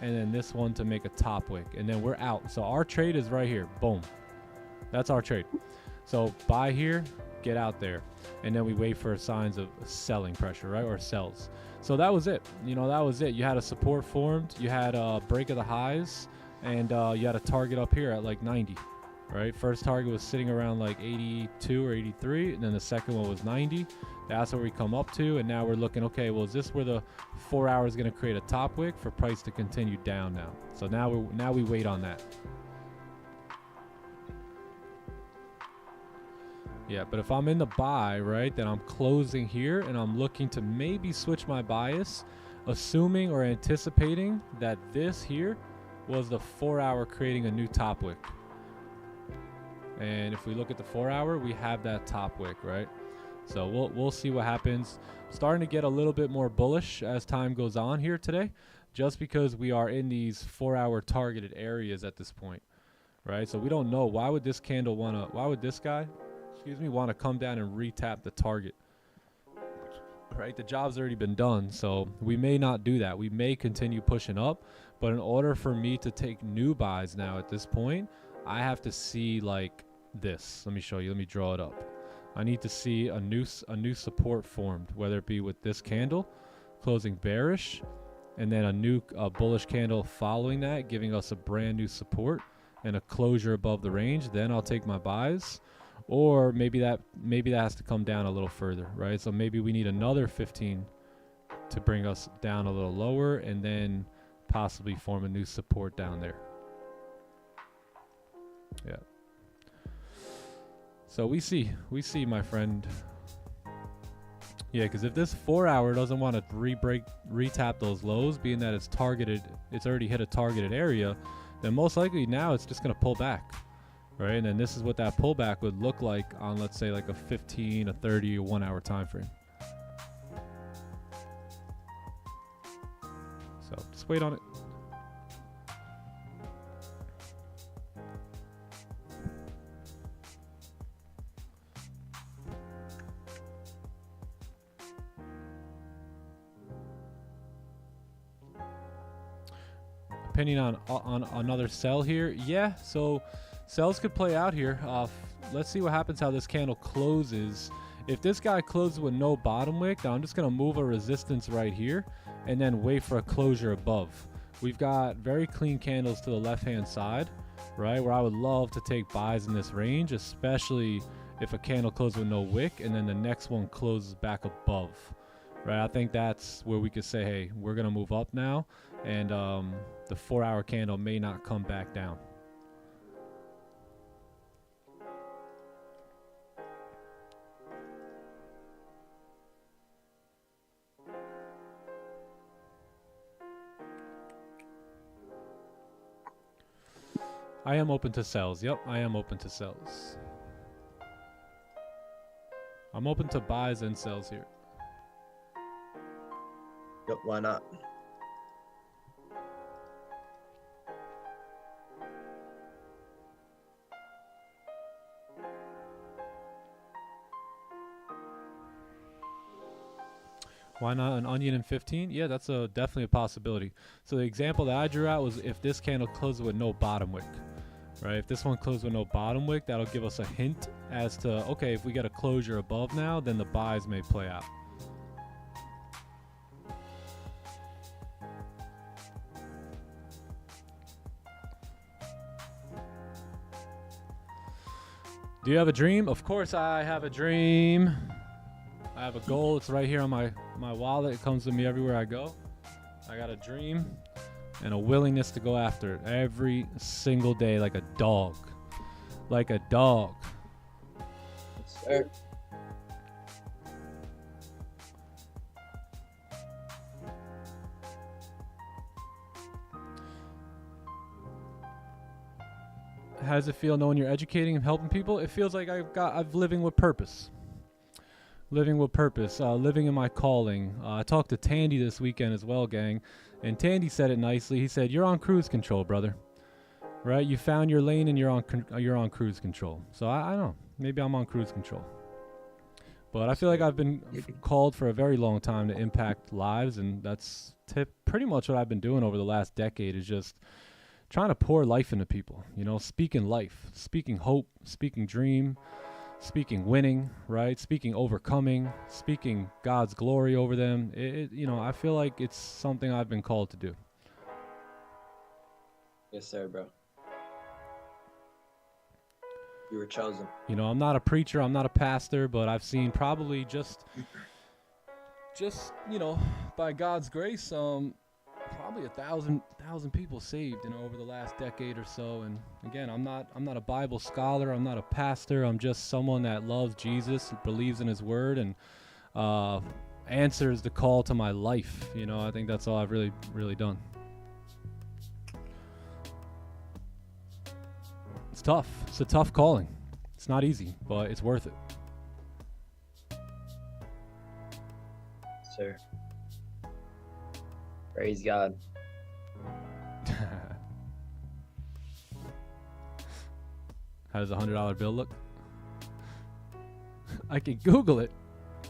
and then this one to make a top wick, and then we're out. So our trade is right here. Boom. That's our trade. So buy here, get out there, and then we wait for signs of selling pressure, right, or sells. So that was it. You know, that was it. You had a support formed, you had a break of the highs, and you had a target up here at like 90, right? First target was sitting around like 82 or 83, and then the second one was 90. That's where we come up to, and now we're looking, okay, well, is this where the 4 hour is going to create a top wick for price to continue down now? So now we wait on that. Yeah, but if I'm in the buy, right, then I'm closing here and I'm looking to maybe switch my bias, assuming or anticipating that this here was the 4 hour creating a new top wick. And if we look at the 4 hour, we have that top wick, right? So we'll see what happens. Starting to get a little bit more bullish as time goes on here today, just because we are in these 4 hour targeted areas at this point, right? So we don't know, why would this candle why would this guy, excuse me, want to come down and retap the target, right? The job's already been done, so we may not do that. We may continue pushing up, but in order for me to take new buys now at this point, I have to see like this. Let me show you. Let me draw it up. I need to see a new support formed, whether it be with this candle closing bearish, and then a new bullish candle following that, giving us a brand new support and a closure above the range. Then I'll take my buys. Or maybe that has to come down a little further, right? So maybe we need another 15 to bring us down a little lower, and then possibly form a new support down there. Yeah. So we see, my friend. Yeah, because if this 4 hour doesn't want to retap those lows, being that it's already hit a targeted area, then most likely now it's just going to pull back. Right, and then this is what that pullback would look like on, let's say, like a 15, a 30, or 1 hour time frame. So just wait on it. Opinion on another sell here? Yeah, so sells could play out here. Let's see what happens how this candle closes. If this guy closes with no bottom wick, then I'm just going to move a resistance right here and then wait for a closure above. We've got very clean candles to the left-hand side, right, where I would love to take buys in this range, especially if a candle closes with no wick and then the next one closes back above, right? I think that's where we could say, hey, we're going to move up now, and the 4 hour candle may not come back down. I am open to sells. Yep, I am open to sells. I'm open to buys and sells here. Yep, why not? Why not an onion in 15? Yeah, that's definitely a possibility. So the example that I drew out was if this candle closes with no bottom wick, right? If this one closes with no bottom wick, that'll give us a hint as to, okay, if we get a closure above now, then the buys may play out. Do you have a dream? Of course I have a dream. I have a goal. It's right here on my wallet. It comes with me everywhere I go. I got a dream and a willingness to go after it every single day like a dog. Like a dog. Yes, sir. How does it feel knowing you're educating and helping people? It feels like I'm living with purpose. Living with purpose, living in my calling. I talked to Tandy this weekend as well, gang, and Tandy said it nicely. He said, "You're on cruise control, brother. Right? You found your lane and you're on cruise control." So I don't know. Maybe I'm on cruise control. But I feel like I've been called for a very long time to impact lives, and that's pretty much what I've been doing over the last decade is just trying to pour life into people. You know, speaking life, speaking hope, speaking dream. Speaking winning, right? Speaking overcoming, speaking God's glory over them. You know, I feel like it's something I've been called to do. Yes, sir, bro. You were chosen. You know, I'm not a preacher, I'm not a pastor, but I've seen probably just you know, by God's grace, probably 1,000 people saved, you know, over the last decade or so. And again, I'm not a Bible scholar, I'm not a pastor, I'm just someone that loves Jesus, believes in his word, and answers the call to my life. You know, I think that's all I've really done. It's tough. It's a tough calling. It's not easy, but it's worth it. Sir. Praise God. How does a $100 bill look? I could Google it,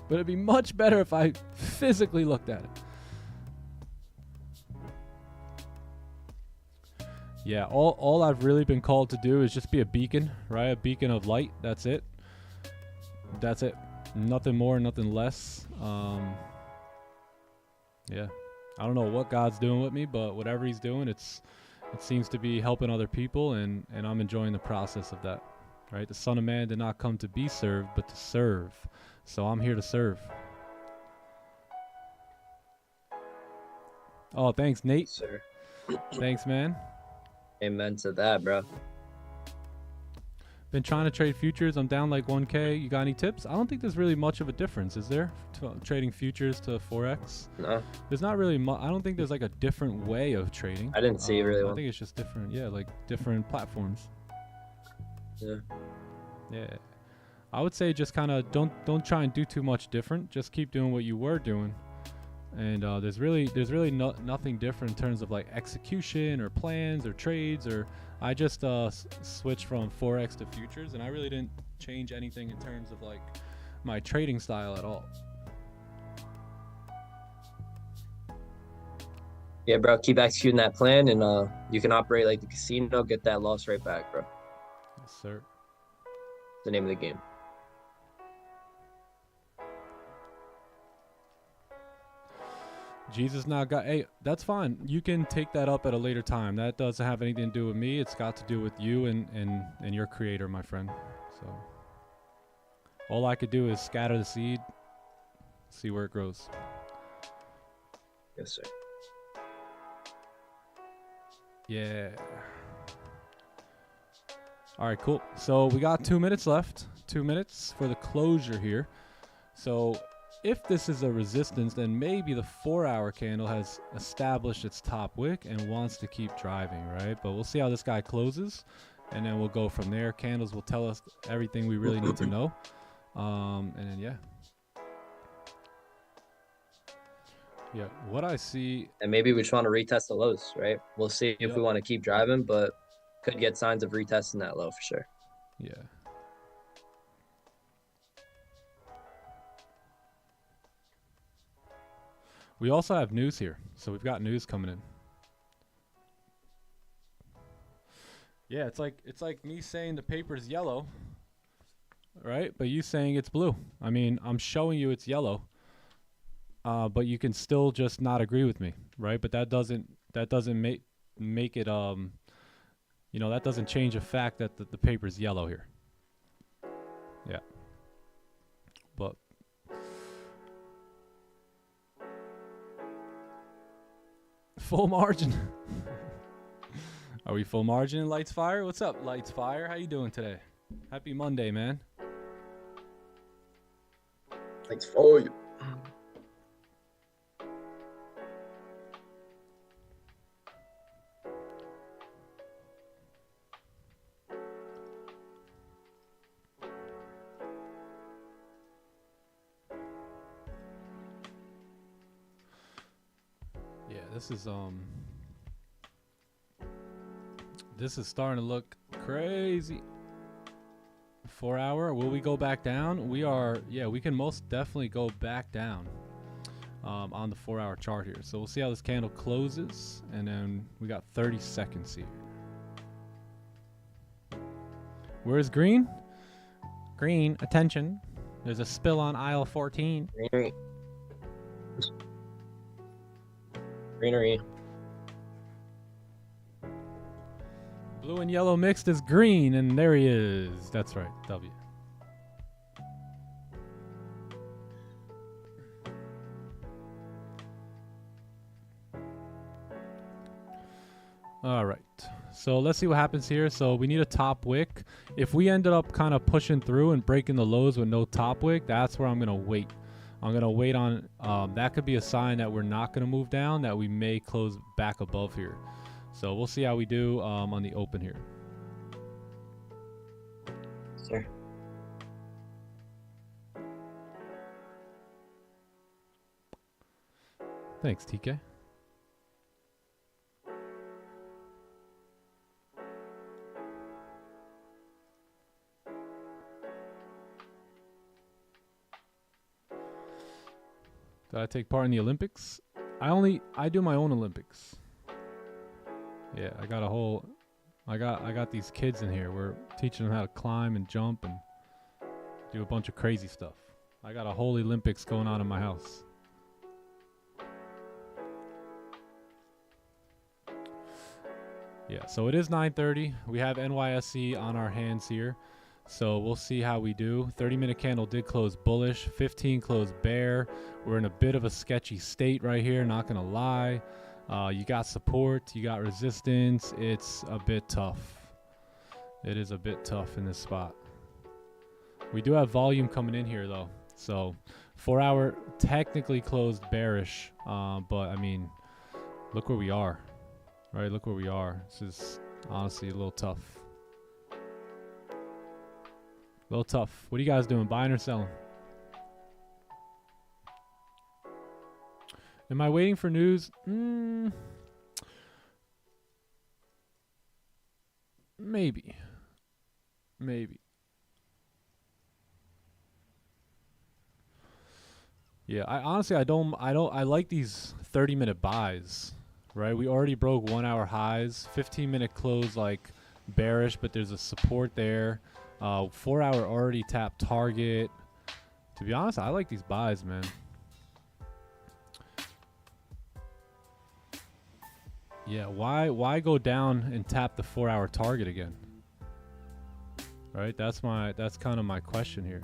but it'd be much better if I physically looked at it. Yeah, all I've really been called to do is just be a beacon, right? A beacon of light. That's it. That's it. Nothing more, nothing less. Yeah. I don't know what God's doing with me, but whatever he's doing, it seems to be helping other people, and I'm enjoying the process of that. Right? The Son of Man did not come to be served, but to serve. So I'm here to serve. Oh, thanks, Nate. Yes, sir. Thanks, man. Amen to that, bro. Been trying to trade futures. I'm down like 1K. You got any tips? I don't think there's really much of a difference, is there? Trading futures to forex. No. There's not really I don't think there's like a different way of trading. I didn't see really I one. think it's just different. Yeah, like different platforms. Yeah. Yeah. I would say just kind of don't try and do too much different. Just keep doing what you were doing. And there's really nothing different in terms of like execution or plans or trades. Or I just switched from forex to futures, and I really didn't change anything in terms of like my trading style at all. Yeah, bro. Keep executing that plan, and you can operate like the casino. Get that loss right back, bro. Yes, sir. The name of the game. Jesus now got. Hey, that's fine. You can take that up at a later time. That doesn't have anything to do with me. It's got to do with you and your creator, my friend. So all I could do is scatter the seed, see where it grows. Yes, sir. Yeah. All right, cool. So we got 2 minutes left. 2 minutes for the closure here. So if this is a resistance, then maybe the 4-hour candle has established its top wick and wants to keep driving, right? But we'll see how this guy closes, and then we'll go from there. Candles will tell us everything we really need to know. And then, yeah. Yeah, what I see... And maybe we just want to retest the lows, right? We'll see if we want to keep driving, but could get signs of retesting that low for sure. Yeah. We also have news here, so we've got news coming in. Yeah, it's like me saying the paper's yellow, right? But you saying it's blue. I mean, I'm showing you it's yellow, but you can still just not agree with me, right? But that doesn't make it you know, that doesn't change the fact that the paper's yellow here. Yeah, but. Full margin. Are we full margin in Lights Fire? What's up, Lights Fire? How you doing today? Happy Monday, man. Thanks for you. Yeah, this is starting to look crazy. 4-hour, will we go back down? We are, yeah, we can most definitely go back down on the 4-hour chart here. So we'll see how this candle closes, and then we got 30 seconds here. Where's green? Green, attention. There's a spill on aisle 14. Greenery. Blue and yellow mixed is green, and there he is. That's right, W. All right, so let's see what happens here. So we need a top wick. If we ended up kind of pushing through and breaking the lows with no top wick, that's where I'm gonna wait. I'm gonna wait on, that could be a sign that we're not gonna move down, that we may close back above here. So we'll see how we do on the open here. Sure. Thanks, TK. Did I take part in the Olympics? I do my own Olympics. Yeah, I got these kids in here. We're teaching them how to climb and jump and do a bunch of crazy stuff. I got a whole Olympics going on in my house. Yeah, so it is 9:30. We have NYSE on our hands here. So we'll see how we do. 30-minute candle did close bullish. 15 closed bear. We're in a bit of a sketchy state right here, not going to lie. You got support. You got resistance. It's a bit tough. It is a bit tough in this spot. We do have volume coming in here, though. So 4-hour technically closed bearish. But, I mean, look where we are. Right, look where we are. This is honestly a little tough. A little tough. What are you guys doing? Buying or selling? Am I waiting for news? Maybe. Maybe. Yeah, I like these 30-minute buys, right? We already broke 1-hour highs. 15-minute close like bearish, but there's a support there. 4-hour already tapped target. To be honest, I like these buys, man. Yeah, why go down and tap the 4-hour target again? Right, that's kind of my question here.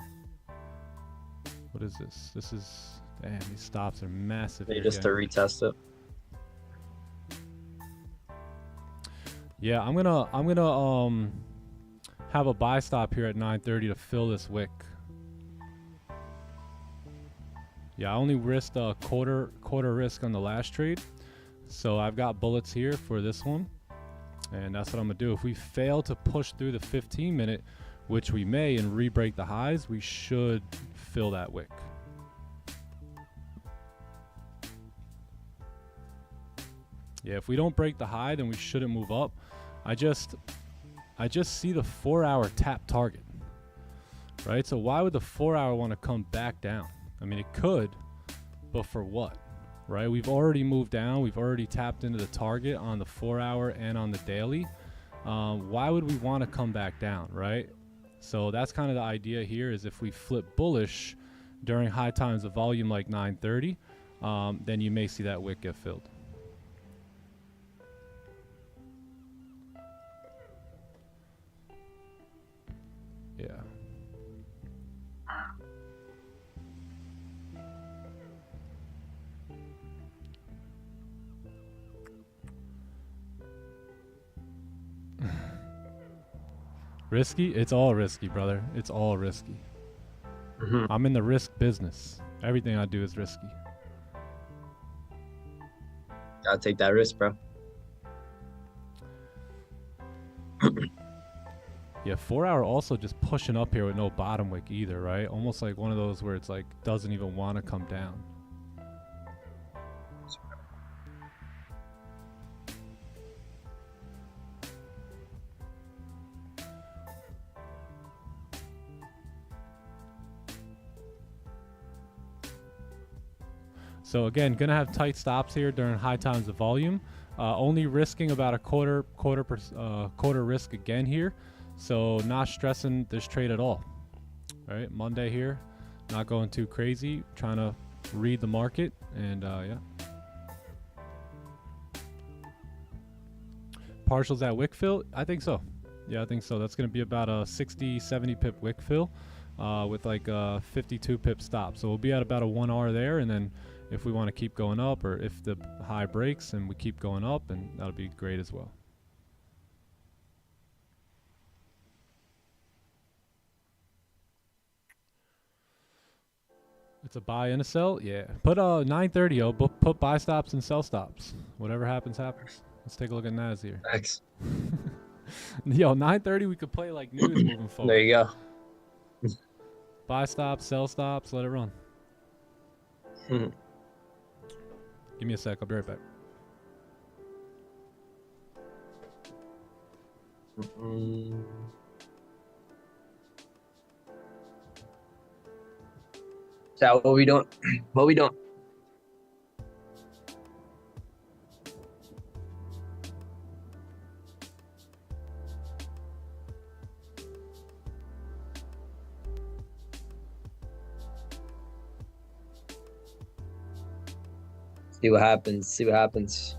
What is this? This is, damn, these stops are massive. Maybe just to retest it. Yeah, I'm gonna have a buy stop here at 9:30 to fill this wick. Yeah, I only risked a quarter risk on the last trade. So I've got bullets here for this one. And that's what I'm going to do. If we fail to push through the 15 minute, which we may, and re-break the highs, we should fill that wick. Yeah, if we don't break the high, then we shouldn't move up. I just see the 4-hour tap target, right? So why would the 4-hour want to come back down? I mean, it could, but for what, right? We've already moved down. We've already tapped into the target on the 4-hour and on the daily. Why would we want to come back down, right? So that's kind of the idea here, is if we flip bullish during high times of volume like 930, then you may see that wick get filled. Yeah. Risky? It's all risky, brother. It's all risky. I'm in the risk business. Everything I do is risky. Gotta take that risk, bro. Yeah, 4-hour also just pushing up here with no bottom wick either, right? Almost like one of those where it's like doesn't even want to come down. So again, gonna have tight stops here during high times of volume. Only risking about a quarter risk again here. So not stressing this trade at all. All right, Monday here, not going too crazy, trying to read the market, and yeah. Partials at wick fill? I think so. Yeah, I think so. That's going to be about a 60, 70 pip wick fill with like a 52 pip stop. So we'll be at about a 1R there, and then if we want to keep going up, or if the high breaks and we keep going up, and that'll be great as well. It's a buy and a sell? Yeah. Put 930, yo. Put buy stops and sell stops. Whatever happens, happens. Let's take a look at NAS here. Thanks. Yo, 930, we could play like news moving forward. There you go. Buy stops, sell stops, let it run. Give me a sec. I'll be right back. So what we doing? What we doing? See what happens. See what happens.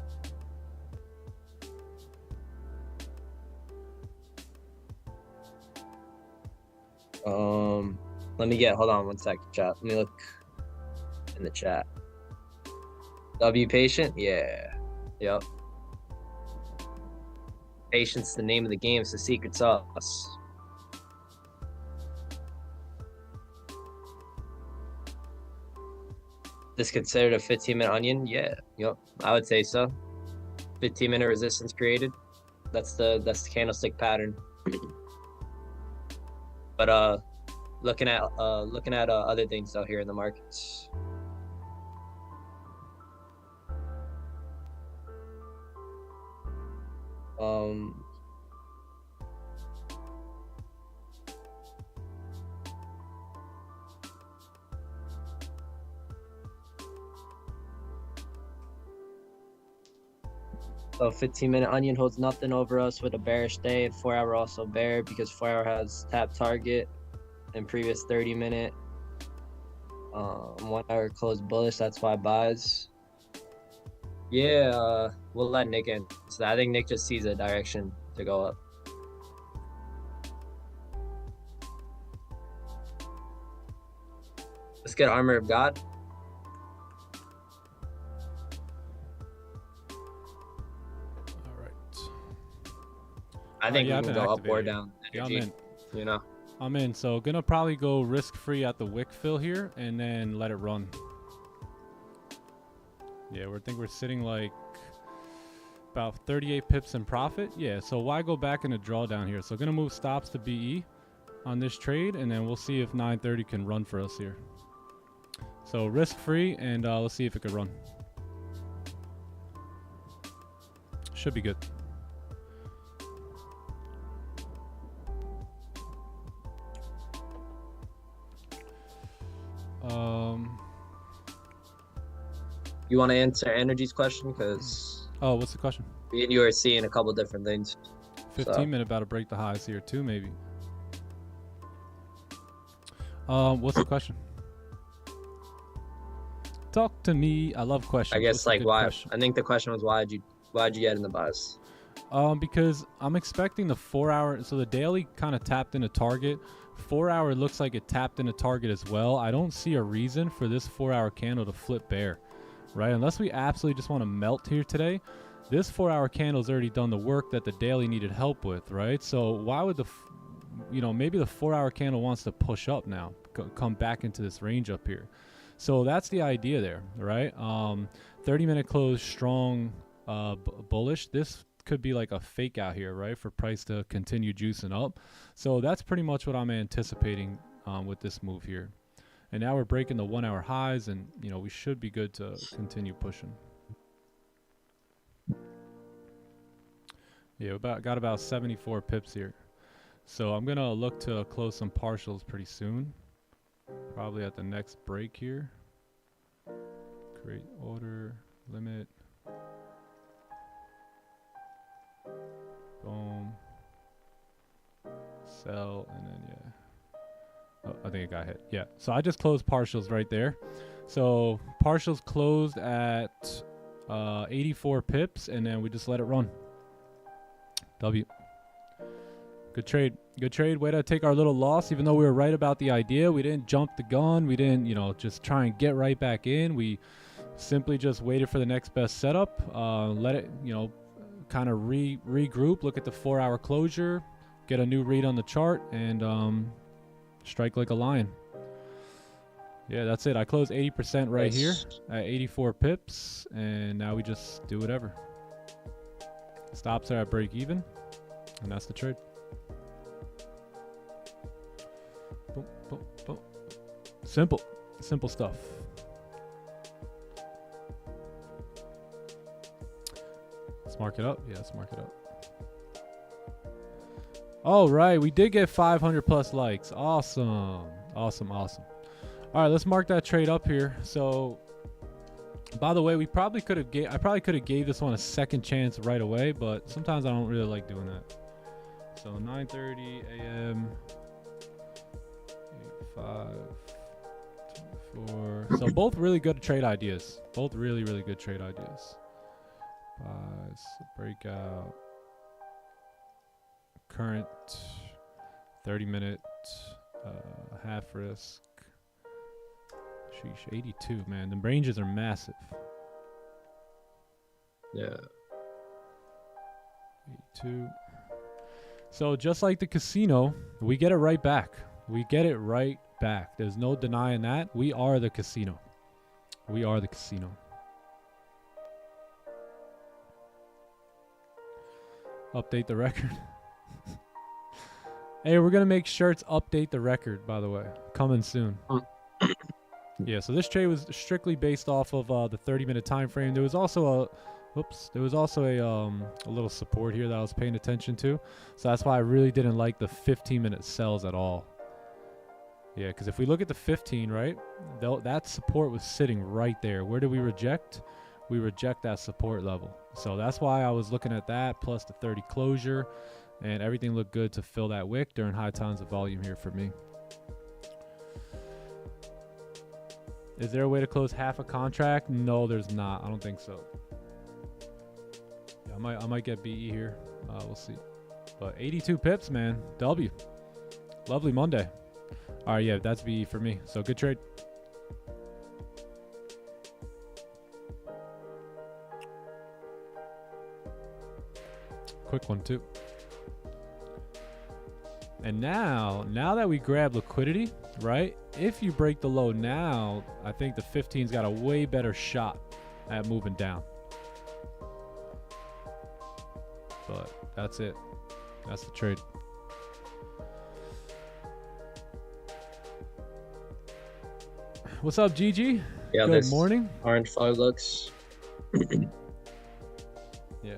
Let me hold on one second, chat. Let me look in the chat. W patient? Yeah. Yep. Patience is the name of the game. It's the secret sauce. This considered a 15-minute onion? Yeah. Yep. I would say so. 15-minute resistance created. That's the candlestick pattern. But looking at other things out here in the markets. So 15-minute onion holds nothing over us with a bearish day, and 4-hour also bear because 4-hour has tap target and previous 30-minute. 1-hour closed bullish, that's why buys. Yeah, we'll let Nick in. So I think Nick just sees a direction to go up. Let's get Armor of God. I think yeah, we can go up or down energy, yeah, I'm in. You know. I'm in. So gonna probably go risk free at the wick fill here and then let it run. Yeah, I think we're sitting like about 38 pips in profit. Yeah, so why go back in a drawdown here? So gonna move stops to BE on this trade, and then we'll see if 930 can run for us here. So risk free, and let's see if it can run. Should be good. You want to answer Energy's question? Because Oh, what's the question? me and you are seeing a couple different things. 15 minute about to break the highs here too, maybe. What's the question? Talk to me. I love questions. I What's guess a like good why? question? I think the question was why'd you get in the buys? Because I'm expecting the 4 hour. So the daily kind of tapped into target. 4 hour looks like it tapped into target as well. I don't see a reason for this 4 hour candle to flip bear, right? Unless we absolutely just want to melt here today. This 4 hour candle's already done the work that the daily needed help with, right? So why would maybe the 4 hour candle wants to push up now, come back into this range up here. So that's the idea there, right? 30 minute close, strong, bullish. This could be like a fake out here, right? For price to continue juicing up. So that's pretty much what I'm anticipating with this move here. And now we're breaking the 1 hour highs, and we should be good to continue pushing. Yeah, got about 74 pips here. So I'm gonna look to close some partials pretty soon. Probably at the next break here. Create order, limit. Boom. Sell, and then yeah. Oh, I think it got hit. Yeah. So I just closed partials right there. So partials closed at 84 pips, and then we just let it run. W. Good trade. Good trade. Way to take our little loss, even though we were right about the idea. We didn't jump the gun. We didn't, just try and get right back in. We simply just waited for the next best setup. Let it, kind of regroup, look at the 4 hour closure, get a new read on the chart, and strike like a lion. Yeah, that's it. I closed 80% right here at 84 pips, and now we just do whatever. Stops are at break even, and that's the trade. Boom, boom, boom. Simple stuff. Let's mark it up. Yeah, let's mark it up. All right, we did get 500 plus likes. Awesome. All right, let's mark that trade up here. So, by the way, I probably could have gave this one a second chance right away, but sometimes I don't really like doing that. So 9:30 a.m. 5, 24. So both really good trade ideas. Both really good trade ideas. Buys, breakout, current, 30-minute, half risk. Sheesh, 82, man. The ranges are massive. Yeah. 82. So just like the casino, we get it right back. We get it right back. There's no denying that. We are the casino. We are the casino. Update the record. Hey, we're going to make shirts update the record, by the way. Coming soon. Yeah, so this trade was strictly based off of the 30-minute time frame. There was also a little support here that I was paying attention to. So that's why I really didn't like the 15-minute sells at all. Yeah, because if we look at the 15, right, that support was sitting right there. Where did we reject? We reject that support level. So that's why I was looking at that, plus the 30 closure, and everything looked good to fill that wick during high times of volume here for me. Is there a way to close half a contract? No, there's not. I don't think so. Yeah, I might get BE here. We'll see. But 82 pips, man. W. Lovely Monday. All right, yeah, that's BE for me. So good trade. Quick one too. And now that we grab liquidity, right? If you break the low now, I think the 15's got a way better shot at moving down. But that's it. That's the trade. What's up, Gigi? Yeah, Good this morning. orange fog looks. Yeah.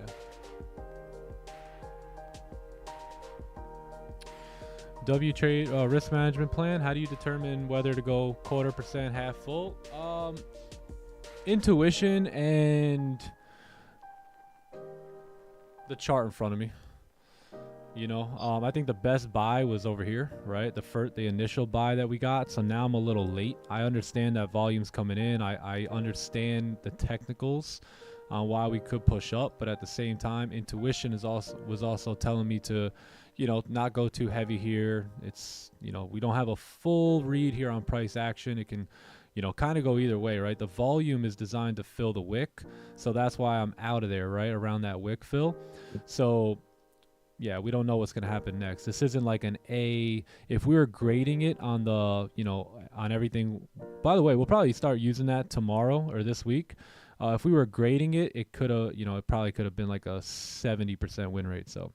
W trade risk management plan. How do you determine whether to go 1/4%, half full? Intuition and the chart in front of me. You know, I think the best buy was over here, right? The initial buy that we got. So now I'm a little late. I understand that volume's coming in. I understand the technicals on why we could push up, but at the same time, intuition was also telling me to, you know, not go too heavy here. It's, you know, we don't have a full read here on price action. It can, you know, kind of go either way, right? The volume is designed to fill the wick, so that's why I'm out of there, right around that wick fill. So yeah, we don't know what's going to happen next. This isn't like an A. If we were grading it on the, you know, on everything, by the way, we'll probably start using that tomorrow or this week. If we were grading it, it could have, you know, it probably could have been like a 70% win rate. So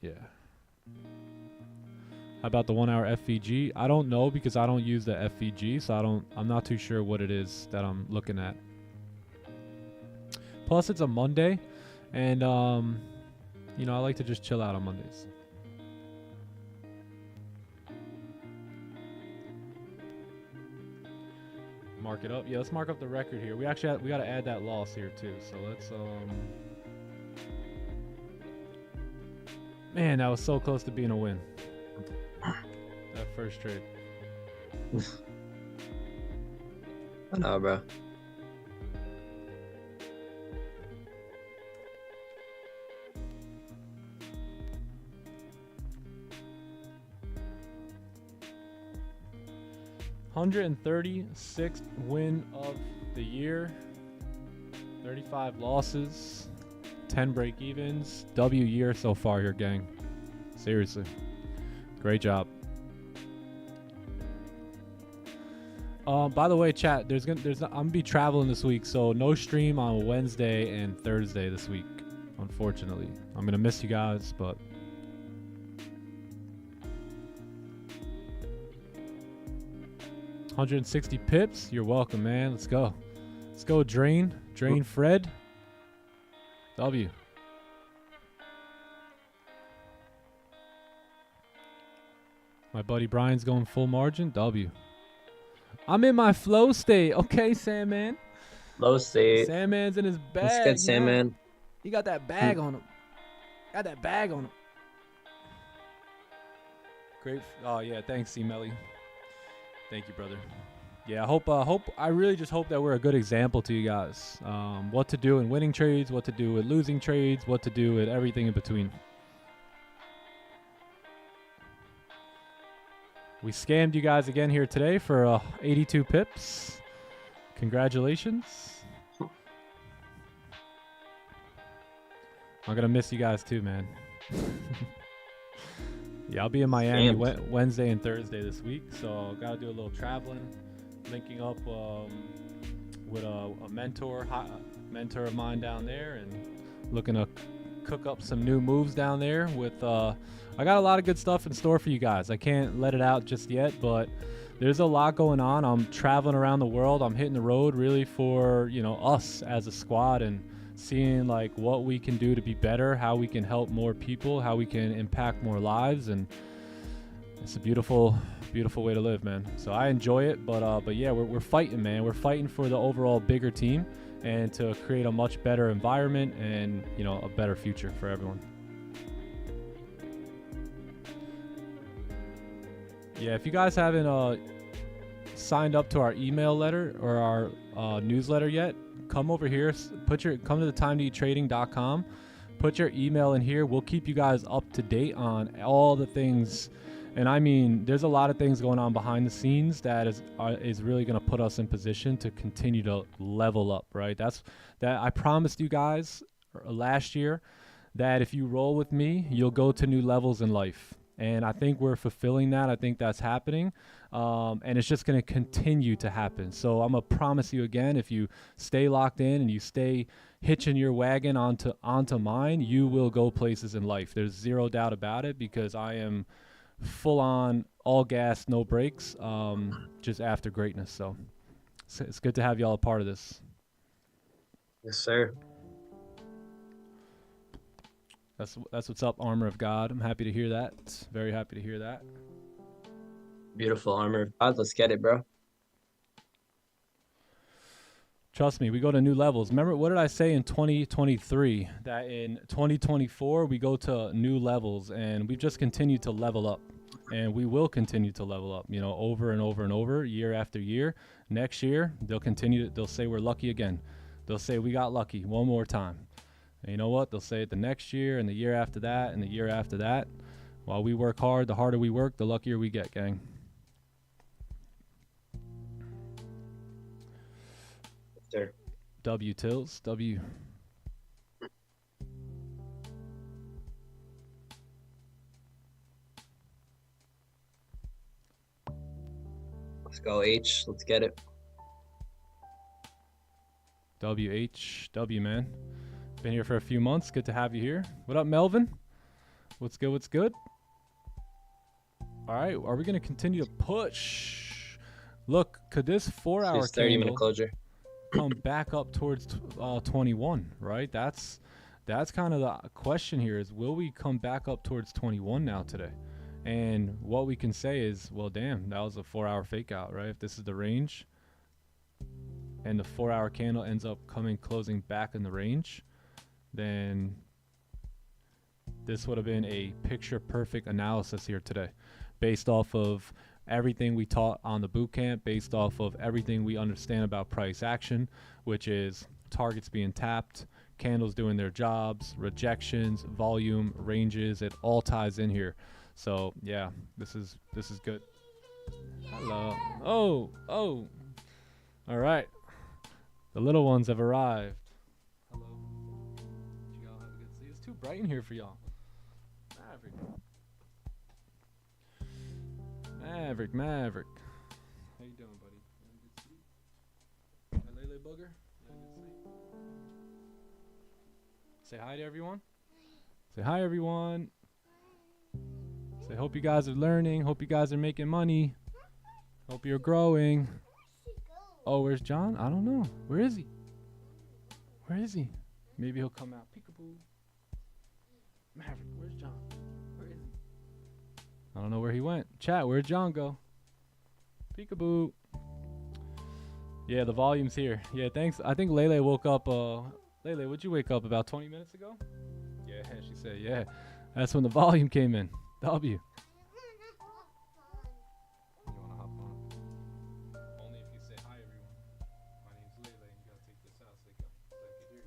yeah. How about the 1 hour FVG? I don't know because I don't use the FVG, so I'm not too sure what it is that I'm looking at. Plus it's a Monday, and you know, I like to just chill out on Mondays. Mark it up. Yeah, let's mark up the record here. We actually we got to add that loss here too. So let's man, that was so close to being a win. That first trade. I know, bro. $136th win of the year, 35 losses, 10 break evens. W year so far here, gang. Seriously, great job. By the way, chat, I'm gonna be traveling this week, so no stream on Wednesday and Thursday this week, unfortunately. I'm gonna miss you guys, but 160 pips. You're welcome, man. Let's go. Let's go, Drain Fred. W. My buddy Brian's going full margin. W. I'm in my flow state. Okay, Sandman. Low state. Sandman's in his bag. That's good, Sandman. He got that bag on him. Got that bag on him. Great. Oh yeah, thanks, C Melly. Thank you, brother. Yeah, I really just hope that we're a good example to you guys. What to do in winning trades, what to do with losing trades, what to do with everything in between. We scammed you guys again here today for 82 pips. Congratulations. I'm gonna miss you guys too, man. Yeah, I'll be in Miami Wednesday and Thursday this week, so gotta do a little traveling, linking up with a mentor of mine down there, and looking to cook up some new moves down there. With I got a lot of good stuff in store for you guys. I can't let it out just yet, but there's a lot going on. I'm traveling around the world. I'm hitting the road really for, you know, us as a squad, and seeing like what we can do to be better, how we can help more people, how we can impact more lives, and it's a beautiful way to live, man. So I enjoy it, but yeah, we're fighting, man. We're fighting for the overall bigger team and to create a much better environment and, you know, a better future for everyone. Yeah, if you guys haven't signed up to our email letter or our newsletter yet, come over here, come to the timetoeattrading.com, put your email in here. We'll keep you guys up to date on all the things. And I mean, there's a lot of things going on behind the scenes that is really going to put us in position to continue to level up, right? That I promised you guys last year that if you roll with me, you'll go to new levels in life. And I think we're fulfilling that. I think that's happening. And it's just going to continue to happen. So I'm going to promise you again, if you stay locked in and you stay hitching your wagon onto mine, you will go places in life. There's zero doubt about it, because I am full on all gas, no brakes, just after greatness. So it's good to have y'all a part of this. Yes, sir. That's what's up, Armor of God. I'm happy to hear that. Very happy to hear that. Beautiful armor of God. Let's get it, bro. Trust me, we go to new levels. Remember, what did I say in 2023? That in 2024, we go to new levels, and we've just continued to level up. And we will continue to level up, you know, over and over and over, year after year. Next year, they'll say we're lucky again. They'll say we got lucky one more time. And you know what? They'll say it the next year and the year after that and the year after that. While we work hard, the harder we work, the luckier we get, gang. Sir. W Tills. W. Let's go, H. Let's get it. WHW, man. Been here for a few months. Good to have you here. What up, Melvin? What's good? What's good? All right. Are we going to continue to push? Look, could this 4-hour 30-minute candle closure come back up towards 21, right? That's kind of the question here, is will we come back up towards 21 now today? And what we can say is, well, damn, that was a 4-hour fake out, right? If this is the range and the 4-hour candle ends up closing back in the range, then this would have been a picture perfect analysis here today, based off of everything we taught on the boot camp, based off of everything we understand about price action, which is targets being tapped, candles doing their jobs, rejections, volume, ranges. It all ties in here. So yeah, this is good. Hello. Oh, all right, the little ones have arrived. Hello. Did y'all have a good sleep? It's too bright in here for y'all. Maverick. How you doing, buddy? You had a good sleep? Hi, Lele Booger. You had a good sleep? Say hi to everyone. Say hi, everyone. Say, hope you guys are learning. Hope you guys are making money. Hope you're growing. Oh, where's John? I don't know. Where is he? Where is he? Maybe he'll come out. Peekaboo. Maverick, where's John? Where is he? I don't know where he went. Chat, where'd John go? Peekaboo. Yeah, the volume's here. Yeah, thanks. I think Lele woke up. Lele, would you wake up about 20 minutes ago? Yeah, she said, yeah. That's when the volume came in. W. You want to hop on? Only if you say hi, everyone. My name's Lele, and you gotta take this out so I can hear you.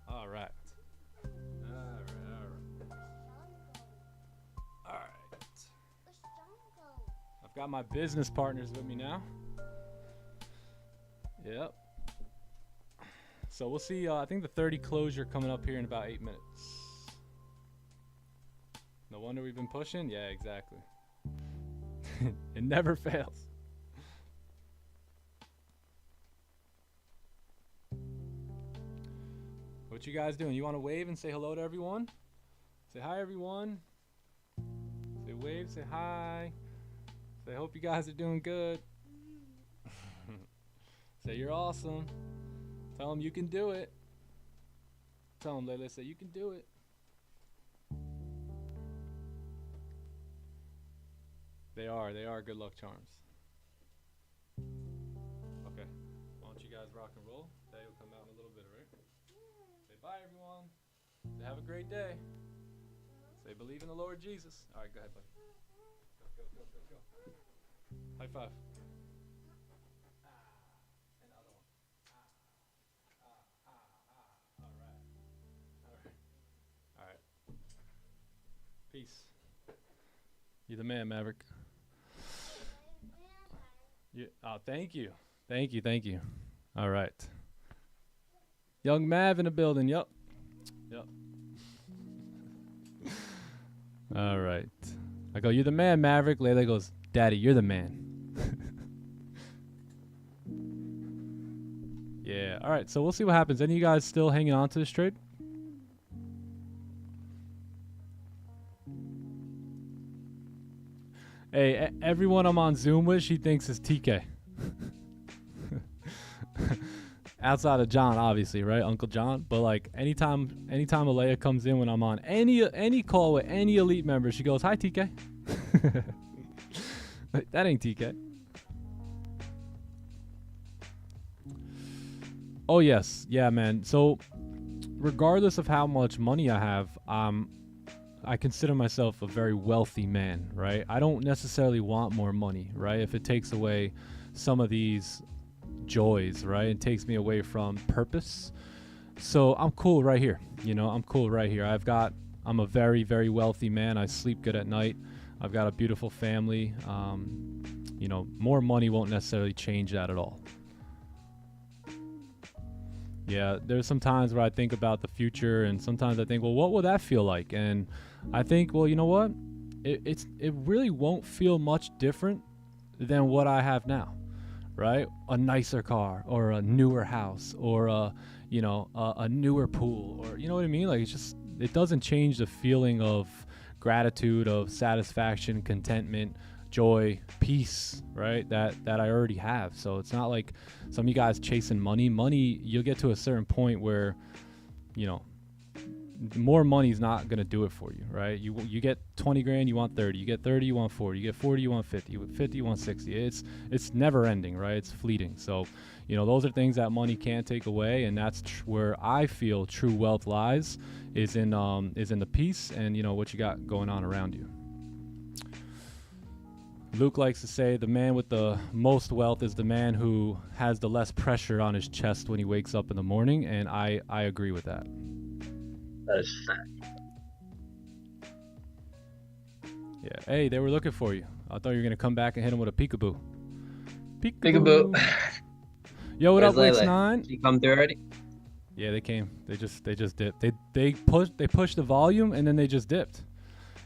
All right. I've got my business partners with me now. Yep. So we'll see. I think the 30 closure coming up here in about 8 minutes. No wonder we've been pushing. Yeah, exactly. It never fails. What you guys doing? You want to wave and say hello to everyone? Say hi, everyone. Say wave, say hi. Say, I hope you guys are doing good. Say you're awesome. Tell them you can do it. Tell them, Lele, say you can do it. They are good luck charms. Okay, why don't you guys rock and roll? Day will come out in a little bit, right? Say bye, everyone. Say have a great day. Say believe in the Lord Jesus. All right, go ahead, buddy. Go. High five. And the other one. All right. Peace. You're the man, Maverick. Oh, thank you. Thank you. All right. Young Mav in the building. Yup. All right. I go, you're the man, Maverick. Layla goes, Daddy, you're the man. Yeah. All right. So we'll see what happens. Any of you guys still hanging on to this trade? Hey, everyone I'm on Zoom with, she thinks is TK. Outside of John, obviously, right? Uncle John. But like anytime Alea comes in when I'm on any call with any elite member, she goes, "Hi, TK." That ain't TK. Oh yes, yeah, man. So regardless of how much money I have, I consider myself a very wealthy man, right? I don't necessarily want more money, right? If it takes away some of these joys, right? It takes me away from purpose. So I'm cool right here. I'm cool right here. I'm a very, very wealthy man. I sleep good at night. I've got a beautiful family. More money won't necessarily change that at all. Yeah, there's some times where I think about the future, and sometimes I think, well, what will that feel like? And I think, well, you know what? It really won't feel much different than what I have now, right? A nicer car, or a newer house, or a newer pool, or you know what I mean? Like it doesn't change the feeling of gratitude, of satisfaction, contentment, joy, peace, right? That I already have. So it's not like some of you guys chasing money. You'll get to a certain point where, more money is not going to do it for you, right? You get 20 grand, you want 30. You get 30, you want 40. You get 40, you want 50. You get 50, you want 60. It's never ending, right? It's fleeting. So, those are things that money can't take away, and that's where I feel true wealth lies, is in the peace and what you got going on around you. Luke likes to say the man with the most wealth is the man who has the less pressure on his chest when he wakes up in the morning, and I agree with that. That is fact. Yeah. Hey, they were looking for you. I thought you were gonna come back and hit him with a peekaboo. Peekaboo. Yo, what up, Where's Lele? X9? She come through already? Yeah, they came. They just dipped. They pushed the volume and then they just dipped.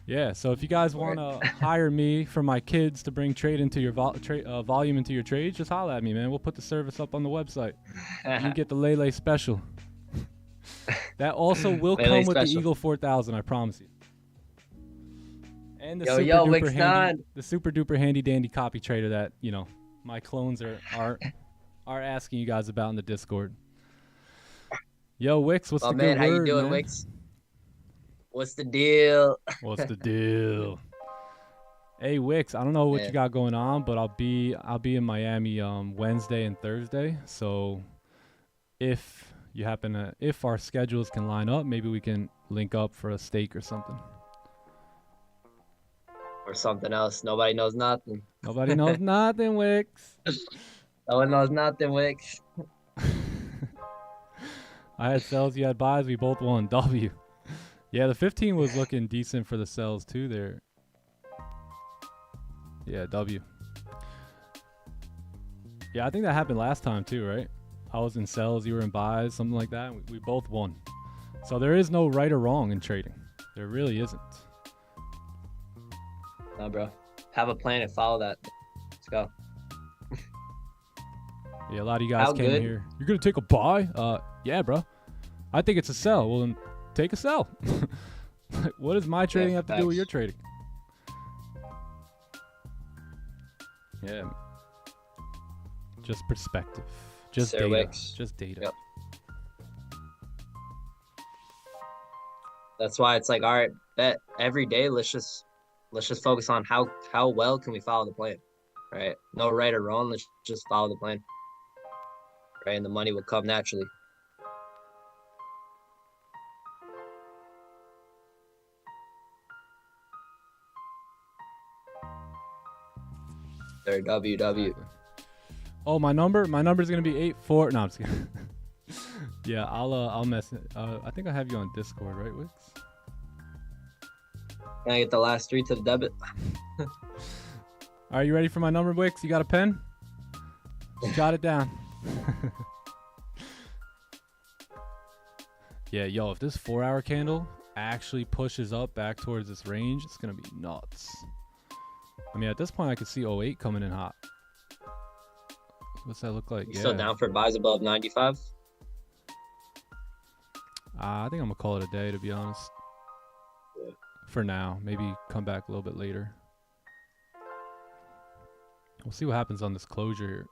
Yeah. So if you guys want to hire me for my kids to bring trade into your volume into your trades, just holla at me, man. We'll put the service up on the website. You get the Lele special. That also will come with the Eagle 4000, I promise you. And the super duper handy dandy copy trader that my clones are asking you guys about in the Discord. Yo, Wix, what's the good word, how you doing, man? Wix? What's the deal? What's the deal? Hey, Wix, I don't know what you got going on, but I'll be in Miami Wednesday and Thursday. So if our schedules can line up, maybe we can link up for a steak or something. Or something else. Nobody knows nothing. Nobody knows nothing, Wix. No one knows nothing, Wix. I had sells, you had buys, we both won. W. Yeah, the 15 was looking decent for the sells too there. Yeah, W. Yeah, I think that happened last time too, right? I was in sells, you were in buys, something like that. We both won. So there is no right or wrong in trading. There really isn't. No, bro. Have a plan and follow that. Let's go. Yeah, a lot of you guys came here. You're going to take a buy? Yeah, bro. I think it's a sell. Well, then take a sell. What does my trading have to do with your trading? Yeah. Just perspective. Just data. Wix. Just data. Yep. That's why it's like, all right, bet every day let's just focus on how well can we follow the plan, right? No right or wrong. Let's just follow the plan, right? And the money will come naturally. There, WW. Oh, my number's gonna be 84. No, I'm just kidding. Yeah, I'll mess it. I think I have you on Discord, right, Wix? Can I get the last 3 to the debit? Are you ready for my number, Wix? You got a pen? Just jot it down. Yeah, yo, if this 4-hour candle actually pushes up back towards this range, it's gonna be nuts. I mean, at this point, I could see '08 coming in hot. What's that look like? You still down for buys above 95? I think I'm gonna call it a day, to be honest. Yeah. For now, maybe come back a little bit later. We'll see what happens on this closure here.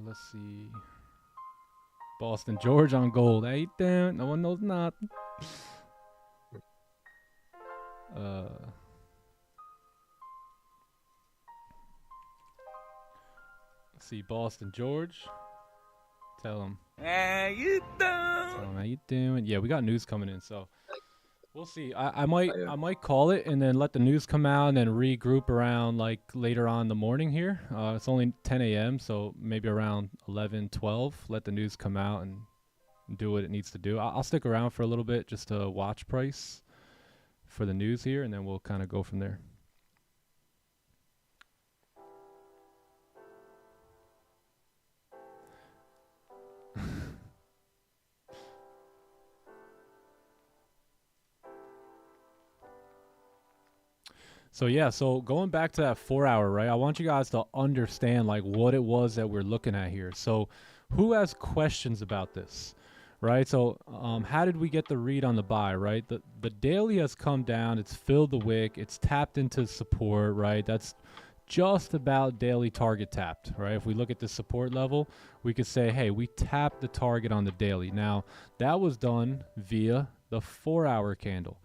Let's see. Boston George on gold. How you doing? No one knows nothing. Let's see, Boston George. Tell him. How you doing? Tell him how you doing. Yeah, we got news coming in, so we'll see. I might call it and then let the news come out and then regroup around like later on in the morning here. It's only 10 a.m. so maybe around 11, 12. Let the news come out and do what it needs to do. I'll stick around for a little bit just to watch price for the news here, and then we'll kind of go from there. So yeah, so going back to that 4-hour, right? I want you guys to understand like what it was that we're looking at here. So who has questions about this, right? So how did we get the read on the buy, right? The daily has come down, it's filled the wick, it's tapped into support, right? That's just about daily target tapped, right? If we look at the support level, we could say, hey, we tapped the target on the daily. Now, that was done via the 4-hour candle.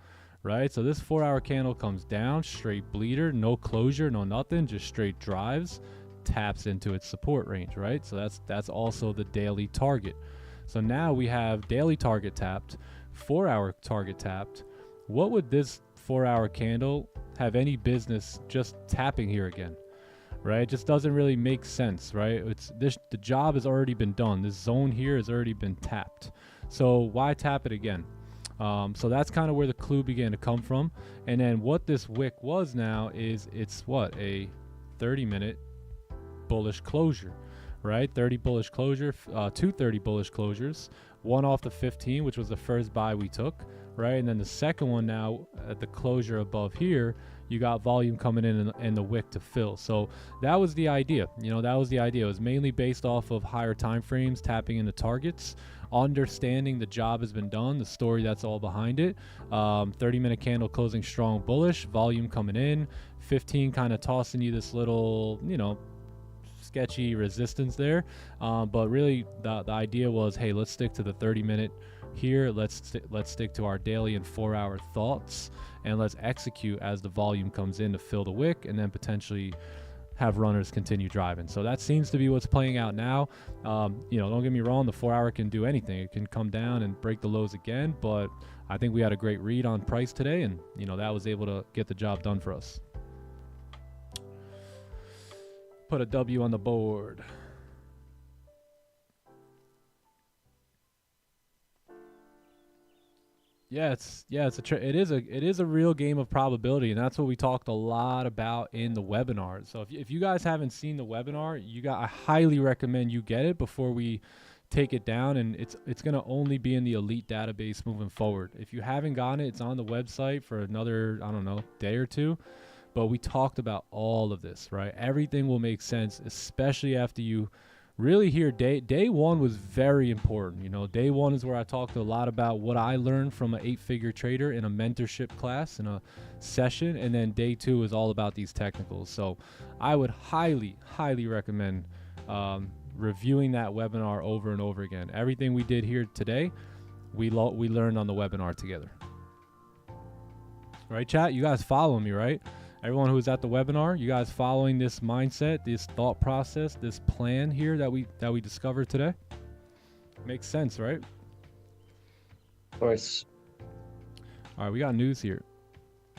Right, so this 4-hour candle comes down, straight bleeder, no closure, no nothing, just straight drives, taps into its support range, right? So that's also the daily target. So now we have daily target tapped, 4-hour target tapped. What would this 4-hour candle have any business just tapping here again? Right, it just doesn't really make sense, right? The job has already been done. This zone here has already been tapped. So why tap it again? So that's kind of where the clue began to come from. And then what this wick was now is it's what, a 30-minute bullish closure, right? 30 bullish closure, 230 bullish closures, one off the 15, which was the first buy we took, right? And then the second one now at the closure above here, you got volume coming in and the wick to fill. So that was the idea. That was the idea. It was mainly based off of higher time frames, tapping into targets, understanding the job has been done, the story that's all behind it. 30-minute candle closing strong bullish, volume coming in, 15 kind of tossing you this little, sketchy resistance there. But really the idea was, hey, let's stick to the 30-minute here. Let's stick to our daily and 4-hour thoughts, and let's execute as the volume comes in to fill the wick, and then potentially have runners continue driving. So that seems to be what's playing out now. Don't get me wrong, the 4-hour can do anything. It can come down and break the lows again, but I think we had a great read on price today, and that was able to get the job done for us. Put a W on the board. It is a real game of probability, and that's what we talked a lot about in the webinar. So if you guys haven't seen the webinar, I highly recommend you get it before we take it down, and it's going to only be in the elite database moving forward. If you haven't gotten it, it's on the website for another, day or two. But we talked about all of this, right? Everything will make sense, especially after you really hear day one was very important. Day one is where I talked a lot about what I learned from an 8-figure trader in a mentorship class in a session, and then day two is all about these technicals. So I would highly recommend reviewing that webinar over and over again. Everything we did here today, we learned on the webinar together. Right, chat? You guys follow me, right? Everyone who was at the webinar, you guys following this mindset, this thought process, this plan here that we discovered today? Makes sense, right? Of course. All right, we got news here.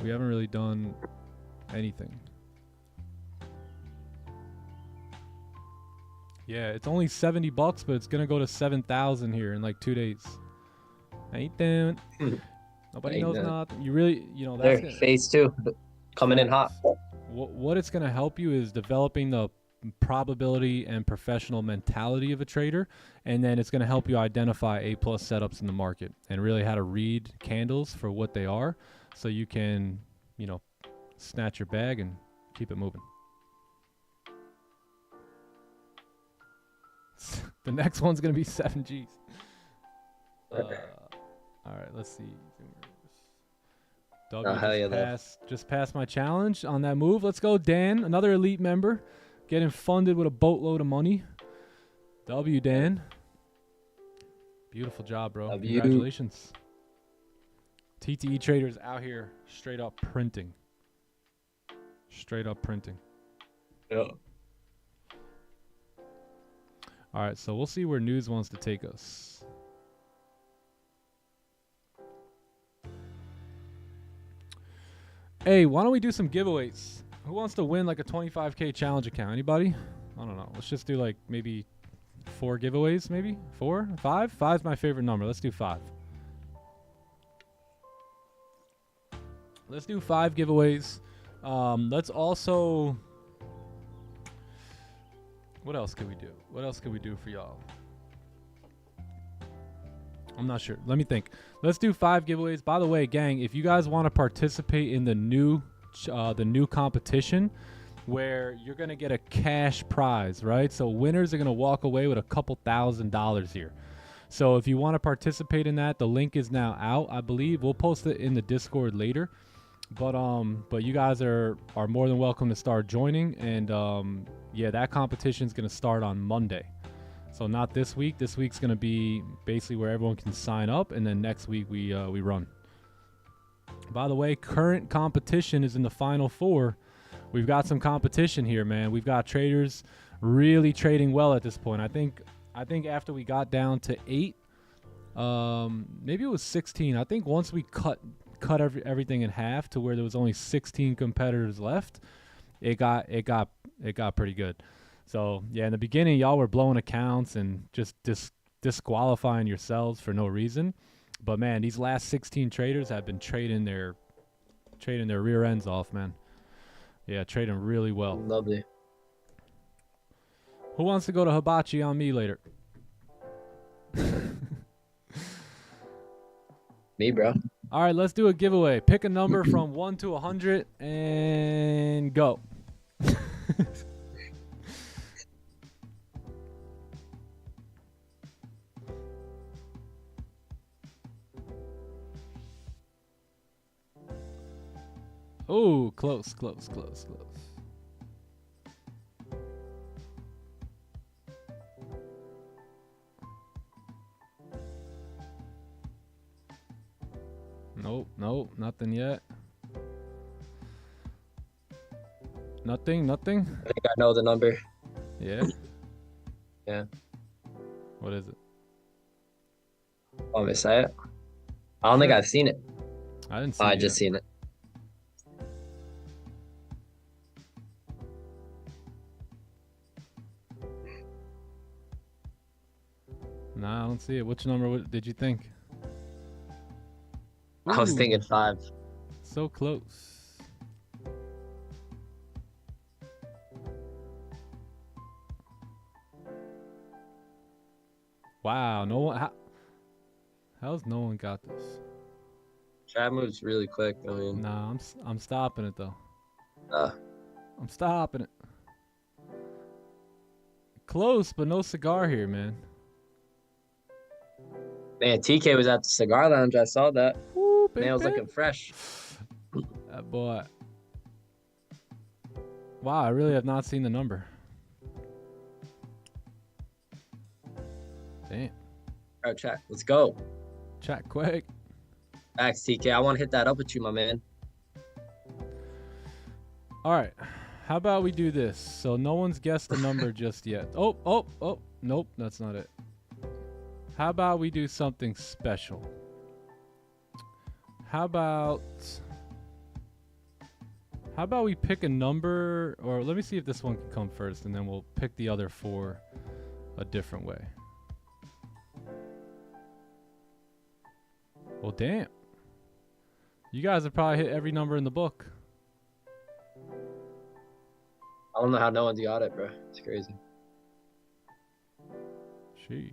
We haven't really done anything. Yeah, it's only $70, but it's gonna go to 7,000 here in like 2 days. How you doing? Nobody Ain't knows none. nothing. You really, you know, There, that's phase 2 coming in hot. what it's going to help you is developing the probability and professional mentality of a trader, and then it's going to help you identify A+ setups in the market and really how to read candles for what they are, so you can, you know, snatch your bag and keep it moving. The next one's going to be 7Gs. All right, let's see. W hell yeah, though. just passed my challenge on that move. Let's go, Dan, another elite member, getting funded with a boatload of money. W, Dan. Beautiful job, bro. W. Congratulations. TTE traders out here straight up printing. Straight up printing. Yeah. All right, so we'll see where news wants to take us. Hey, why don't we do some giveaways? Who wants to win like a 25K challenge account? Anybody? I don't know. Let's just do like maybe 4 giveaways, maybe? 4? 5? 5's my favorite number. Let's do 5. Let's do 5 giveaways. Let's also... What else could we do? What else could we do for y'all? I'm not sure. Let me think. Let's do 5 giveaways. By the way, gang, if you guys want to participate in the new competition where you're going to get a cash prize, right? So winners are going to walk away with a couple $1,000s here. So if you want to participate in that, the link is now out, I believe. We'll post it in the Discord later. But you guys are more than welcome to start joining, and yeah, that competition is going to start on Monday. So not this week. This week's going to be basically where everyone can sign up, and then next week we run. By the way, current competition is in the final 4. We've got some competition here, man. We've got traders really trading well at this point. I think after we got down to 8, maybe it was 16. I think once we cut everything in half to where there was only 16 competitors left, it got pretty good. So yeah, in the beginning, y'all were blowing accounts and just disqualifying yourselves for no reason. But man, these last 16 traders have been trading their rear ends off, man. Yeah, trading really well. Lovely. Who wants to go to hibachi on me later? Me, bro. All right, let's do a giveaway. Pick a number from 1 to 100 and go. Oh, close. Nope, nothing yet. Nothing. I think I know the number. Yeah. Yeah. What is it? Want me to say it? I don't think I've seen it. I didn't see I it just yet. seen it. Nah, I don't see it. Which number did you think? I was Ooh, thinking 5. so close. Wow, no one. How's no one got this? Chat moves really quick. I mean, Nah, I'm stopping it though. uh, I'm stopping it. Close, but no cigar here, man. man, TK was at the cigar lounge. I saw that. Woo, big Nails bang. looking fresh. That boy. Wow, I really have not seen the number. Damn. All right, chat. Let's go. Chat quick. Thanks, TK. I want to hit that up with you, my man. All right. How about we do this? So no one's guessed the number just yet. Oh. Nope, that's not it. How about we do something special? How about we pick a number, or let me see if this one can come first, and then we'll pick the other 4 a different way. Well, damn. You guys have probably hit every number in the book. I don't know how no one's got it, bro. It's crazy. Sheesh.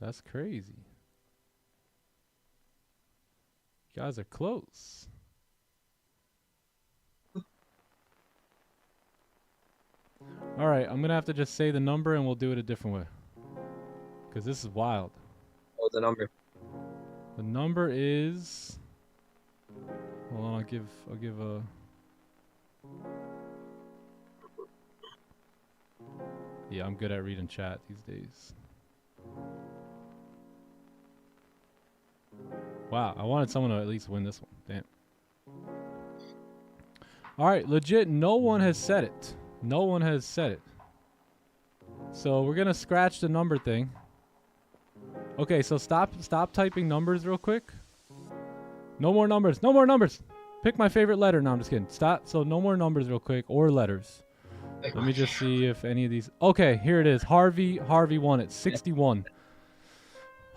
That's crazy. You guys are close. All right, I'm gonna have to just say the number and we'll do it a different way. Cause this is wild. What's the number? The number is. Hold on, I'll give a. Yeah, I'm good at reading chat these days. Wow, I wanted someone to at least win this one. Damn. All right, legit. No one has said it. No one has said it. So we're gonna scratch the number thing. Okay, so stop typing numbers real quick. No more numbers. No more numbers. Pick my favorite letter. No, I'm just kidding. Stop. So no more numbers real quick or letters. Let me just see if any of these. Okay, here it is. Harvey won it. 61.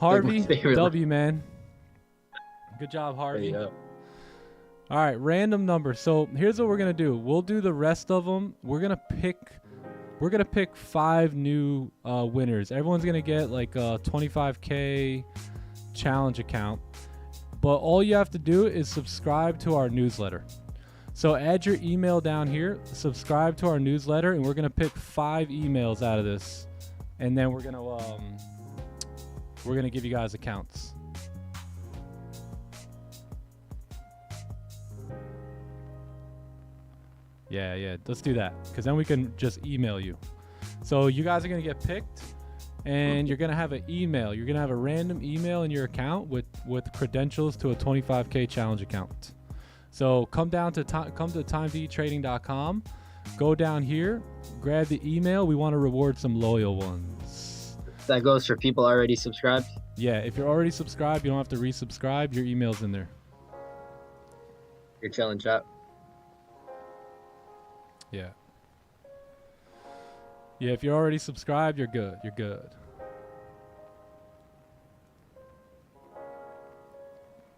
Harvey W, man. Good job, Harvey. All right, random number. So here's what we're gonna do. We'll do the rest of them. We're gonna pick 5 new winners. Everyone's gonna get like a 25K challenge account. But all you have to do is subscribe to our newsletter. So add your email down here, subscribe to our newsletter, and we're gonna pick 5 emails out of this, and then we're gonna give you guys accounts. Yeah, let's do that, because then we can just email you. So you guys are gonna get picked, and you're gonna have an email. You're gonna have a random email in your account with credentials to a 25K challenge account. So come to timeframes.com, go down here, grab the email. We want to reward some loyal ones. That goes for people already subscribed? Yeah, if you're already subscribed, you don't have to resubscribe. Your email's in there. You're chilling, chat. Yeah. Yeah, if you're already subscribed, you're good. You're good.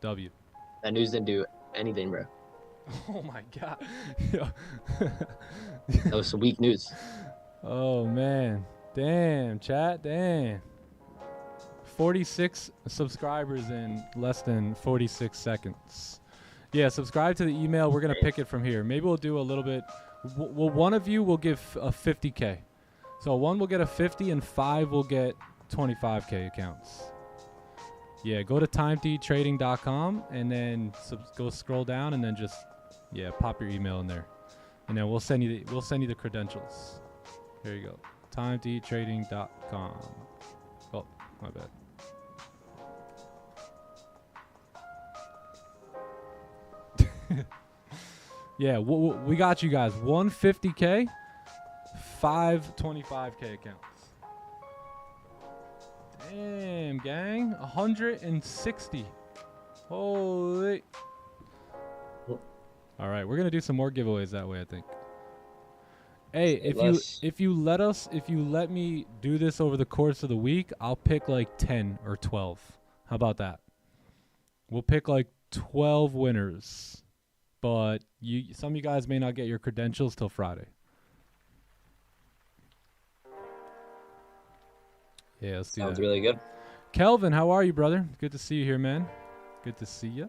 W. That news didn't do anything, bro. Oh my god. That was some weak news. Oh man. Damn, chat. Damn. 46 subscribers in less than 46 seconds. Yeah, subscribe to the email. We're going to pick it from here. Maybe we'll do a little bit. Well, one of you will give a 50K. So one will get a 50 and 5 will get 25K accounts. Yeah, go to timeframes.com and then go scroll down and then just pop your email in there, and then we'll send you the credentials. There you go. timeframes.com. Oh, my bad. Yeah, we got you guys. 150K, 5 25K accounts. Damn, gang. 160. Holy. All right, we're gonna do some more giveaways that way, I think. Hey, if you let me do this over the course of the week, I'll pick like 10 or 12. How about that? We'll pick like 12 winners. But some of you guys may not get your credentials till Friday. Yeah, let's do that. Sounds really good. Kelvin, how are you, brother? Good to see you here, man. Good to see you.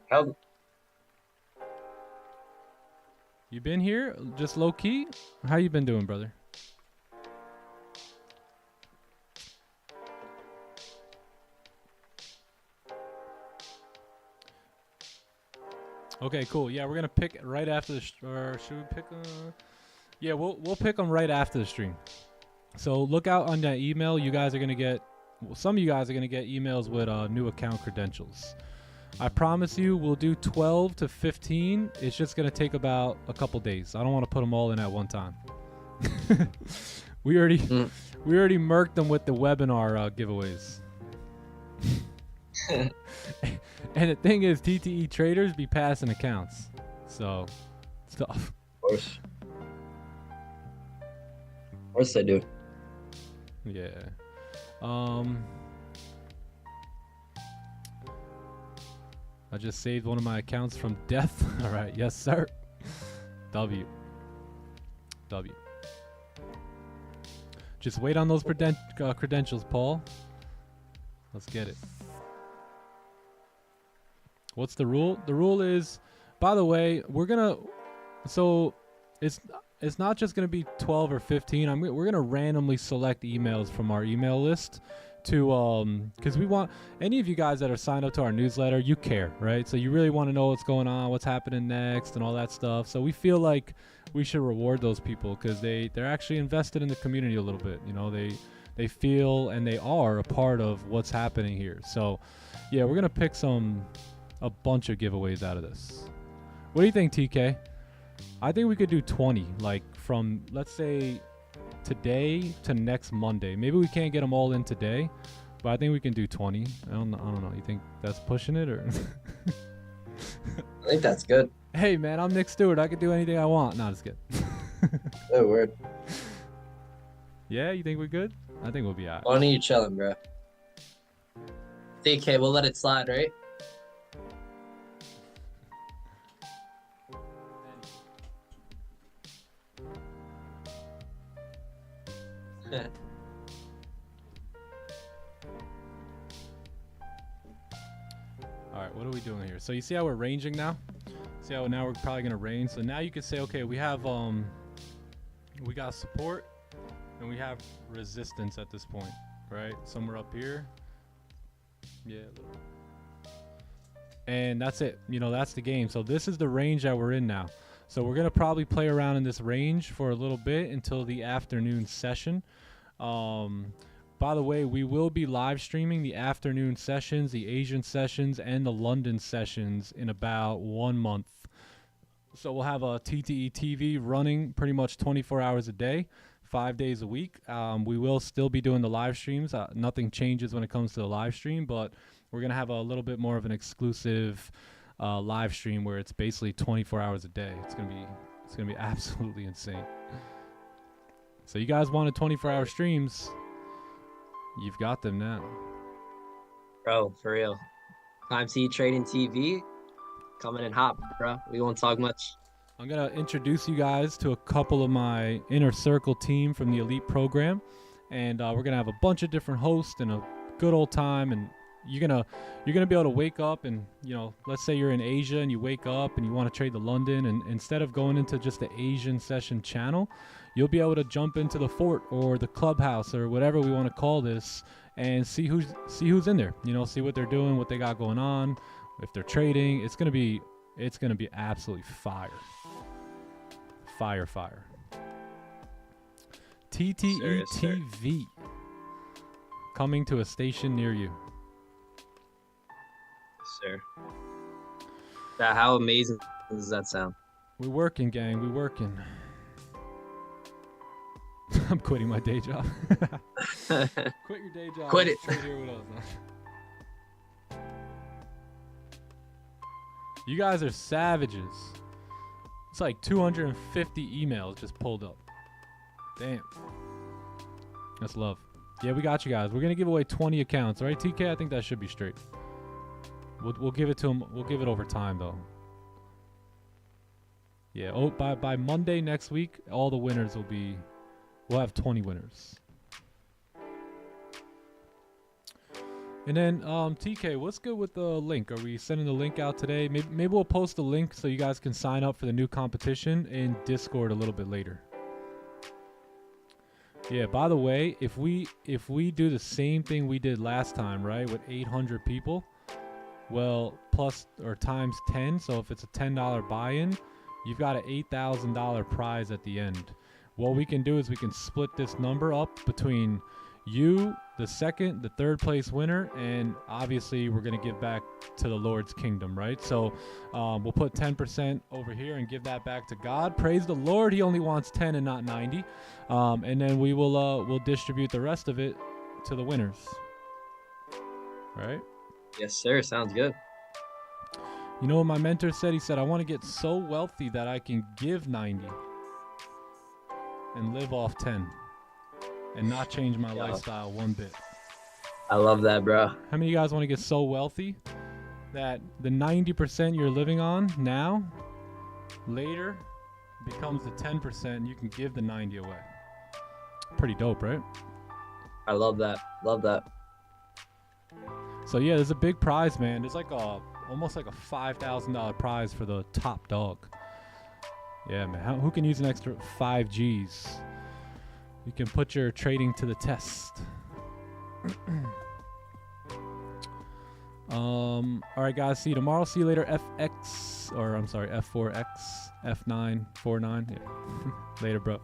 You been here just low key? How you been doing, brother? Okay, cool. Yeah, we're gonna pick right after the or should we pick? Yeah, we'll pick them right after the stream. So look out on that email. You guys are gonna get. Some of you guys are gonna get emails with new account credentials. I promise you, we'll do 12 to 15. It's just gonna take about a couple days. I don't want to put them all in at one time. we already murked them with the webinar giveaways. And the thing is, TTE traders be passing accounts, so it's tough. Of course. Of course they do. Yeah. I just saved one of my accounts from death. All right, yes sir. W. Just wait on those credentials, Paul. Let's get it. What's the rule? The rule is, by the way, we're gonna. So it's not just gonna be 12 or 15. We're gonna randomly select emails from our email list to because we want any of you guys that are signed up to our newsletter. You care, right? So you really want to know what's going on, what's happening next, and all that stuff. So we feel like we should reward those people because they're actually invested in the community a little bit. You know, they feel and they are a part of what's happening here. So yeah, we're gonna pick a bunch of giveaways out of this. What do you think, TK? I think we could do 20, like from, let's say, today to next Monday. Maybe we can't get them all in today, but I think we can do 20. I don't know. You think that's pushing it, or? I think that's good. Hey, man, I'm Nick Stewart. I can do anything I want. No, just kidding. Oh, word. Yeah, you think we're good? I think we'll be all right. Why don't you chilling, bro? DK, we'll let it slide, right? Alright, what are we doing here? So you see how we're ranging now? See how now we're probably gonna range. So now you can say, okay, we have we got support and we have resistance at this point, right? Somewhere up here. Yeah. And that's it. You know, that's the game. So this is the range that we're in now. So we're gonna probably play around in this range for a little bit until the afternoon session. By the way, we will be live streaming the afternoon sessions, the Asian sessions, and the London sessions in about 1 month. So we'll have a TTE TV running pretty much 24 hours a day, 5 days a week. We will still be doing the live streams. Nothing changes when it comes to the live stream, but we're going to have a little bit more of an exclusive live stream where it's basically 24 hours a day. It's going to be absolutely insane. So you guys wanted 24-hour streams. You've got them now. Bro, for real. Time T Trading TV coming in hot, bro. We won't talk much. I'm going to introduce you guys to a couple of my inner circle team from the elite program. And we're going to have a bunch of different hosts and a good old time. And you're gonna be able to wake up and, you know, let's say you're in Asia and you wake up and you want to trade the London, and instead of going into just the Asian session channel, you'll be able to jump into the fort or the clubhouse or whatever we want to call this and see who's in there. You know, see what they're doing, what they got going on, if they're trading. It's gonna be absolutely fire. TTE TV coming to a station near you. Sir. How amazing does that sound? We working, gang. We working. I'm quitting my day job. Quit your day job. Quit it. Trade here with us, man. You guys are savages. It's like 250 emails just pulled up. Damn. That's love. Yeah, we got you guys. We're gonna give away 20 accounts, all right, TK? I think that should be straight. We'll give it to him. We'll give it over time, though. Yeah. Oh, by Monday next week, all the winners will be. We'll have 20 winners. And then, TK, what's good with the link? Are we sending the link out today? Maybe we'll post the link so you guys can sign up for the new competition in Discord a little bit later. Yeah, by the way, if we do the same thing we did last time, right, with 800 people, well, plus or times 10, so if it's a $10 buy-in, you've got an $8,000 prize at the end. What we can do is we can split this number up between you, the second, the third place winner, and obviously we're going to give back to the Lord's kingdom, right? So we'll put 10% over here and give that back to God. Praise the Lord, he only wants 10 and not 90. And then we will we'll distribute the rest of it to the winners. Right? Yes, sir. Sounds good. You know what my mentor said? He said, I want to get so wealthy that I can give 90 and live off 10 and not change my lifestyle one bit. I love that, bro. How many of you guys want to get so wealthy that the 90% you're living on now, later, becomes the 10% you can give the 90 away. Pretty dope, right? I love that. Love that. So yeah, there's a big prize, man. There's like almost like a $5,000 prize for the top dog. Yeah, man. Who can use an extra 5 Gs? You can put your trading to the test. All right, guys. See you tomorrow. See you later. F4X, F949. Yeah. Later, bro.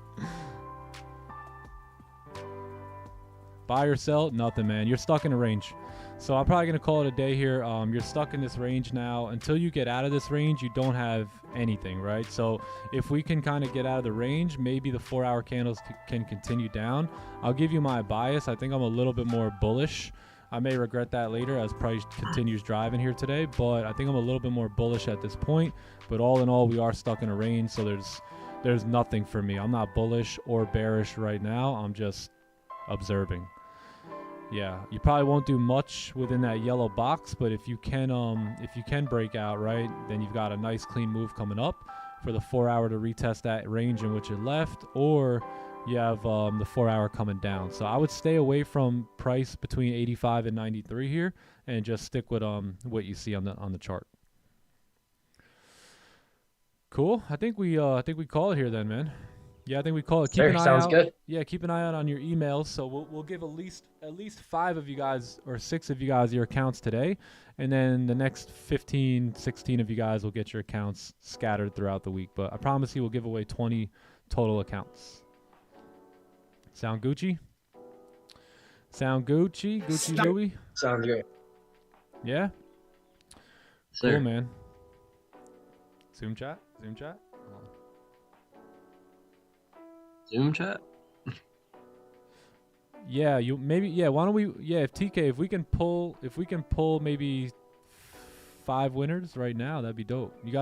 Buy or sell? Nothing, man. You're stuck in a range. So I'm probably going to call it a day here. You're stuck in this range now. Until you get out of this range, you don't have anything, right? So if we can kind of get out of the range, maybe the 4-hour candles can continue down. I'll give you my bias. I think I'm a little bit more bullish. I may regret that later as price continues driving here today, but I think I'm a little bit more bullish at this point. But all in all, we are stuck in a range, so there's nothing for me. I'm not bullish or bearish right now. I'm just observing. Yeah, you probably won't do much within that yellow box, but if you can break out, right, then you've got a nice clean move coming up for the 4-hour to retest that range in which it left, or you have the 4-hour coming down. So I would stay away from price between 85 and 93 here, and just stick with what you see on the chart. Cool. I think we call it here then, man. Yeah, I think we call it. Keep an eye sounds out. good. Yeah, keep an eye out on your emails. So we'll give at least 5 of you guys or 6 of you guys your accounts today, and then the next 15, 16 of you guys will get your accounts scattered throughout the week. But I promise you, we'll give away 20 total accounts. Sound Gucci? Sound Gucci? Gucci Louie? Sounds great. Yeah. Sir. Cool, man. Zoom chat. Zoom chat. Zoom chat. Yeah, why don't we if TK, if we can pull maybe 5 winners right now, that'd be dope. Do you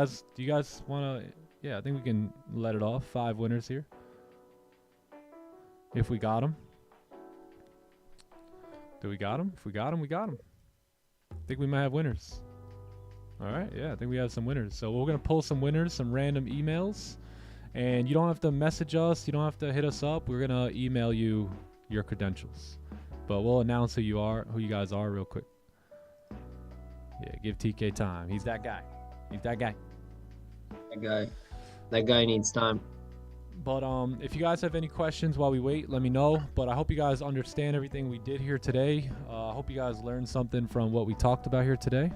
guys want to I think we can let it off 5 winners here. If we got them. Do we got them? If we got them, we got them. I think we might have winners. All right, yeah, I think we have some winners. So we're going to pull some winners, some random emails. And you don't have to message us. You don't have to hit us up. We're going to email you your credentials. But we'll announce who you guys are real quick. Yeah, give TK time. He's that guy. That guy needs time. But if you guys have any questions while we wait, let me know. But I hope you guys understand everything we did here today. I hope you guys learned something from what we talked about here today.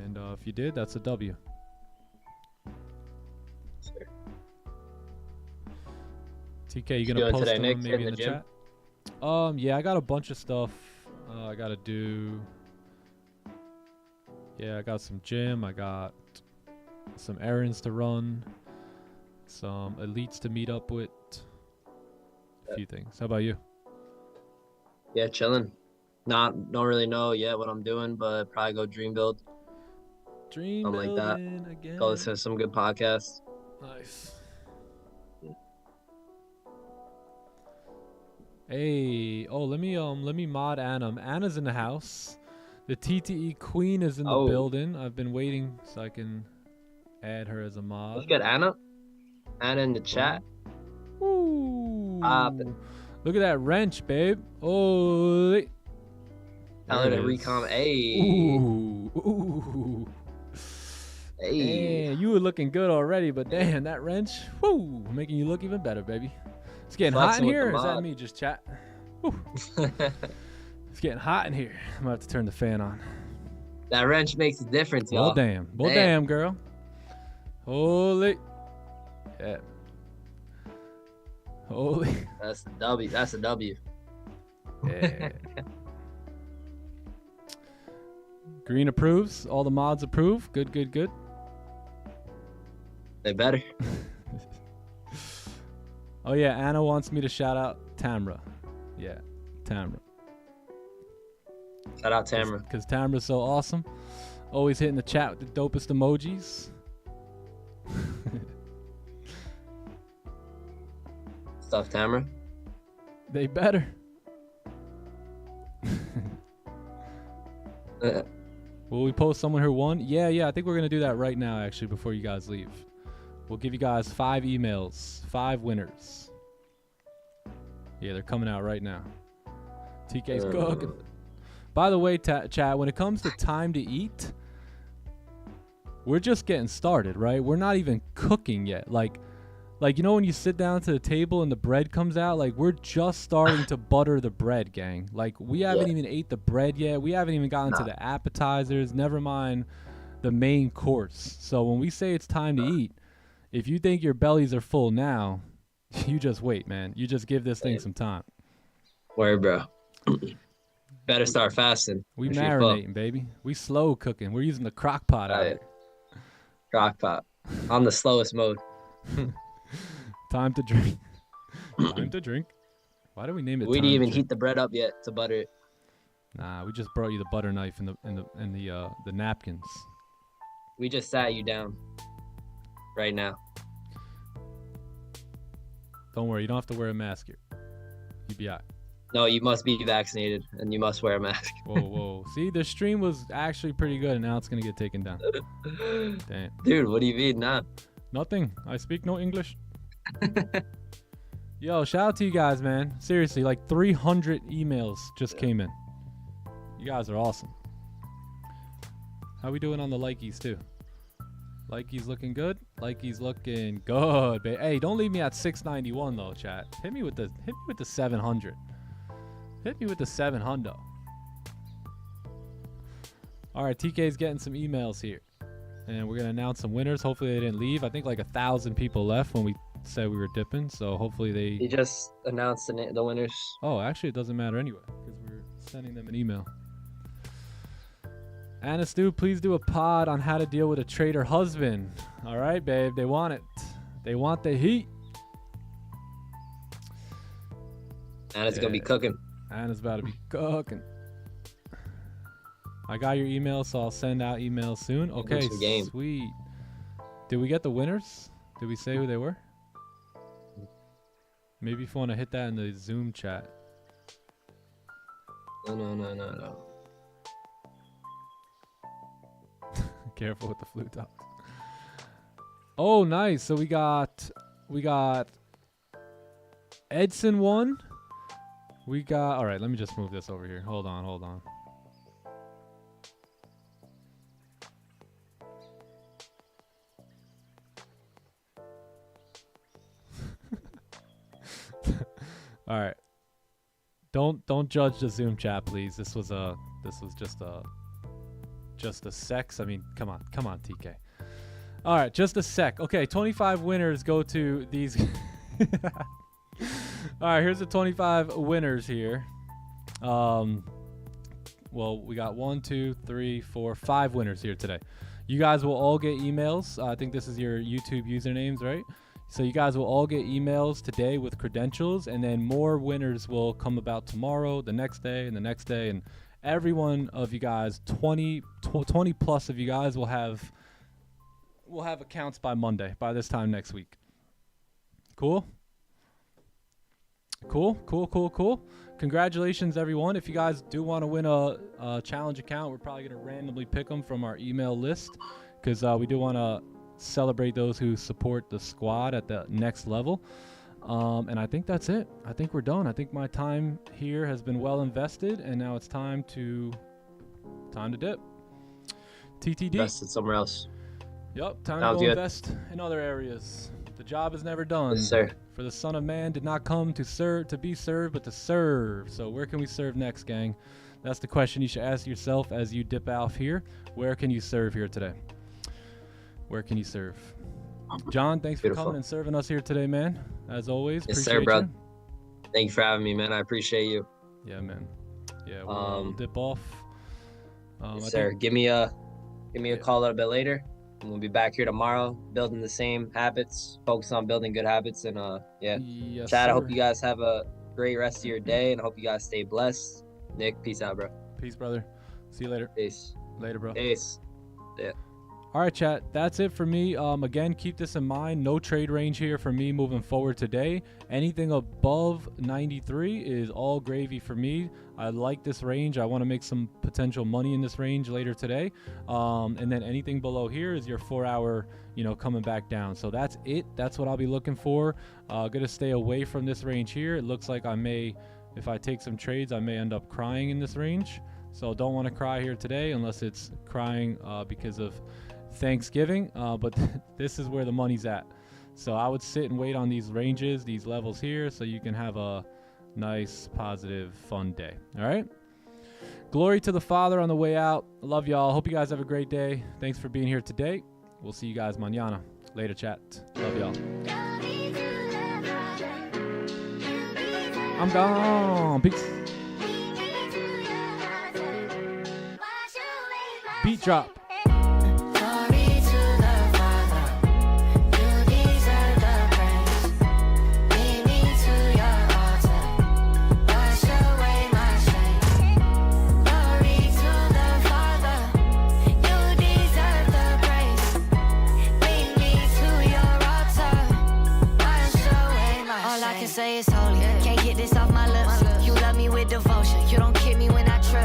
And if you did, that's a W. Sure. TK, you gonna post today, them Nick? maybe In in the the gym? chat? Yeah, I got a bunch of stuff I gotta do. Yeah, I got some gym. I got some errands to run. Some elites to meet up with. A few things. How about you? Yeah, chilling. Don't really know yet what I'm doing, but probably go dream build. Dream Something like that. building again. Go listen to some good podcasts. Nice. Hey, let me mod Anna. Anna's in the house. The TTE Queen is in the building. I've been waiting so I can add her as a mod. Let's get Anna. Anna in the chat. Ooh. Poppin'. Look at that wrench, babe. Oh. Tell her to recom. Hey. Ooh. Hey. Man, you were looking good already, but damn, that wrench, whoo, making you look even better, baby. It's getting hot in here, or is that me just chat? It's getting hot in here. I'm gonna have to turn the fan on. That wrench makes a difference, y'all. Well, damn. Well, damn, girl. Holy. Yeah. Holy. That's a W. That's a W. Yeah. Green approves. All the mods approve. Good, good, good. They better. Oh, yeah. Anna wants me to shout out Tamra. Yeah, Tamra. Shout out Tamra. Because Tamra's so awesome. Always hitting the chat with the dopest emojis. Stuff Tamra. They better. Will we post someone who won? Yeah, I think we're gonna do that right now, actually, before you guys leave. We'll give you guys 5 emails, 5 winners. Yeah, they're coming out right now. TK's cooking. By the way, chat, when it comes to time to eat, we're just getting started, right? We're not even cooking yet. Like you know when you sit down to the table and the bread comes out, like we're just starting to butter the bread, gang. Like we haven't even ate the bread yet. We haven't even gotten to the appetizers, never mind the main course. So when we say it's time to eat, if you think your bellies are full now, you just wait, man. You just give this thing some time. Word, bro. Better start fasting. We marinating, baby. We slow cooking. We're using the crock pot out here. Crock pot. On the slowest mode. Time to drink. Time to drink. Why do we name it? We didn't even heat the bread up yet to butter it. Nah, we just brought you the butter knife and the napkins. We just sat you down. Right now. Don't worry, you don't have to wear a mask here. You be all right. No, you must be vaccinated and you must wear a mask. Whoa. See, the stream was actually pretty good and now it's gonna get taken down. Damn. Dude, what do you mean not? Nothing. I speak no English. Yo, shout out to you guys, man. Seriously, like 300 emails just came in. You guys are awesome. How we doing on the likies too? Likies looking good? Likies looking good, babe. Hey, don't leave me at 691 though, chat. Hit me with the 700. Hit me with the 700. All right, TK's getting some emails here. And we're going to announce some winners. Hopefully they didn't leave. I think like 1,000 people left when we said we were dipping. So hopefully they... You just announced the winners. Oh, actually it doesn't matter anyway. Because we're sending them an email. Anna Stu, please do a pod on how to deal with a traitor husband. All right, babe. They want it. They want the heat. Anna's going to be cooking. Anna's about to be cooking. I got your email, so I'll send out emails soon. Okay, sweet. Did we get the winners? Did we say who they were? Maybe if you want to hit that in the Zoom chat. No. Careful with the flute top. Oh, nice. So we got Edson won. We got, all right, let me just move this over here. Hold on. All right. Don't judge the Zoom chat, please. This was just a sex. I mean, come on, TK. All right, just a sec. Okay, 25 winners go to these. All right, here's the 25 winners here. Well, we got 1, 2, 3, 4, 5 winners here today. You guys will all get emails. I think this is your YouTube usernames, right? So you guys will all get emails today with credentials, and then more winners will come about tomorrow, the next day, and the next day, and every one of you guys, 20 plus of you guys will have accounts by Monday, by this time next week. Cool. Congratulations, everyone. If you guys do want to win a challenge account, we're probably going to randomly pick them from our email list because we do want to celebrate those who support the squad at the next level. And I think that's it. I think we're done. I think my time here has been well invested, and now it's time to dip. TTD. Invested somewhere else. Yep, time to go invest in other areas. The job is never done. Yes, sir. For the Son of Man did not come to be served, but to serve. So where can we serve next, gang? That's the question you should ask yourself as you dip off here. Where can you serve here today? Where can you serve? John, thanks for coming and serving us here today, man. As always. Yes, sir, bro. Thank you for having me, man. I appreciate you. Yeah, man. Yeah, we'll dip off. Yes, sir. Give me a call a little bit later. And we'll be back here tomorrow, building the same habits, focus on building good habits, and yeah. Yes, Chad, sir. I hope you guys have a great rest of your day, and I hope you guys stay blessed. Nick, peace out, bro. Peace, brother. See you later. Peace. Later, bro. Peace. Yeah. All right, chat, that's it for me. Again, keep this in mind. No trade range here for me moving forward today. Anything above 93 is all gravy for me. I like this range. I want to make some potential money in this range later today. And then anything below here is your 4-hour, you know, coming back down. So that's it. That's what I'll be looking for. Gonna stay away from this range here. It looks like I may, if I take some trades, I may end up crying in this range. So don't want to cry here today unless it's crying because of Thanksgiving, but this is where the money's at. So I would sit and wait on these ranges, these levels here, so you can have a nice, positive, fun day. All right. Glory to the Father on the way out. Love y'all. Hope you guys have a great day. Thanks for being here today. We'll see you guys mañana. Later, chat. Love y'all. I'm gone. Peace. Beat drop. Say it's holy, can't get this off my lips. You love me with devotion, you don't kid me when I trip.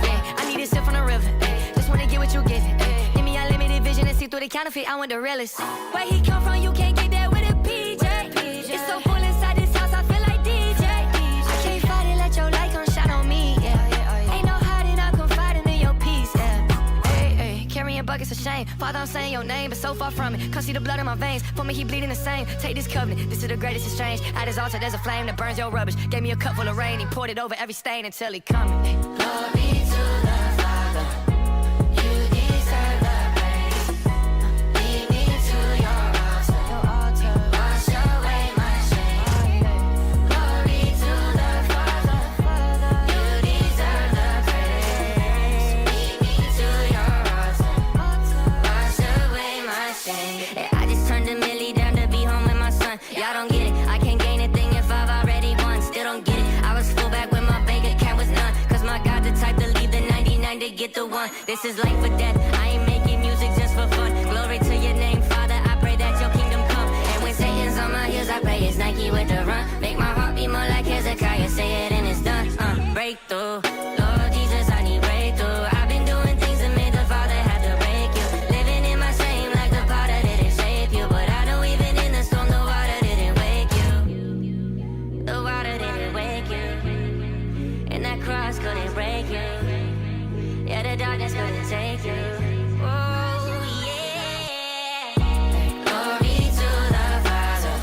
Yeah, I need a sip from the river. Just wanna get what you give it. Give me unlimited vision and see through the counterfeit. I want the realest. Where he come from, you can't get that with a PJ. It's so full inside this house, I feel like DJ. I can't fight it, let your light come shine on me. Yeah, ain't no hiding, I'm confiding in your peace. Yeah, hey, carrying buckets of shame. Father, I'm saying your name, but so far from it. Can't see the blood in my veins. For me, he bleeding the same. Take this covenant, this is the greatest exchange. At his altar, there's a flame that burns your rubbish. Gave me a cup full of rain, he poured it over every stain until he coming. Glory to the Father, you deserve the praise. Lead me to your altar, wash away my shame. Glory to the Father, you deserve the praise. Lead me to your altar, wash away my shame. I just turned a milli down to be home with my son. Y'all don't get it, I can't gain a thing if I've already won. Still don't get it, I was full back when my bank account was none. Cause my God the type to leave the 99 to get the one. This is life or death, I ain't making music just for fun. Glory to your name, Father, I pray that your kingdom come. And when Satan's on my heels, I pray it's Nike with the run. Make my heart beat more like Hezekiah, say it and it's done. Breakthrough, Lord Jesus, I need breakthrough. I've been doing things that made the Father have to break you. Living in my shame like the potter didn't shape you. But I know even in the storm, the water didn't wake you. The water didn't wake you. And that cross couldn't break you. Yeah, the darkness couldn't take you. Oh, yeah. Glory to the Father,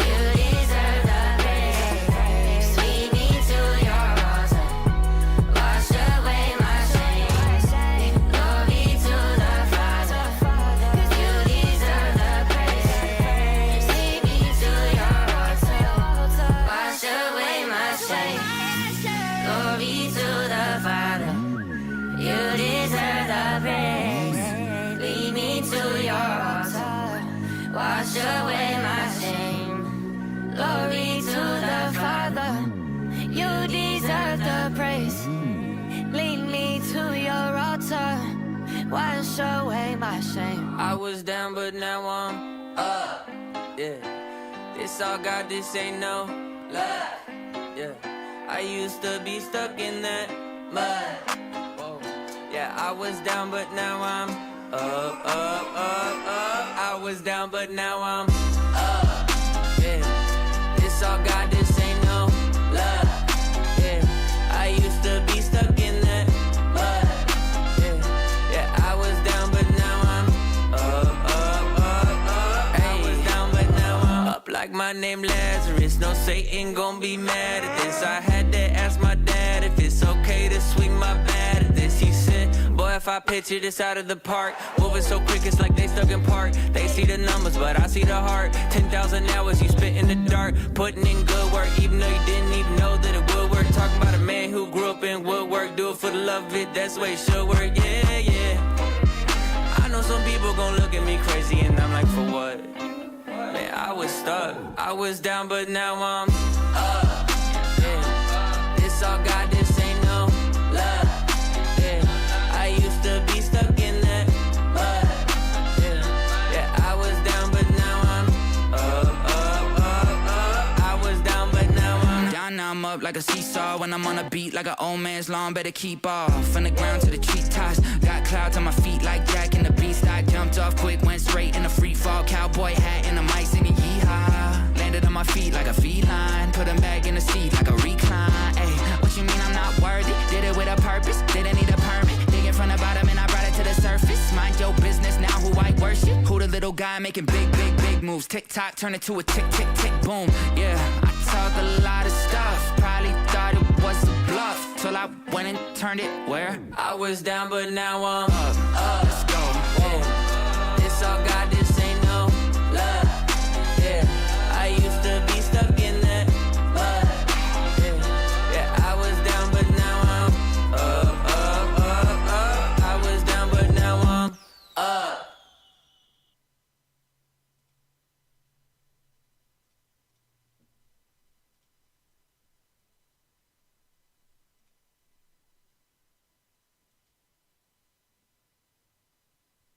you deserve the praise. Sweep me to your altar, wash away my shame. Glory to the Father, you deserve the praise. Sweep me to your altar, wash away my shame. Glory to the Father, you deserve the praise. Lead me to your altar, wash away my shame. Glory to the Father, you deserve the praise. Lead me to your altar, wash away my shame. I was down, but now I'm up. Yeah, this all God, this ain't no lie. Yeah, I used to be stuck in that mud. Whoa. Yeah, I was down, but now I'm up. I was down, but now I'm up. Yeah, this all God, this ain't no love. Yeah, I used to be stuck in that mud. Yeah, I was down, but now I'm up. I was down, but now I'm up like my name Lazarus. No Satan gon' be mad at this. I had to ask my dad if it's okay to swing my bat at this. He said, boy, if I picture this out of the park, moving so quick it's like they stuck in park. They see the numbers, but I see the heart. 10,000 hours you spent in the dark, putting in good work, even though you didn't even know that it would work. Talking about a man who grew up in woodwork, do it for the love of it, that's the way it should work. Yeah. I know some people gon' look at me crazy, and I'm like, for what? Man, I was stuck, I was down, but now I'm up. Yeah. This all God, this ain't no love. Yeah. I used to be stuck in that mud. now I'm up like a seesaw. When I'm on a beat like an old man's lawn, better keep off. From the ground to the treetops, got clouds on my feet like Jack and the Beanstalk. Jumped off quick, went straight in a free fall. Cowboy hat and a mic singing yeehaw. Landed on my feet like a feline, put them back in the seat like a recline. Ay, what you mean I'm not worthy? Did it with a purpose, didn't need a permit. Digging from the bottom and I brought it to the surface. Mind your business now, who I worship. Who the little guy making big, big, big moves. Tick-tock, turn it to a tick, tick, tick, boom. Yeah, I talk a lot of stuff, probably thought it was a bluff, till I went and turned it where? I was down but now I'm up. Let's go.